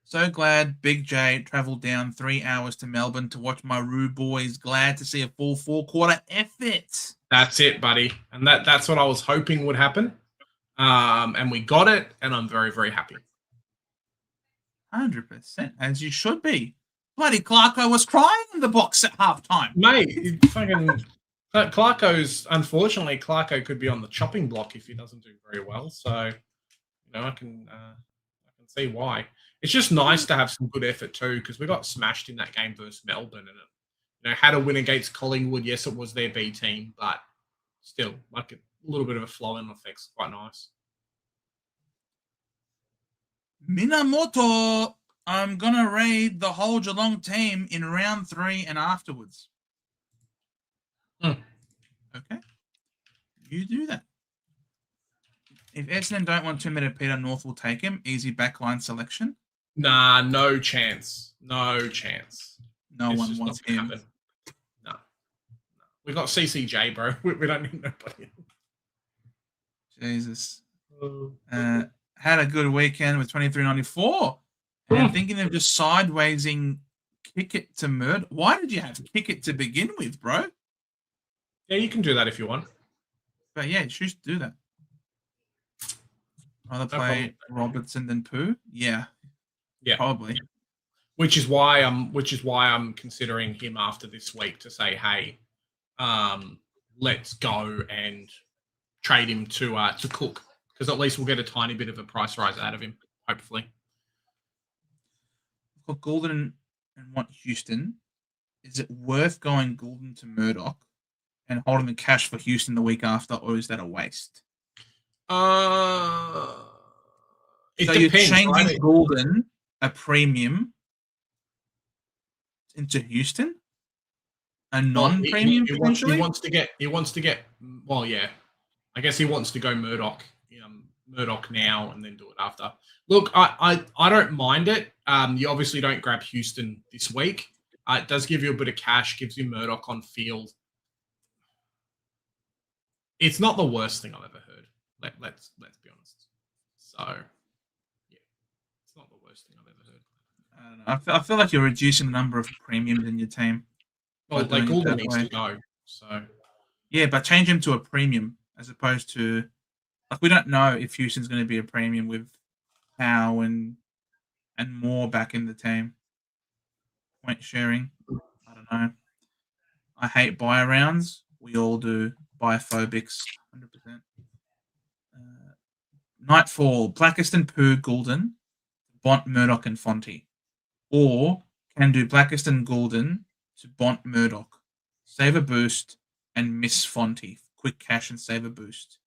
So glad Big J travelled down 3 hours to Melbourne to watch my Roo boys. Glad to see a full 4-quarter effort. That's it, buddy. And that's what I was hoping would happen. And we got it, and I'm very, very happy. 100%, as you should be. Bloody Clarko was crying in the box at halftime. Mate, unfortunately, Clarko could be on the chopping block if he doesn't do very well. So, I can see why. It's just nice to have some good effort too, because we got smashed in that game versus Melbourne, and it had a win against Collingwood. Yes, it was their B team, but still, a little bit of a flow-in effect's quite nice. Minamoto, I'm going to raid the whole Geelong team in round 3 and afterwards. Okay. You do that. If Essendon don't want 2-meter Peter, North will take him. Easy backline selection. Nah, no chance. No chance. No one wants him. We got CCJ, bro. We don't need nobody. Jesus. Had a good weekend with 23.94. And I'm thinking of just sidewaysing kick it to Murd. Why did you have to kick it to begin with, bro? Yeah, you can do that if you want. But yeah, choose to do that. Rather play Robertson than Pooh? Yeah. Yeah. Probably. Which is why I'm considering him after this week to say, hey, let's go and trade him to Cook, because at least we'll get a tiny bit of a price rise out of him, hopefully. Got Goulden and want Houston. Is it worth going Goulden to Murdoch and holding the cash for Houston the week after, or is that a waste? It so depends, you're changing right? Goulden a premium into Houston, a non-premium potentially. He wants to get. Well, yeah, I guess he wants to go Murdoch now and then do it after. Look, I don't mind it. You obviously don't grab Houston this week. It does give you a bit of cash, gives you Murdoch on field. It's not the worst thing I've ever heard. Let's be honest. So, yeah, it's not the worst thing I've ever heard. I don't know. I feel like you're reducing the number of premiums in your team. Well, like Goulden needs to go. So, yeah, but change him to a premium as opposed to, like, we don't know if Houston's going to be a premium with Howe and more back in the team. Point sharing. I don't know. I hate buy rounds. We all do. Biphobics, 100%. Nightfall, Blackiston, Pooh, Goulden, Bont, Murdoch, and Fonte. Or can do Blackiston, Goulden to Bont, Murdoch. Save a boost and miss Fonte. Quick cash and save a boost.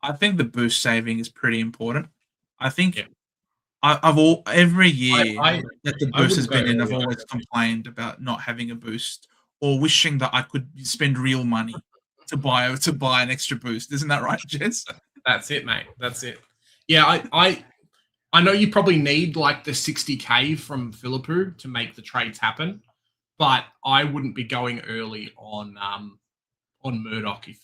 I think the boost saving is pretty important. I think every year that the boost has been in, I've always complained about not having a boost or wishing that I could spend real money to buy an extra boost. Isn't that right, Jess? That's it, mate. That's it. Yeah, I know you probably need like the 60K from Philippou to make the trades happen, but I wouldn't be going early on Murdoch if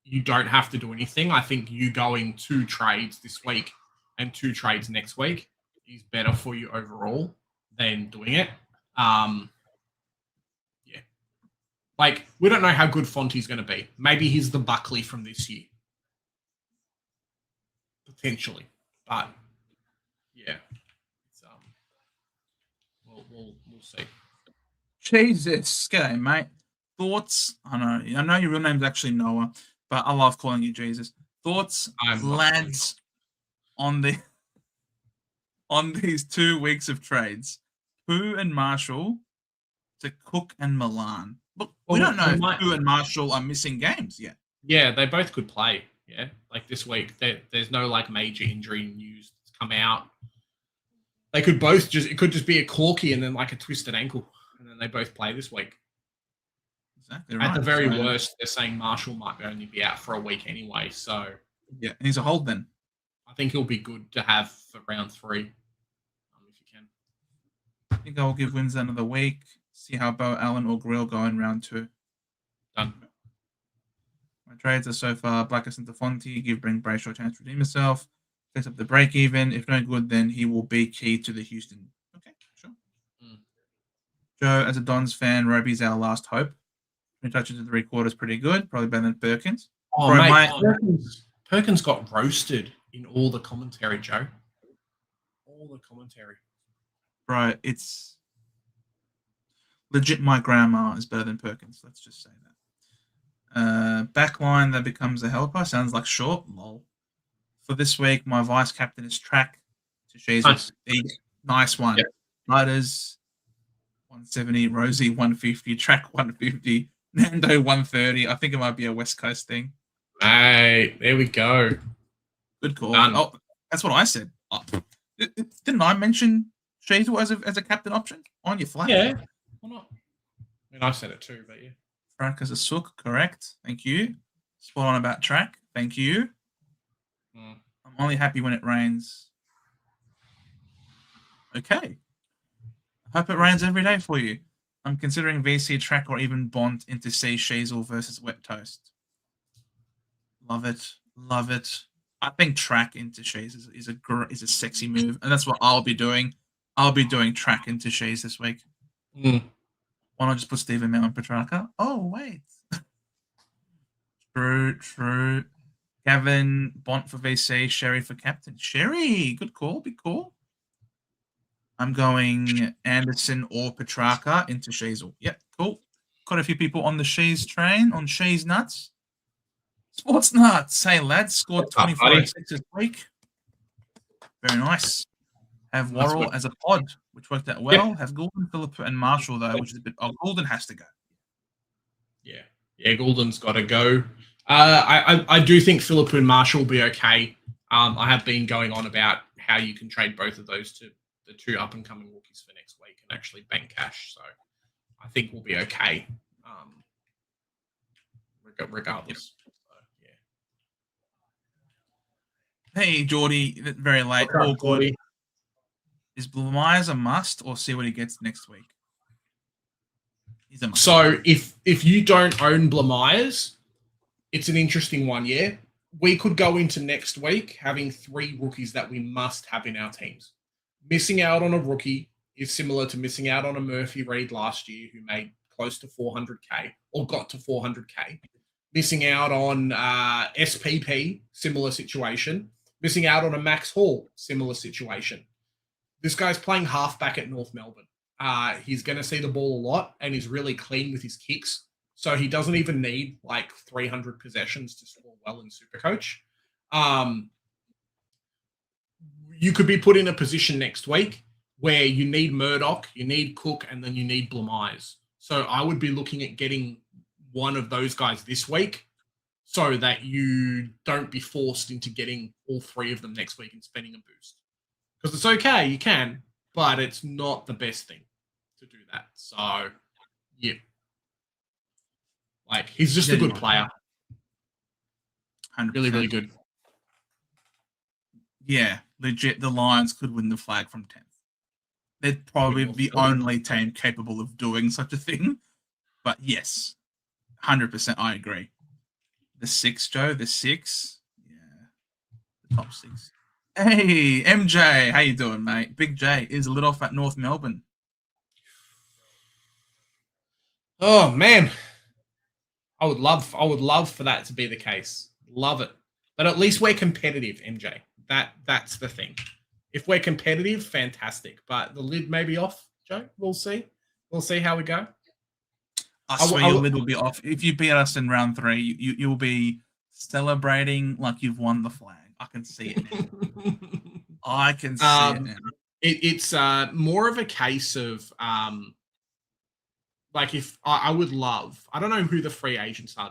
you don't have to do anything. I think you going 2 trades this week and 2 trades next week is better for you overall than doing it. Yeah. Like, we don't know how good Fonte's going to be. Maybe he's the Buckley from this year. Potentially. But, yeah. It's, we'll see. Jesus. G'day, mate. Thoughts? I know your real name's actually Noah, but I love calling you Jesus. Thoughts, lads, on these 2 weeks of trades? Pooh and Marshall to Cook and Milan. Look, we don't know if Pooh and Marshall are missing games yet. Yeah, they both could play. Yeah, like this week. There's no like major injury news that's come out. They could both it could just be a corky and then like a twisted ankle, and then they both play this week. Exactly right. At the very worst, they're saying Marshall might only be out for a week anyway. So yeah, he's a hold then. I think he'll be good to have for round 3, if you can. I think I'll give Windsor another week. See how Bo Allen or Grill go in round 2. Done. My trades are so far Blackiston to Fonte, bring Brayshaw a chance to redeem himself, sets up the break even. If no good, then he will be key to the Houston. Okay, sure. Joe, as a Dons fan, Roby's our last hope. 3 touches in 3 quarters, pretty good. Probably better than Perkins. Oh, bro, mate, Perkins got roasted in all the commentary, Joe. All the commentary. Bro, it's legit. My grandma is better than Perkins. Let's just say that. Backline that becomes a helper. Sounds like short. Lol. For this week, my vice captain is Track to Jesus. Nice one. Yep. Lighters 170, Rosie 150, Track 150, Nando 130. I think it might be a West Coast thing. Hey, there we go. Good call. Oh, that's what I said. Oh, didn't I mention Sheezel as a captain option on your flag? Yeah. Why not? I mean, I said it too, but yeah. Track as a sook, correct. Thank you. Spot on about Track. Thank you. I'm only happy when it rains. Okay. I hope it rains every day for you. I'm considering VC track or even Bont into Say Shazel versus Wet Toast. Love it. Love it. I think track into Shays is a sexy move, and that's what I'll be doing. I'll be doing track into Shays this week. Mm. Why not just put Stephen Mount and Petrarca? Oh, wait. True. Gavin, Bont for VC, Sherry for captain. Sherry, good call, big call. I'm going Anderson or Petrarca into Shazel. Yep, cool. Got a few people on the Shays train, on Shays nuts. Sports nuts. Hey, lads, scored 24 and 6 this week. Very nice. Have Worrell as a pod, which worked out well. Yep. Have Goulden, Phillipou, and Marshall, though, which is a bit... Oh, Goulden has to go. Yeah, Goulden's got to go. I do think Phillipou and Marshall will be okay. I have been going on about how you can trade both of those to the two up-and-coming rookies for next week and actually bank cash. So I think we'll be okay regardless. Yep. So, Hey, Geordie, very late. All good. Is Blue Myers a must or see what he gets next week? He's a must. So if you don't own Blamires, it's an interesting one, yeah? We could go into next week having 3 rookies that we must have in our teams. Missing out on a rookie is similar to missing out on a Murphy Reed last year who made close to 400K or got to 400K. Missing out on SPP, similar situation. Missing out on a Max Hall, similar situation. This guy's playing halfback at North Melbourne. He's going to see the ball a lot and he's really clean with his kicks. So he doesn't even need like 300 possessions to score well in Supercoach. You could be put in a position next week where you need Murdoch, you need Cook, and then you need Blamires. So I would be looking at getting one of those guys this week so that you don't be forced into getting all 3 of them next week and spending a boost. Because it's okay, you can, but it's not the best thing to do that. So, yeah. Like, he's just a good player. 100%. Really, really good. Yeah, legit, the Lions could win the flag from 10th. They're probably the only team capable of doing such a thing. But yes, 100% I agree. The 6, Joe, the 6. Yeah, the top 6. Hey, MJ, how you doing, mate? Big J is lit off at North Melbourne. Oh, man. I would love for that to be the case. Love it. But at least we're competitive, MJ. That's the thing. If we're competitive, fantastic. But the lid may be off, Joe. We'll see. We'll see how we go. I swear your lid will be off. If you beat us in round 3, you'll be celebrating like you've won the flag. I can see it now. I can see it now. It's more of a case of like if I would love, I don't know who the free agents are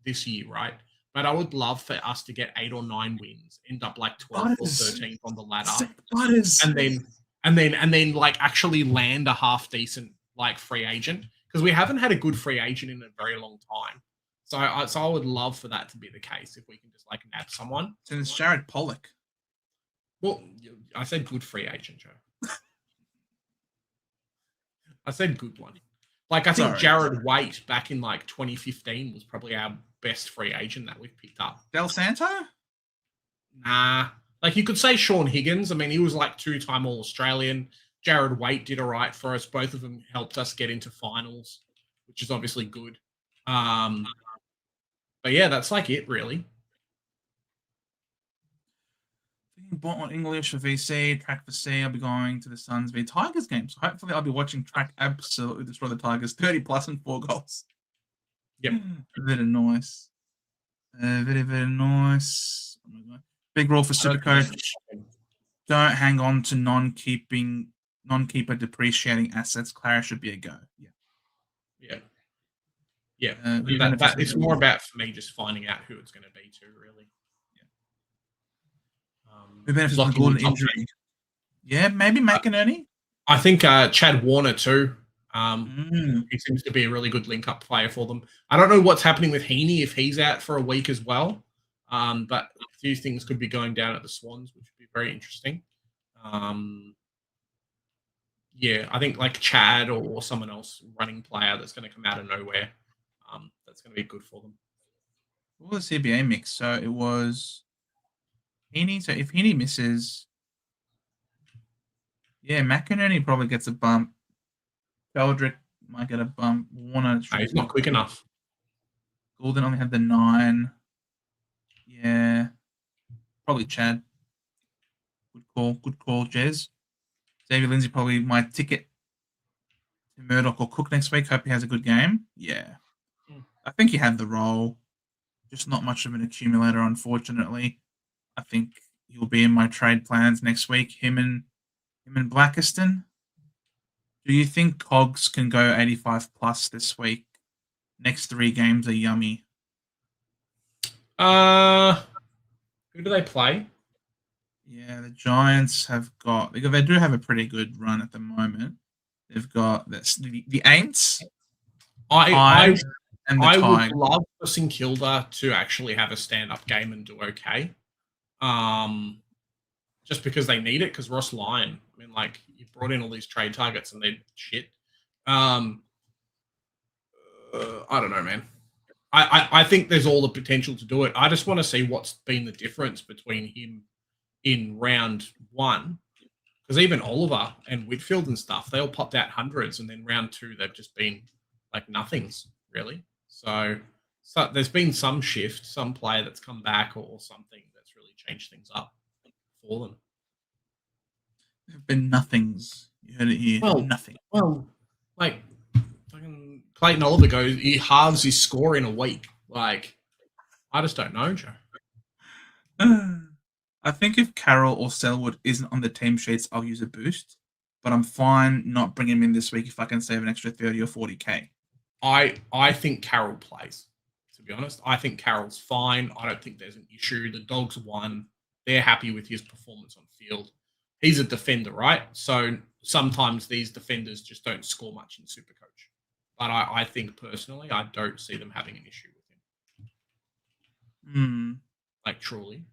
this year, right? But I would love for us to get 8 or 9 wins, end up like 12th or 13th on the ladder, and then like actually land a half decent like free agent, because we haven't had a good free agent in a very long time. So I would love for that to be the case if we can just like nab someone. So it's Jared Pollock. Well, I said good free agent, Joe. I said good one. Like, I think Jared Waite back in like 2015 was probably our best free agent that we've picked up. Del Santo? Nah. Like, you could say Sean Higgins. I mean, he was like 2-time All-Australian. Jared Waite did all right for us. Both of them helped us get into finals, which is obviously good. But yeah, that's like it, really. Bought on English for VC, track for C. I'll be going to the Suns v Tigers game. So hopefully I'll be watching track absolutely destroy the Tigers. 30 plus and 4 goals. Yep. Very nice. Very, very nice. Oh my God. Big rule for Supercoach. Don't hang on to non-keeper depreciating assets. Clara should be a go. Yeah. It's more about, for me, just finding out who it's going to be too, really. Who benefits from the Gordon injury? Yeah, maybe McInerney. I think Chad Warner too. He seems to be a really good link-up player for them. I don't know what's happening with Heaney if he's out for a week as well. But a few things could be going down at the Swans, which would be very interesting. Yeah, I think like Chad or someone else running player that's going to come out of nowhere. That's going to be good for them. What was the CBA mix? So it was Heaney. So if Heaney misses, yeah, McInerney probably gets a bump. Beldrick might get a bump. Warner. No, he's not quick enough. Goulden only had the 9. Yeah. Probably Chad. Good call, Jez. Xavier Lindsay probably my ticket to Murdoch or Cook next week. Hope he has a good game. Yeah. I think he had the role. Just not much of an accumulator, unfortunately. I think he'll be in my trade plans next week. Him and Blackiston. Do you think Cogs can go 85 plus this week? Next 3 games are yummy. Who do they play? Yeah, the Giants have got. They do have a pretty good run at the moment. They've got the Aints. I would love for St Kilda to actually have a stand-up game and do okay. Just because they need it, because Ross Lyon, I mean, like, you brought in all these trade targets and they're shit. I don't know, man. I think there's all the potential to do it. I just want to see what's been the difference between him in round 1, because even Oliver and Whitfield and stuff, they all popped out hundreds, and then round 2 they've just been like nothings really. So there's been some shift, some player that's come back or something that's really changed things up for them. There've been nothings. You heard it here. Well, nothing. Well, like fucking Clayton Oliver goes, he halves his score in a week. Like, I just don't know, Joe. I think if Carroll or Selwood isn't on the team sheets, I'll use a boost. But I'm fine not bringing him in this week if I can save an extra 30 or 40K. I think Carroll plays, to be honest. I think Carroll's fine. I don't think there's an issue. The Dogs won. They're happy with his performance on field. He's a defender, right? So sometimes these defenders just don't score much in Supercoach. But I think personally, I don't see them having an issue with him. Like, truly.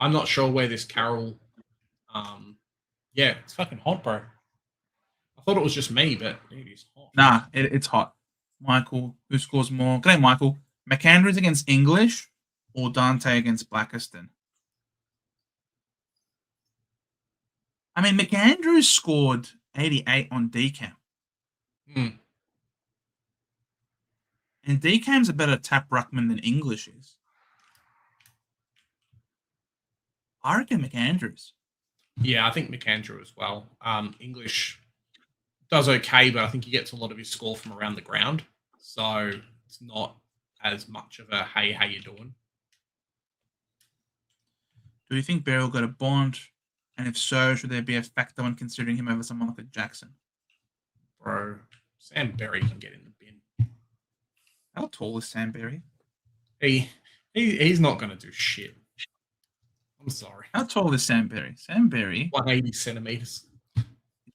I'm not sure where this Carroll... yeah, it's fucking hot, bro. I thought it was just me, but it is hot. Nah, it's hot. Michael, who scores more? Good day, Michael. McAndrews against English or Dante against Blackiston? I mean, McAndrews scored 88 on DCAM. And DCAM's a better tap ruckman than English is. I reckon McAndrews. Yeah, I think McAndrew as well. English does okay, but I think he gets a lot of his score from around the ground. So it's not as much of a, hey, how you doing? Do you think Barry will go to Bond? And if so, should there be a factor when considering him over someone like a Jackson? Bro, Sam Berry can get in the bin. How tall is Sam Berry? He's not going to do shit. I'm sorry. How tall is Sam Berry? Sam Berry? 180 centimeters.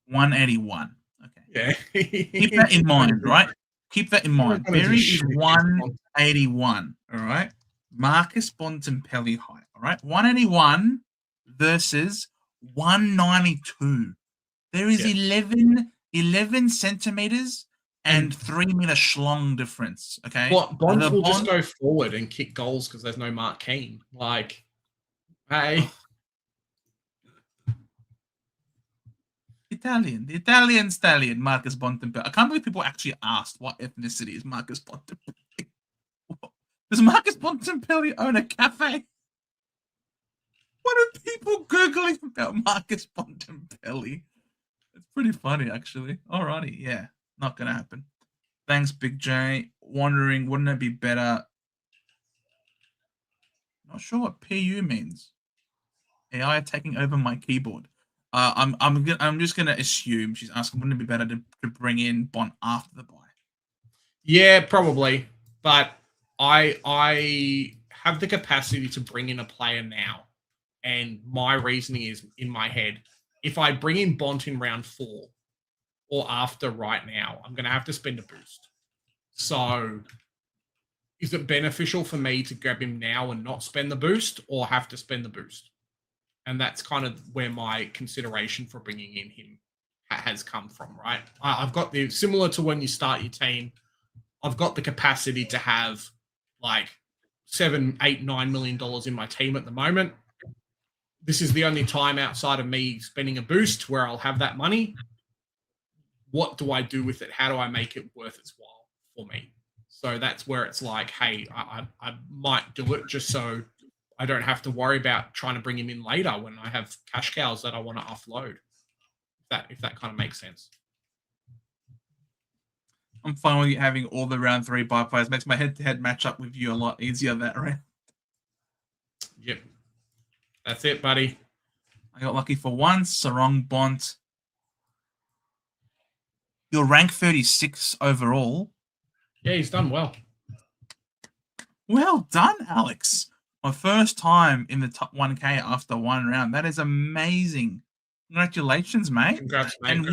181. Okay. Yeah. Keep that in mind, right? Keep that in mind. Berry is 181. All right. Marcus Bontempelli height. All right. 181 versus 192. There is 11 centimeters and 3 meter schlong difference. Okay. Bond will just go forward and kick goals because there's no Mark Keane. Like, hey. The Italian stallion, Marcus Bontempelli. I can't believe people actually asked what ethnicity is Marcus Bontempelli. Does Marcus Bontempelli own a cafe? What are people Googling about Marcus Bontempelli? It's pretty funny, actually. Alrighty, yeah. Not going to happen. Thanks, Big J. Wondering, wouldn't it be better? Not sure what PU means. AI taking over my keyboard. I'm just gonna assume she's asking, wouldn't it be better to bring in Bont after the bye? Yeah, probably. But I have the capacity to bring in a player now, and my reasoning is in my head: if I bring in Bont in round 4 or after right now, I'm gonna have to spend a boost. So, is it beneficial for me to grab him now and not spend the boost, or have to spend the boost? And that's kind of where my consideration for bringing in him has come from, right? I've got similar to when you start your team, I've got the capacity to have like $7, $8, $9 million in my team at the moment. This is the only time outside of me spending a boost where I'll have that money. What do I do with it? How do I make it worth its while for me? So that's where it's like, hey, I might do it just so I don't have to worry about trying to bring him in later when I have cash cows that I want to offload. If that kind of makes sense. I'm fine with you having all the round 3 buy players. Makes my head-to-head matchup with you a lot easier that round. Yep. That's it, buddy. I got lucky for once. Sarong Bont. You're rank 36 overall. Yeah, he's done well. Well done, Alex. My first time in the top 1K after one round. That is amazing. Congratulations, mate. Congrats, mate. And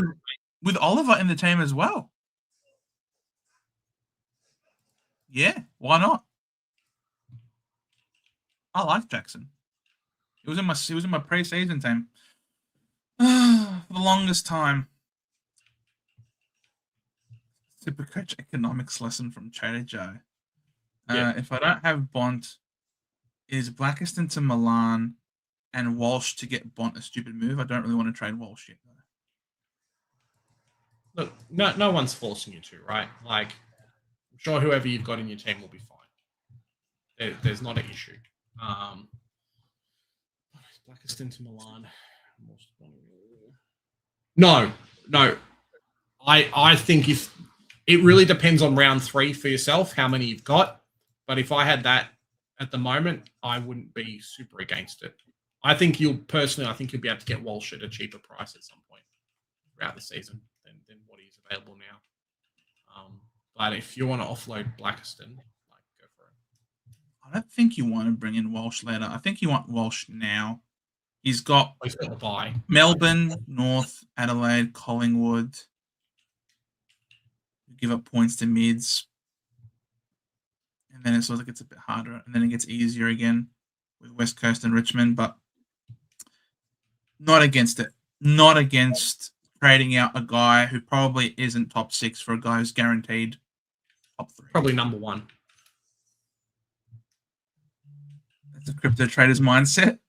with Oliver in the team as well. Yeah, why not? I like Jackson. He was in my pre-season team for the longest time. Supercoach economics lesson from Trader Joe. If I don't have Bont, is Blackiston to Milan and Walsh to get Bont a stupid move? I don't really want to trade Walsh yet, though. Look, no one's forcing you to, right? Like, I'm sure whoever you've got in your team will be fine. There's not an issue. Blackiston to Milan. No. I think if it really depends on round 3 for yourself, how many you've got. But if I had that at the moment, I wouldn't be super against it. I think you'll be able to get Walsh at a cheaper price at some point throughout the season than what he's available now. But if you want to offload Blackiston, go for it. I don't think you want to bring in Walsh later. I think you want Walsh now. He's got the bye. Melbourne, North, Adelaide, Collingwood. Give up points to mids. And then it sort of gets a bit harder. And then it gets easier again with West Coast and Richmond. But not against it. Not against trading out a guy who probably isn't top 6 for a guy who's guaranteed top 3. Probably number 1. That's a crypto trader's mindset.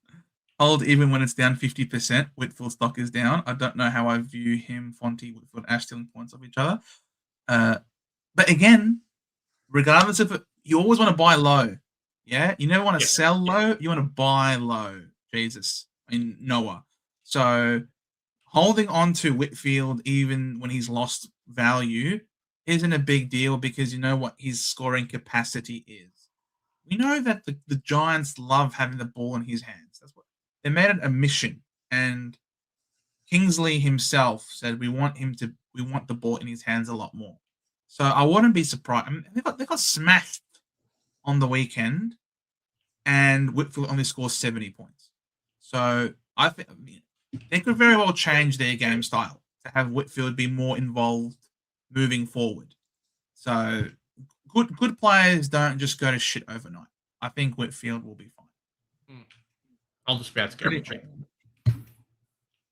Hold even when it's down 50%. Whitfield stock is down. I don't know how I view him, Fonty, Whitfield, Ash stealing points off each other. But again, regardless of it, you always want to buy low. Yeah? You never want to sell low. You want to buy low. Jesus. Noah. So holding on to Whitfield even when he's lost value isn't a big deal because you know what his scoring capacity is. We know that the Giants love having the ball in his hands. That's what they made it a mission. And Kingsley himself said we want the ball in his hands a lot more. So I wouldn't be surprised. I mean, they got smashed on the weekend, and Whitfield only scores 70 points. So I think they could very well change their game style to have Whitfield be more involved moving forward. So good players don't just go to shit overnight. I think Whitfield will be fine. I'll just be able to get him cheap.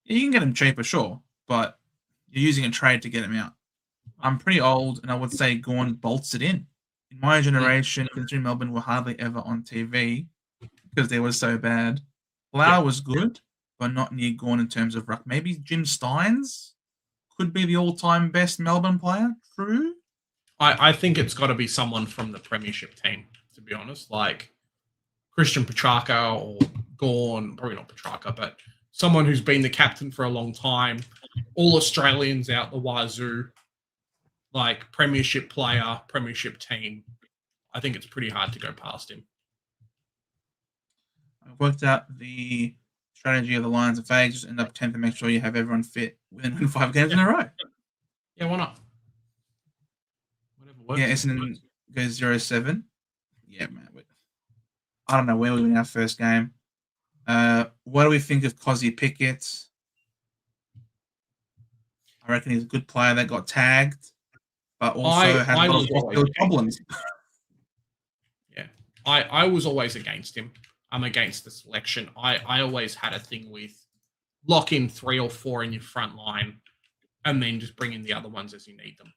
You can get him cheaper, sure, but you're using a trade to get him out. I'm pretty old, and I would say Gawn bolts it in. In my generation, considering Melbourne were hardly ever on TV because they were so bad, Lau was good, but not near Gawn in terms of ruck. Maybe Jim Steins could be the all-time best Melbourne player. True. I think it's got to be someone from the Premiership team, to be honest, like Christian Petrarca or Gawn, probably not Petrarca, but someone who's been the captain for a long time, all Australians out the wazoo, like Premiership player, Premiership team. I think it's pretty hard to go past him. I've worked out the strategy of the Lions of Age. Just end up 10th and make sure you have everyone fit within 5 games in a row. Yeah, why not? Whatever works. Yeah, Essendon goes 0-7. Yeah, man. I don't know where we win our first game. What do we think of Cozzy Pickett? I reckon he's a good player that got tagged, but also has a lot of problems. Yeah, I was always against him. I'm against the selection. I always had a thing with lock in 3 or 4 in your front line and then just bring in the other ones as you need them.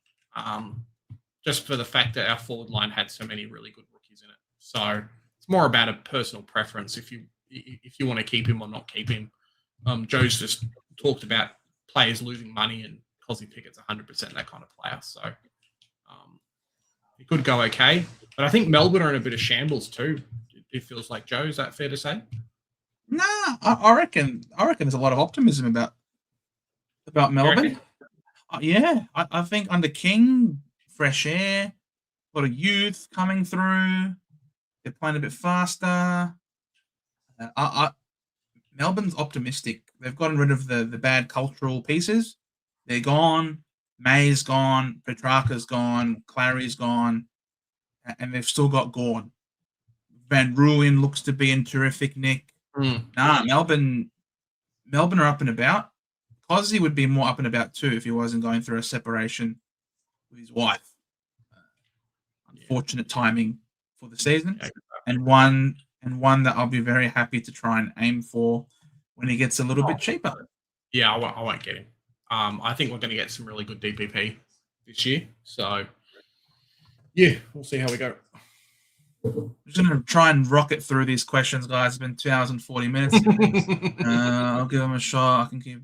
Just for the fact that our forward line had so many really good rookies in it. So it's more about a personal preference if you want to keep him or not keep him. Joe's just talked about players losing money, and Cosy Pickett's 100% that kind of player. So it could go okay. But I think Melbourne are in a bit of shambles too. It feels like, Joe. Is that fair to say? Nah, I reckon there's a lot of optimism about Melbourne. Yeah, I think under King, fresh air, a lot of youth coming through. They're playing a bit faster. Melbourne's optimistic. They've gotten rid of the bad cultural pieces. They're gone. May's gone. Petrarca's gone. Clary's gone. And they've still got Gorn. Van Rooyen looks to be in terrific nick. Melbourne are up and about. Cosy would be more up and about too if he wasn't going through a separation with his wife. Unfortunate timing for the season. And one that I'll be very happy to try and aim for when he gets a little bit cheaper. Yeah, I won't get him. I think we're going to get some really good DPP this year. So, yeah, we'll see how we go. I'm just going to try and rocket through these questions, guys. It's been 2 hours and 40 minutes. I'll give them a shot. I can keep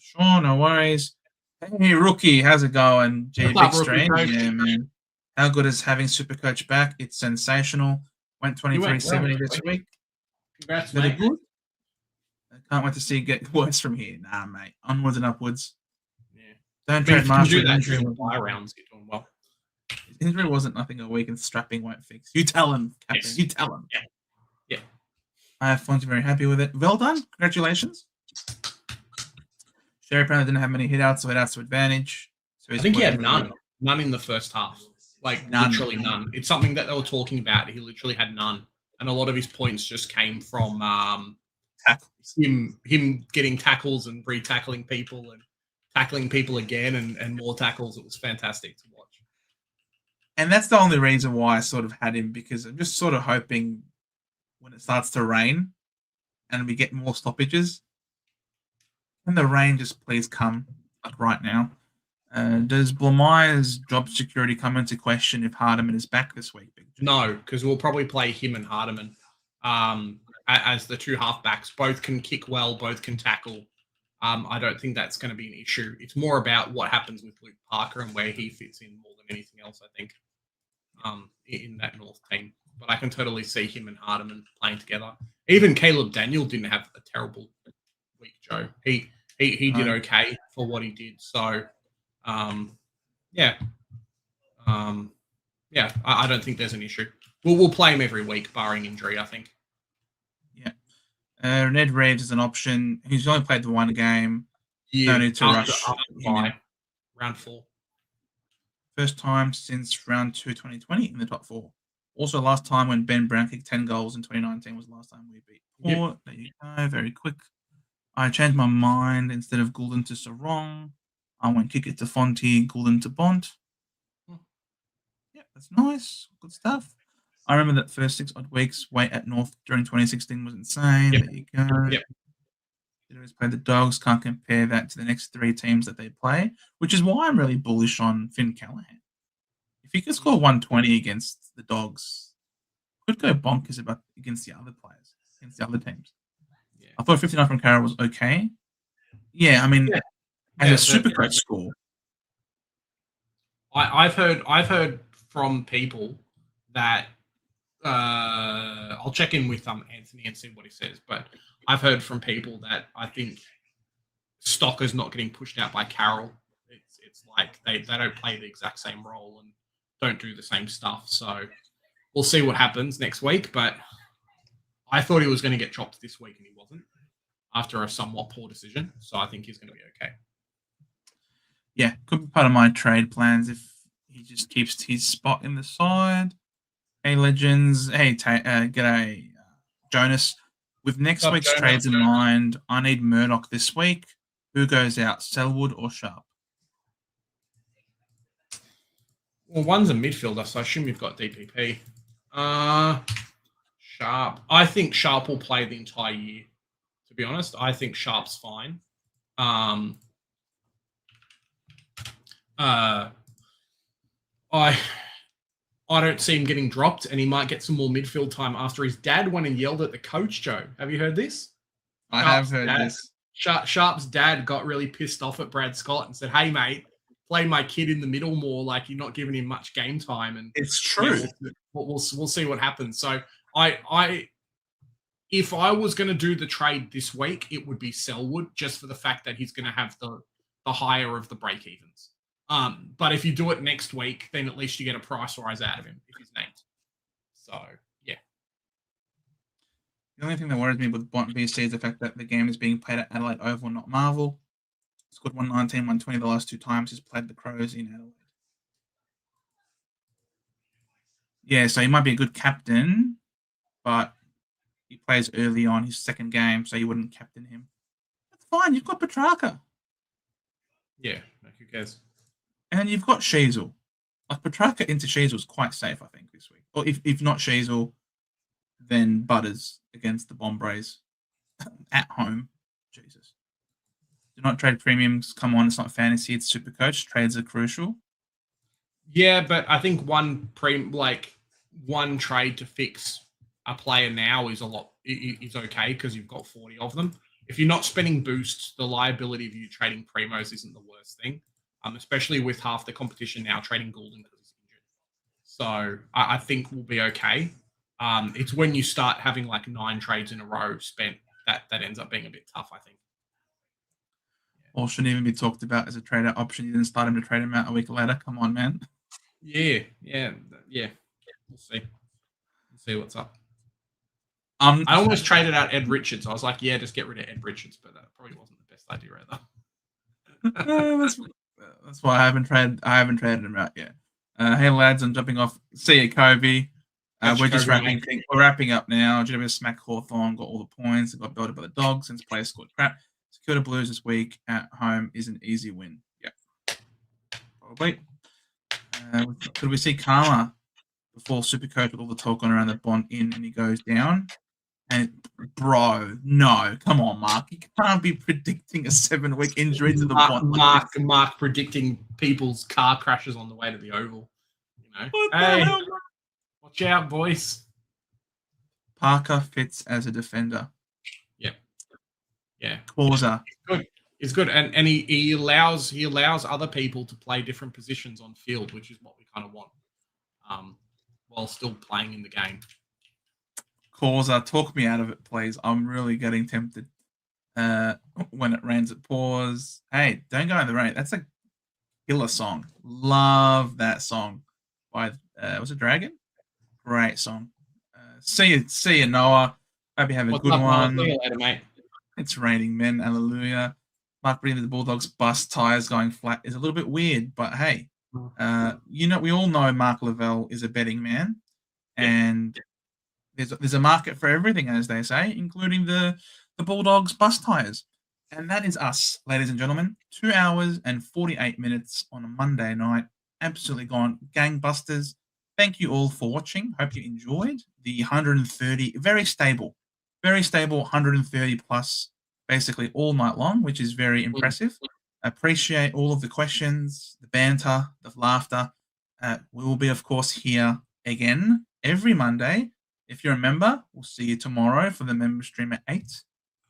sure, no worries. Hey, Rookie, how's it going? Big Strange. Yeah, man. How good is having Supercoach back? It's sensational. Went 23.70 this week. Congrats, Very mate. good. I can't wait to see it get worse from here. Nah, mate. Onwards and upwards. Yeah. Don't trade Marshall. Buy rounds, you're doing well. Injury wasn't nothing a week, and strapping won't fix. You tell him, Captain. Yes. You tell him. Yeah. I have fun. Very happy with it. Well done. Congratulations. Sherry apparently didn't have many hitouts, so hitouts to advantage. So I think he had none. None in the first half. Like, none. Literally none. It's something that they were talking about. He literally had none. And a lot of his points just came from him getting tackles and re-tackling people and tackling people again and more tackles. It was fantastic to watch. And that's the only reason why I sort of had him, because I'm just sort of hoping when it starts to rain and we get more stoppages, can the rain just please come, like right now? Does Blamire's job security come into question if Hardiman is back this week? No, because we'll probably play him and Hardiman as the two halfbacks. Both can kick well, both can tackle. I don't think that's going to be an issue. It's more about what happens with Luke Parker and where he fits in more than anything else, I think, in that North team. But I can totally see him and Hardiman playing together. Even Caleb Daniel didn't have a terrible week, Joe. He did okay for what he did. So, I don't think there's an issue. We'll play him every week, barring injury, I think. Yeah. Ned Reeves is an option. He's only played the one game. Yeah, no need to rush. Round 4. First time since round 2 2020 in the top 4. Also, last time when Ben Brown kicked 10 goals in 2019 was the last time we beat Port. Yep. There you go. Very quick. I changed my mind. Instead of Goulden to Sarong, I went kick it to Fonty, Goulden to Bont. Yeah, that's nice. Good stuff. I remember that first 6 odd weeks wait at North during 2016 was insane. Yep. There you go. Yep. They always play the Dogs. Can't compare that to the next 3 teams that they play, which is why I'm really bullish on Finn Callahan. If he could score 120 against the Dogs, could go bonkers against the other players, against the other teams. Yeah. I thought 59 from Carroll was okay. Yeah, I mean, as a Supercoach score. I've heard from people that I'll check in with Anthony and see what he says, but I've heard from people that I think Stocker's not getting pushed out by Carroll. It's like they don't play the exact same role and don't do the same stuff. So we'll see what happens next week. But I thought he was going to get chopped this week and he wasn't after a somewhat poor decision. So I think he's going to be okay. Yeah, could be part of my trade plans if he just keeps his spot in the side. Hey, Legends. Hey, g'day, Jonas. With next week's trades in mind, I need Murdoch this week. Who goes out, Selwood or Sharp? Well, one's a midfielder, so I assume you've got DPP. Sharp. I think Sharp will play the entire year, to be honest. I think Sharp's fine. I don't see him getting dropped, and he might get some more midfield time after his dad went and yelled at the coach, Joe. Have you heard this? I have heard this. Sharp's dad got really pissed off at Brad Scott and said, "Hey, mate, play my kid in the middle more. Like, you're not giving him much game time." And it's true. We'll see what happens. So if I was going to do the trade this week, it would be Selwood, just for the fact that he's going to have the higher of the break evens. But if you do it next week, then at least you get a price rise out of him if he's named. So, yeah. The only thing that worries me with BC is the fact that the game is being played at Adelaide Oval, not Marvel. He's scored 119, 120 the last 2 times he's played the Crows in Adelaide. Yeah, so he might be a good captain, but he plays early on his second game, so you wouldn't captain him. That's fine. You've got Petrarca. Yeah, who cares? And you've got Sheasel. Like, Petrarca into Sheasel is quite safe, I think, this week. Or if not Sheasel, then Butters against the Bombers at home. Jesus. Do not trade premiums. Come on, it's not fantasy, it's Supercoach. Trades are crucial. Yeah, but I think one trade to fix a player now is okay because you've got 40 of them. If you're not spending boosts, the liability of you trading primos isn't the worst thing, especially with half the competition now trading Goulden because he's injured. So I think we'll be okay. It's when you start having like 9 trades in a row spent that ends up being a bit tough, I think. Or shouldn't even be talked about as a trade out option. You didn't start him to trade him out a week later. Come on, man. Yeah. We'll see. We'll see what's up. I almost traded out Ed Richards. I was like, yeah, just get rid of Ed Richards, but that probably wasn't the best idea either. That's why I haven't traded him out yet. Hey lads, I'm jumping off. See you, Kobe. We're just wrapping up now. GW smack Hawthorn, got all the points. They got belted by the Dogs since players scored crap. Kilda Blues this week at home is an easy win. Yeah, probably. Could we see Karma before Supercoach with all the talk on around the Bond in and he goes down? And bro, no, come on, Mark. You can't be predicting a 7-week injury to the Bond. Mark predicting people's car crashes on the way to the Oval. You know, hey, watch out, boys. Parker fits as a defender. Yeah. Causer. He's good. And he allows other people to play different positions on field, which is what we kind of want. While still playing in the game. Causer, talk me out of it, please. I'm really getting tempted. When it rains, it pours. Hey, don't go in the rain. That's a killer song. Love that song. By was it Dragon? Great song. See you, Noah. Hope you have a good one. See you later, mate. It's raining men, hallelujah. Mark bringing the Bulldogs bus tires going flat is a little bit weird, but hey, we all know Mark Lavelle is a betting man, and there's a market for everything, as they say, including the Bulldogs bus tires, and that is us, ladies and gentlemen. 2 hours and 48 minutes on a Monday night, absolutely gone gangbusters. Thank you all for watching. Hope you enjoyed the 130, very stable 130 plus basically all night long, which is very impressive. Appreciate all of the questions, the banter, the laughter. We will be, of course, here again every Monday. If you're a member, we'll see you tomorrow for the member stream at 8.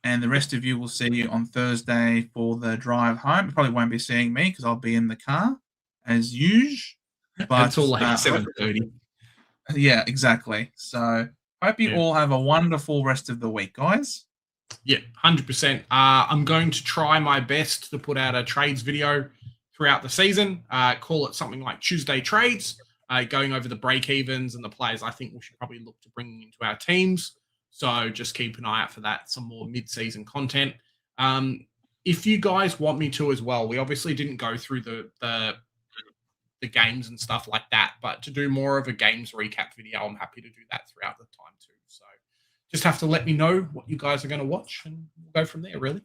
And the rest of you will see you on Thursday for the drive home. You probably won't be seeing me because I'll be in the car as usual. But until like 7:30. Yeah, exactly. So hope you all have a wonderful rest of the week, guys. Yeah, 100%. I'm going to try my best to put out a trades video throughout the season. Call it something like Tuesday Trades, going over the break-evens and the players I think we should probably look to bring into our teams. So just keep an eye out for that, some more mid-season content. If you guys want me to as well, we obviously didn't go through the games and stuff like that, but to do more of a games recap video, I'm happy to do that throughout the time too. So just have to let me know what you guys are going to watch and we'll go from there, really.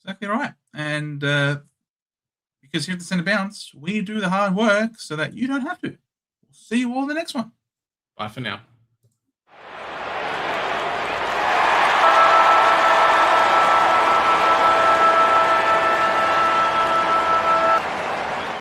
Exactly right. And because here at the Centre Bounce, we do the hard work so that you don't have to. We'll see you all in the next one. Bye for now.